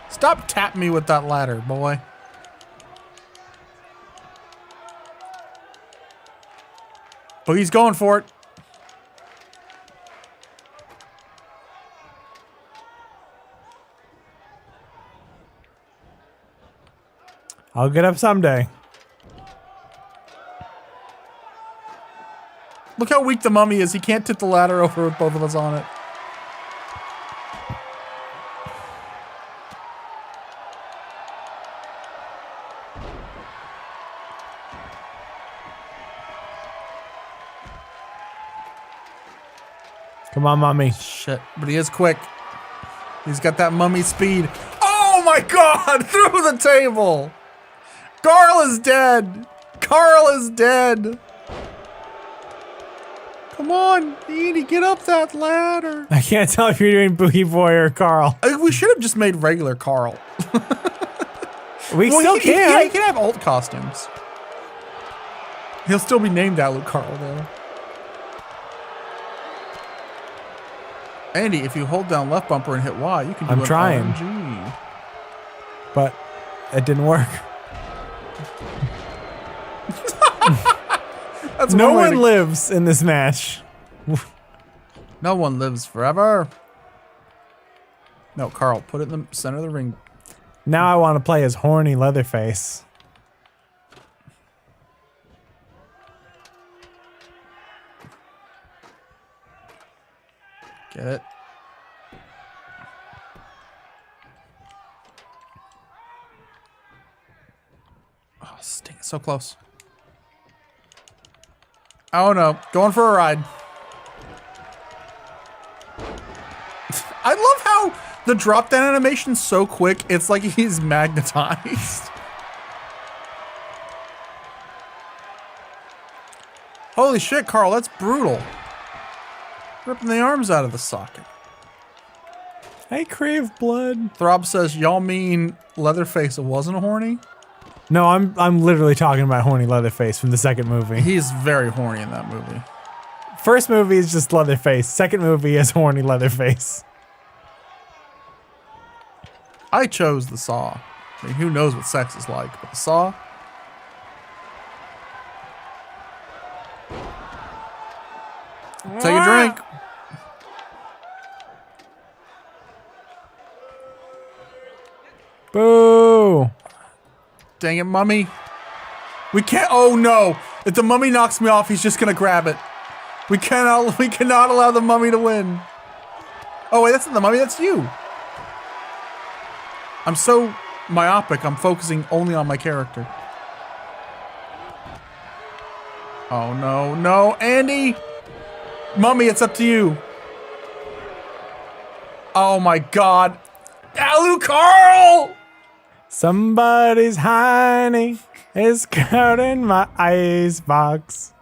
Speaker 3: Stop tapping me with that ladder, boy. Boogie's going for it.
Speaker 4: I'll get up someday.
Speaker 3: Look how weak the mummy is. He can't tip the ladder over with both of us on it.
Speaker 4: Come on, mommy.
Speaker 3: Shit, but he is quick. He's got that mummy speed. Oh my god! Through the table! Carl is dead! Carl is dead! Come on, Edie, get up that ladder.
Speaker 4: I can't tell if you're doing Boogie Boy or Carl.
Speaker 3: We should have just made regular Carl.
Speaker 4: We still can.
Speaker 3: Yeah, he can have alt costumes. He'll still be named Outlook Carl, though. Andy, if you hold down left bumper and hit Y, you can do
Speaker 4: I'm
Speaker 3: an
Speaker 4: trying.
Speaker 3: RNG.
Speaker 4: But it didn't work.
Speaker 3: That's
Speaker 4: No
Speaker 3: one way
Speaker 4: one lives in this match.
Speaker 3: No one lives forever. No, Carl, put it in the center of the ring.
Speaker 4: Now I want to play as horny Leatherface.
Speaker 3: Get it? Oh, sting, so close. Oh no, going for a ride. I love how the drop down animation's so quick, it's like he's magnetized. Holy shit, Carl, that's brutal. Ripping the arms out of the socket.
Speaker 4: I crave blood.
Speaker 3: Throb says, y'all mean Leatherface wasn't horny?
Speaker 4: No, I'm literally talking about horny Leatherface from the second movie.
Speaker 3: He's very horny in that movie.
Speaker 4: First movie is just Leatherface. Second movie is horny Leatherface.
Speaker 3: I chose the Saw. I mean, who knows what sex is like, but the Saw. Take a drink.
Speaker 4: Boo!
Speaker 3: Dang it, mummy. We can't. Oh no! If the mummy knocks me off, he's just gonna grab it. We cannot allow the mummy to win. Oh wait, that's not the mummy. That's you. I'm so myopic. I'm focusing only on my character. Oh no, no, Andy! Mummy, it's up to you. Oh my god. Alu Carl!
Speaker 4: Somebody's hiney is caught in my ice box.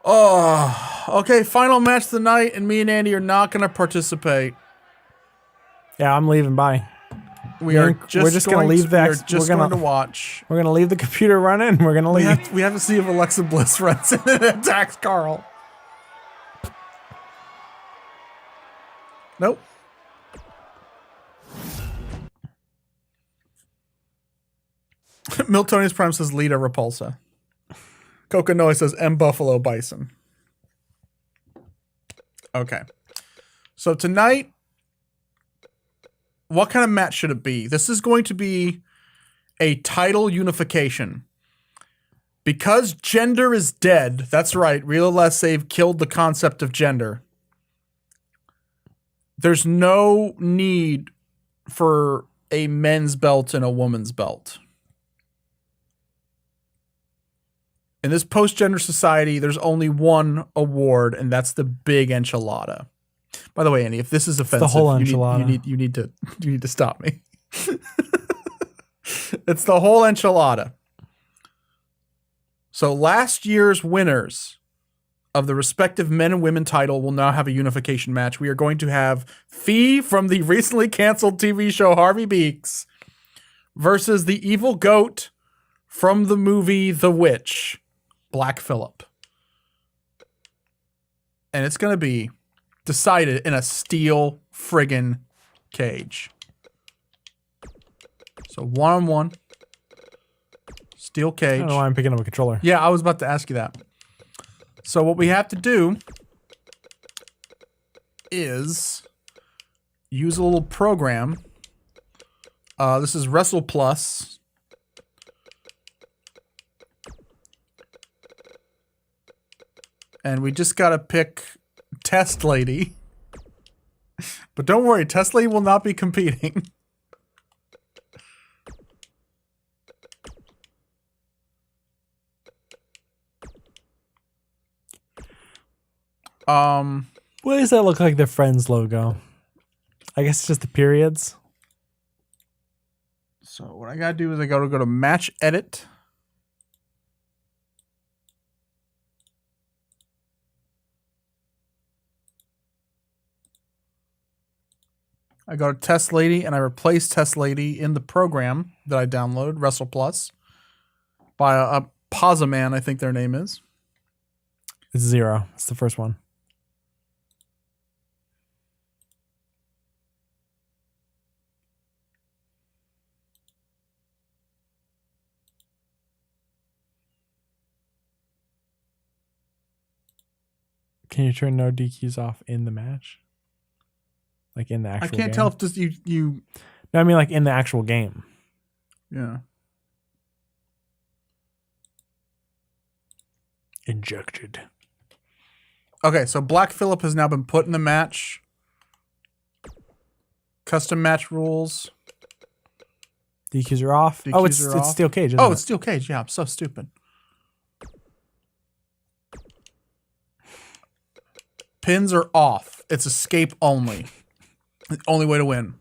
Speaker 3: Oh, okay, final match of the night, and me and Andy are not going to participate.
Speaker 4: Yeah, I'm leaving. Bye.
Speaker 3: We're
Speaker 4: just gonna leave the.
Speaker 3: We're just going to watch.
Speaker 4: We're gonna leave the computer running. We're gonna leave.
Speaker 3: We have to see if Alexa Bliss runs in and attacks Carl. Nope. Miltonius Prime says Lita Repulsa. Coconoi says M Buffalo Bison. Okay. So tonight, what kind of match should it be? This is going to be a title unification. Because gender is dead, that's right, Real Last Save killed the concept of gender. There's no need for a men's belt and a woman's belt. In this post-gender society, there's only one award, and that's the big enchilada. By the way, Andy, if this is offensive,
Speaker 4: the whole enchilada.
Speaker 3: you need to stop me. It's the whole enchilada. So last year's winners of the respective men and women title will now have a unification match. We are going to have Fee from the recently canceled TV show Harvey Beaks versus the evil goat from the movie The Witch, Black Phillip. And it's going to be decided in a steel friggin' cage. So one-on-one. Steel cage.
Speaker 4: I don't know why I'm picking up a controller.
Speaker 3: Yeah, I was about to ask you that. So what we have to do is use a little program. This is Wrestle Plus. And we just got to pick Test Lady. But don't worry, Test Lady will not be competing.
Speaker 4: What does that look like? The Friends logo. I guess it's just the periods.
Speaker 3: So what I gotta do is I gotta go to match edit. I go to Test Lady and I replace Test Lady in the program that I downloaded, Wrestle Plus, by a Pozaman, I think their name is.
Speaker 4: It's 0. It's the first one. Can you turn no DQs off in the match? Like in the actual game?
Speaker 3: I can't tell if just you
Speaker 4: No, I mean like in the actual game.
Speaker 3: yeah.
Speaker 4: Injected.
Speaker 3: Okay, so Black Phillip has now been put in the match. Custom match rules.
Speaker 4: DQs are off.
Speaker 3: DQs
Speaker 4: Oh, it's
Speaker 3: are off.
Speaker 4: steel cage. Isn't
Speaker 3: Oh,
Speaker 4: it?
Speaker 3: it's steel cage. Yeah, I'm so stupid. Pins are off. It's escape only. The only way to win.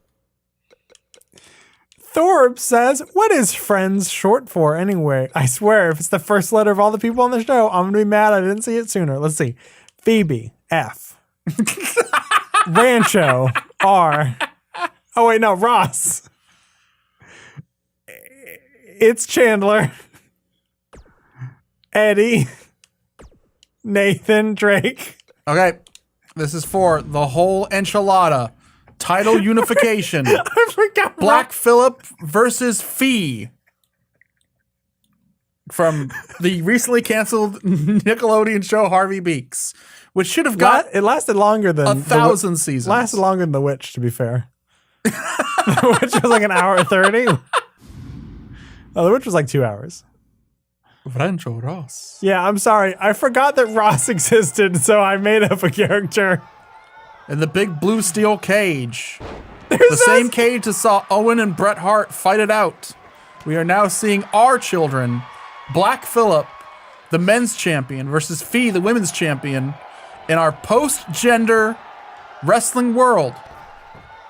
Speaker 4: Thorpe says, "What is Friends short for anyway? I swear, if it's the first letter of all the people on the show, I'm gonna be mad I didn't see it sooner." Let's see. Phoebe, F. Rancho, R. Oh wait, no, Ross. It's Chandler. Eddie. Nathan, Drake.
Speaker 3: Okay, this is for the whole enchilada. Title unification.
Speaker 4: I forgot.
Speaker 3: Black Phillip versus Fee. From the recently canceled Nickelodeon show Harvey Beaks, which should have got
Speaker 4: It lasted longer than
Speaker 3: 1,000 seasons.
Speaker 4: Lasted longer than The Witch, to be fair. The Witch was like an hour 30. Oh, The Witch was like 2 hours.
Speaker 3: Rancho Ross.
Speaker 4: Yeah, I'm sorry. I forgot that Ross existed, so I made up a character.
Speaker 3: In the big blue steel cage. The same cage that saw Owen and Bret Hart fight it out. We are now seeing our children, Black Phillip, the men's champion, versus Fee, the women's champion, in our post-gender wrestling world.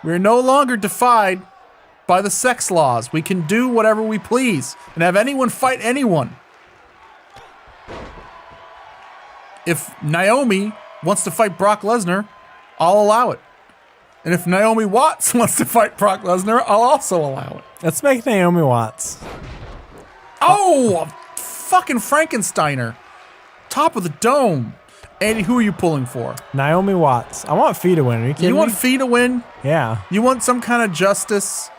Speaker 3: We are no longer defied by the sex laws. We can do whatever we please and have anyone fight anyone. If Naomi wants to fight Brock Lesnar, I'll allow it. And if Naomi Watts wants to fight Brock Lesnar, I'll also allow it.
Speaker 4: Let's make Naomi Watts.
Speaker 3: Oh, a fucking Frankensteiner. Top of the dome. Andy, who are you pulling for?
Speaker 4: Naomi Watts. I want Fee to win. Are you kidding
Speaker 3: You want
Speaker 4: me?
Speaker 3: Fee to win?
Speaker 4: Yeah.
Speaker 3: You want some kind of justice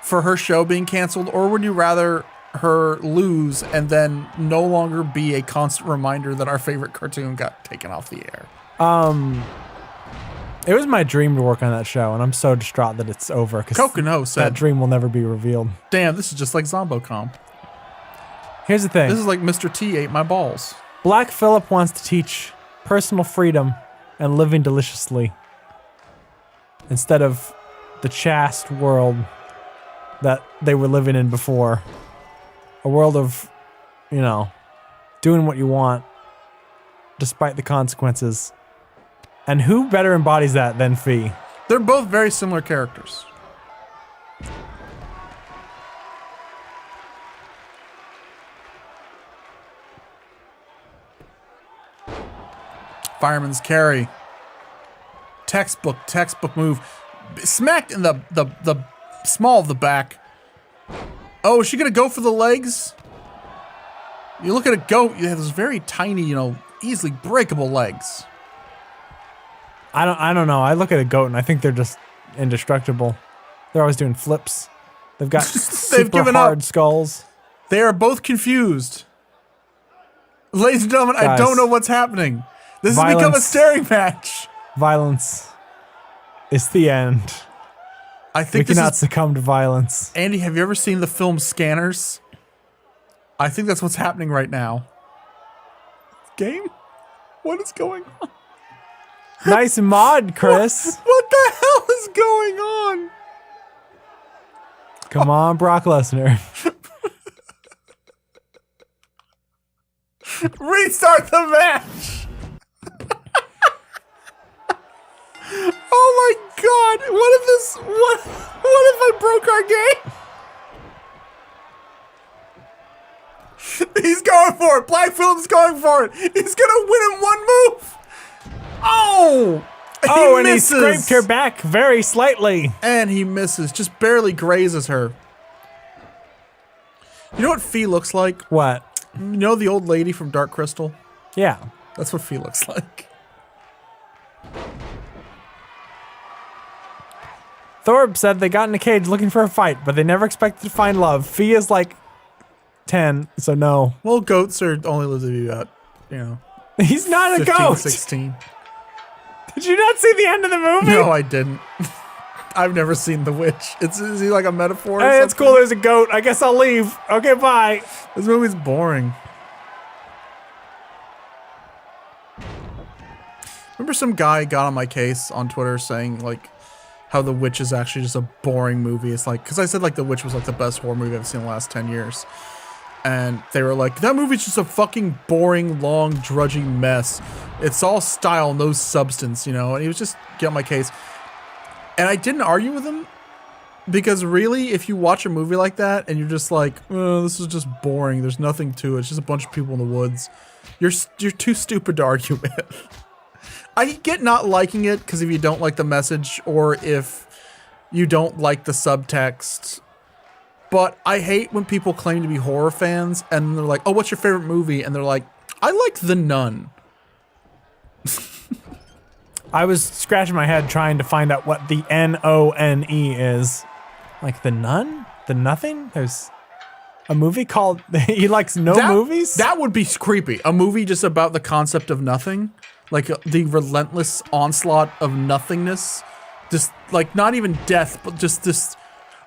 Speaker 3: for her show being canceled? Or would you rather her lose and then no longer be a constant reminder that our favorite cartoon got taken off the air?
Speaker 4: It was my dream to work on that show, and I'm so distraught that it's over.
Speaker 3: Kokono
Speaker 4: that
Speaker 3: said,
Speaker 4: dream will never be revealed.
Speaker 3: damn, this is just like Zombocom.
Speaker 4: Here's the thing.
Speaker 3: This is like Mr. T ate my balls.
Speaker 4: Black Phillip wants to teach personal freedom and living deliciously instead of the chaste world that they were living in before. A world of, you know, doing what you want despite the consequences. And who better embodies that than Fee?
Speaker 3: They're both very similar characters. Fireman's carry. Textbook move. Smacked in the small of the back. Oh, is she gonna go for the legs? You look at a goat, you have those very tiny, you know, easily breakable legs.
Speaker 4: I don't know. I look at a goat and I think they're just indestructible. They're always doing flips. They've got super
Speaker 3: given
Speaker 4: hard
Speaker 3: up.
Speaker 4: skulls.
Speaker 3: They are both confused. Ladies and gentlemen, I
Speaker 4: Guys,
Speaker 3: don't know what's happening. This has become a
Speaker 4: violence.
Speaker 3: staring match.
Speaker 4: Violence is the end.
Speaker 3: I
Speaker 4: We
Speaker 3: think this
Speaker 4: cannot
Speaker 3: is...
Speaker 4: succumb to violence.
Speaker 3: Andy, have you ever seen the film Scanners? I think that's what's happening right now. Game? What is going on?
Speaker 4: Nice mod, Chris.
Speaker 3: What the hell is going on?
Speaker 4: Come on, Brock Lesnar.
Speaker 3: Restart the match. god! What if this? What if I broke our game? He's going for it. Black Phillip's going for it. He's gonna win in one move. Oh!
Speaker 4: Oh, and he scraped her back very slightly.
Speaker 3: And he misses. Just barely grazes her. You know what Fee looks like?
Speaker 4: What?
Speaker 3: You know the old lady from Dark Crystal?
Speaker 4: Yeah.
Speaker 3: That's what Fee looks like.
Speaker 4: Thorb said they got in a cage looking for a fight, but they never expected to find love. Fee is like 10, so no.
Speaker 3: Well, goats are only live to be about, you know.
Speaker 4: He's not
Speaker 3: 15,
Speaker 4: a goat.
Speaker 3: 16.
Speaker 4: Did you not see the end of the movie?
Speaker 3: No, I didn't. I've never seen The Witch. Is he like a metaphor?
Speaker 4: Hey, it's cool. There's a goat. I guess I'll leave. Okay, bye.
Speaker 3: This movie's boring. Remember some guy got on my case on Twitter saying like how The Witch is actually just a boring movie. It's like, because I said like The Witch was like the best horror movie I've seen in the last 10 years. And they were like, that movie's just a fucking boring, long, drudgy mess. It's all style, no substance, you know? And he was just getting on my case. And I didn't argue with him because really, if you watch a movie like that and you're just like, oh, this is just boring. There's nothing to it. It's just a bunch of people in the woods. You're too stupid to argue with. I get not liking it because if you don't like the message or if you don't like the subtext. But I hate when people claim to be horror fans and they're like, oh, what's your favorite movie? And they're like, I like The Nun.
Speaker 4: I was scratching my head trying to find out what the N-O-N-E is. Like The Nun? The Nothing? There's a movie called he likes movies?
Speaker 3: That would be creepy. A movie just about the concept of nothing. Like the relentless onslaught of nothingness. Just like not even death, but just this.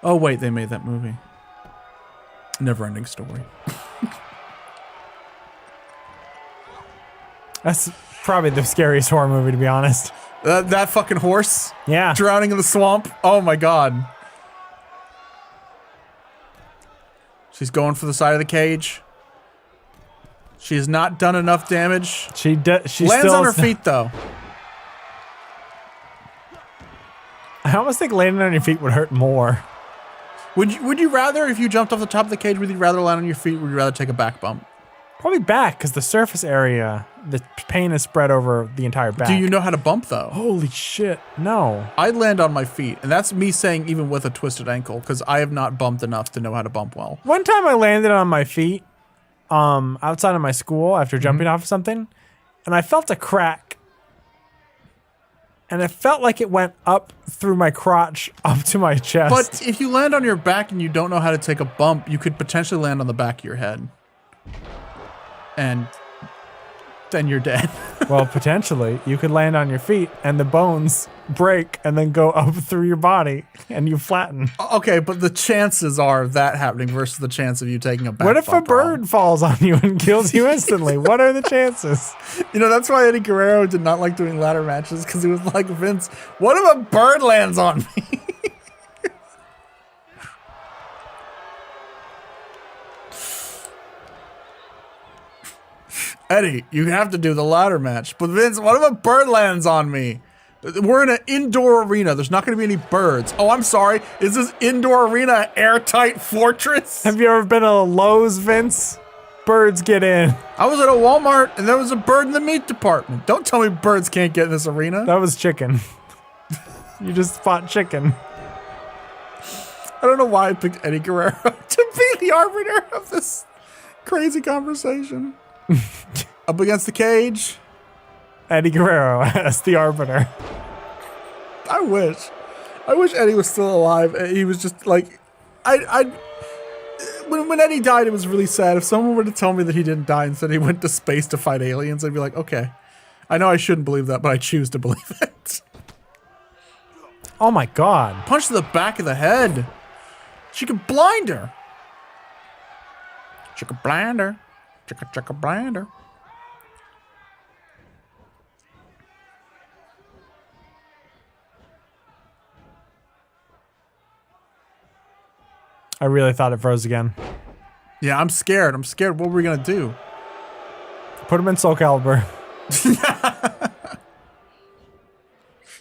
Speaker 3: Oh wait, they made that movie. Never-ending story.
Speaker 4: That's probably the scariest horror movie, to be honest.
Speaker 3: That fucking horse?
Speaker 4: Yeah.
Speaker 3: Drowning in the swamp? Oh my god. She's going for the side of the cage. She has not done enough damage.
Speaker 4: She
Speaker 3: lands
Speaker 4: still
Speaker 3: on her feet though.
Speaker 4: I almost think landing on your feet would hurt more.
Speaker 3: Would you rather, if you jumped off the top of the cage, would you rather land on your feet or would you rather take a back bump?
Speaker 4: Probably back, because the surface area, the pain is spread over the entire back.
Speaker 3: Do you know how to bump though?
Speaker 4: Holy shit, no.
Speaker 3: I'd land on my feet, and that's me saying even with a twisted ankle, because I have not bumped enough to know how to bump well.
Speaker 4: One time I landed on my feet outside of my school after jumping off something, and I felt a crack. And it felt like it went up through my crotch up to my chest.
Speaker 3: But if you land on your back and you don't know how to take a bump, you could potentially land on the back of your head. And then you're dead.
Speaker 4: Well, potentially. You could land on your feet and the bones break and then go up through your body and you flatten.
Speaker 3: Okay, but the chances are of that happening versus the chance of you taking a back
Speaker 4: What if a
Speaker 3: bump
Speaker 4: bird
Speaker 3: wrong.
Speaker 4: falls on you and kills you instantly? What are the chances?
Speaker 3: You know, that's why Eddie Guerrero did not like doing ladder matches, because he was like, Vince, what if a bird lands on me? Eddie, you have to do the ladder match. But Vince, what if a bird lands on me? We're in an indoor arena. There's not going to be any birds. Oh, I'm sorry. Is this indoor arena an airtight fortress?
Speaker 4: Have you ever been to Lowe's, Vince? Birds get in.
Speaker 3: I was at a Walmart and there was a bird in the meat department. Don't tell me birds can't get in this arena.
Speaker 4: That was chicken. You just fought chicken.
Speaker 3: I don't know why I picked Eddie Guerrero to be the arbiter of this crazy conversation. Up against the cage.
Speaker 4: Eddie Guerrero as the arbiter.
Speaker 3: I wish Eddie was still alive. He was just like, when Eddie died, it was really sad. If someone were to tell me that he didn't die and said he went to space to fight aliens, I'd be like, okay. I know I shouldn't believe that, but I choose to believe it.
Speaker 4: Oh my god.
Speaker 3: Punch to the back of the head. She could blind her. She could blind her. Chicka blind her.
Speaker 4: I really thought it froze again.
Speaker 3: Yeah, I'm scared. What were we gonna do?
Speaker 4: Put him in Soul Calibur.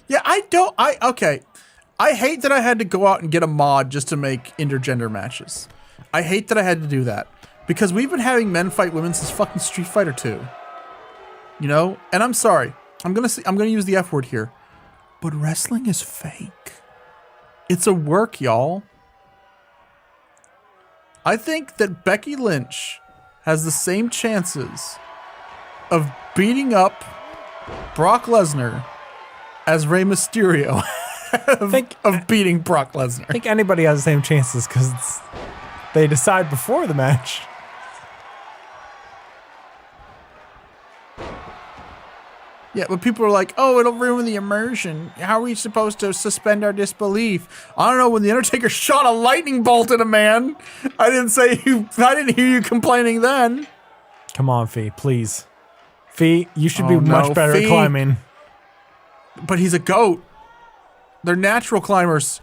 Speaker 3: Yeah, okay. I hate that I had to go out and get a mod just to make intergender matches. I hate that I had to do that because we've been having men fight women since fucking Street Fighter 2. You know, and I'm sorry. I'm gonna use the F word here, but wrestling is fake. It's a work, y'all. I think that Becky Lynch has the same chances of beating up Brock Lesnar as Rey Mysterio of beating Brock Lesnar.
Speaker 4: I think anybody has the same chances because they decide before the match.
Speaker 3: Yeah, but people are like, oh, it'll ruin the immersion. How are we supposed to suspend our disbelief? I don't know, when The Undertaker shot a lightning bolt at a man. I didn't hear you complaining then.
Speaker 4: Come on, Fee, please. Fee, you should be much better at climbing.
Speaker 3: But he's a goat. They're natural climbers.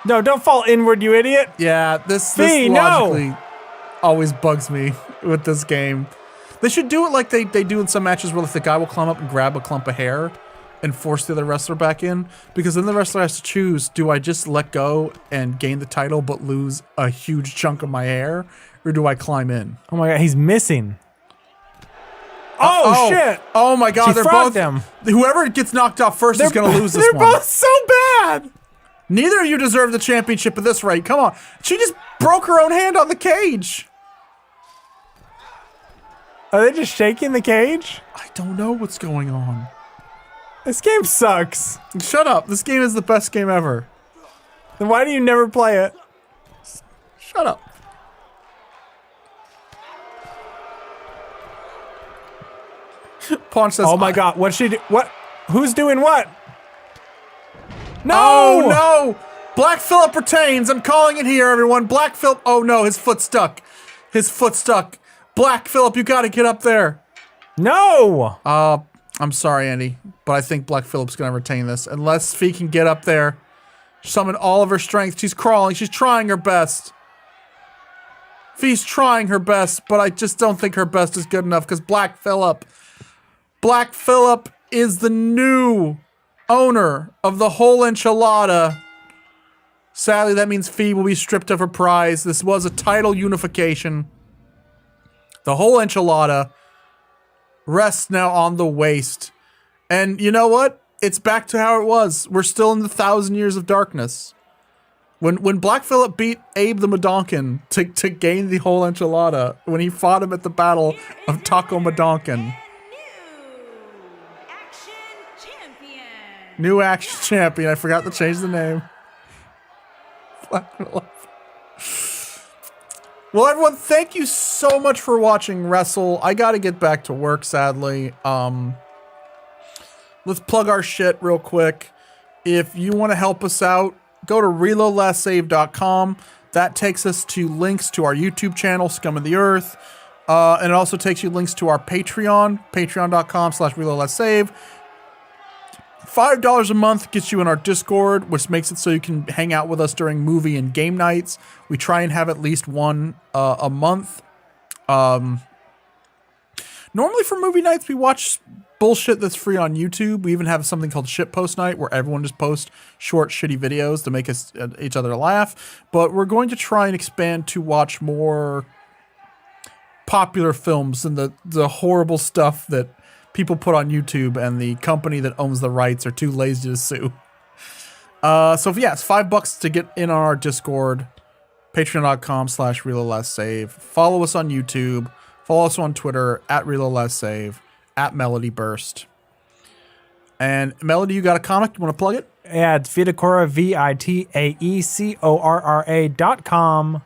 Speaker 4: No, don't fall inward, you idiot.
Speaker 3: Yeah, this
Speaker 4: Fee,
Speaker 3: logically always bugs me with this game. They should do it like they do in some matches where the guy will climb up and grab a clump of hair and force the other wrestler back in. Because then the wrestler has to choose, do I just let go and gain the title but lose a huge chunk of my hair? Or do I climb in?
Speaker 4: Oh my god, he's missing. Oh shit!
Speaker 3: Oh my god, they're both...
Speaker 4: them.
Speaker 3: Whoever gets knocked off first is going to lose this one.
Speaker 4: They're both so bad!
Speaker 3: Neither of you deserve the championship at this rate. Come on. She just broke her own hand on the cage.
Speaker 4: Are they just shaking the cage?
Speaker 3: I don't know what's going on.
Speaker 4: This game sucks.
Speaker 3: Shut up. This game is the best game ever.
Speaker 4: Then why do you never play it?
Speaker 3: Shut up. Paunch says,
Speaker 4: oh my god, what's she do? What? Who's doing what? No!
Speaker 3: Oh no! Black Phillip retains. I'm calling it here, everyone. Black Phillip. Oh no, his foot stuck. His foot stuck. Black Phillip, you gotta get up there.
Speaker 4: No!
Speaker 3: I'm sorry, Andy, but I think Black Phillip's gonna retain this. Unless Fee can get up there. Summon all of her strength. She's crawling. She's trying her best. Fee's trying her best, but I just don't think her best is good enough because Black Phillip is the new owner of the whole enchilada. Sadly, that means Fee will be stripped of her prize. This was a title unification. The whole enchilada rests now on the waist. And you know what? It's back to how it was. We're still in the 1,000 years of darkness. When Black Phillip beat Abe the Madonkin to gain the whole enchilada, when he fought him at the Battle of Taco Madonkin. New Action Champion. I forgot to change the name. Black Phillip. Well, everyone, thank you so much for watching Wrestle. I gotta get back to work, sadly. Let's plug our shit real quick. If you want to help us out, go to reloadlastsave.com. That takes us to links to our YouTube channel, Scum of the Earth. And it also takes you links to our Patreon, patreon.com/reloadlastsave. $5 a month gets you in our Discord, which makes it so you can hang out with us during movie and game nights. We try and have at least one a month. Normally for movie nights, we watch bullshit that's free on YouTube. We even have something called Shitpost Night, where everyone just posts short, shitty videos to make us each other laugh. But we're going to try and expand to watch more popular films and the horrible stuff that people put on YouTube, and the company that owns the rights are too lazy to sue. So yeah, it's $5 to get in on our Discord, patreon.com/reloadlastsave. Follow us on YouTube. Follow us on Twitter @reloadlastsave, @melodyburst. And Melody, you got a comic? You want to plug it?
Speaker 4: Yeah, it's Vitakora, VITAECORRA.com.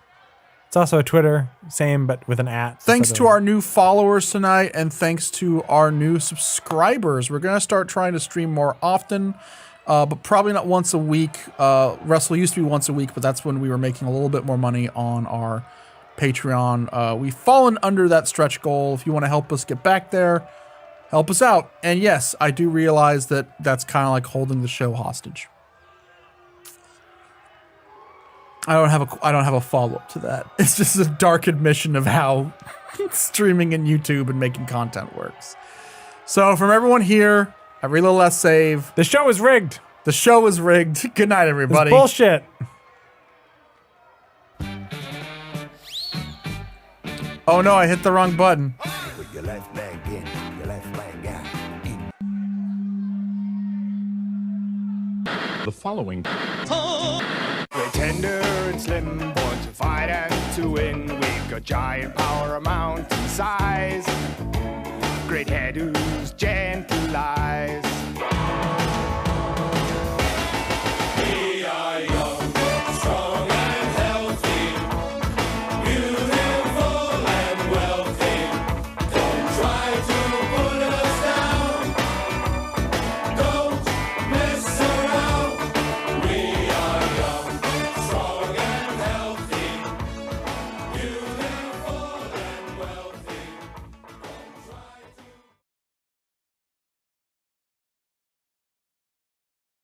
Speaker 4: It's also a Twitter, same, but with an @
Speaker 3: Thanks to our new followers tonight, and thanks to our new subscribers. We're going to start trying to stream more often, but probably not once a week. Wrestle used to be once a week, but that's when we were making a little bit more money on our Patreon. We've fallen under that stretch goal. If you want to help us get back there, help us out. And yes, I do realize that that's kind of like holding the show hostage. I don't have a follow-up to that. It's just a dark admission of how streaming and YouTube and making content works. So from everyone here Every little less save.
Speaker 4: The show is rigged.
Speaker 3: The show is rigged. Good night, everybody.
Speaker 4: It's bullshit.
Speaker 3: Oh no, I hit the wrong button.
Speaker 2: Put your left leg in, your left leg out.
Speaker 1: The following
Speaker 2: We're tender and slim, born to fight and to win. We've got giant power, a mountain size. Great head whose gentle eyes.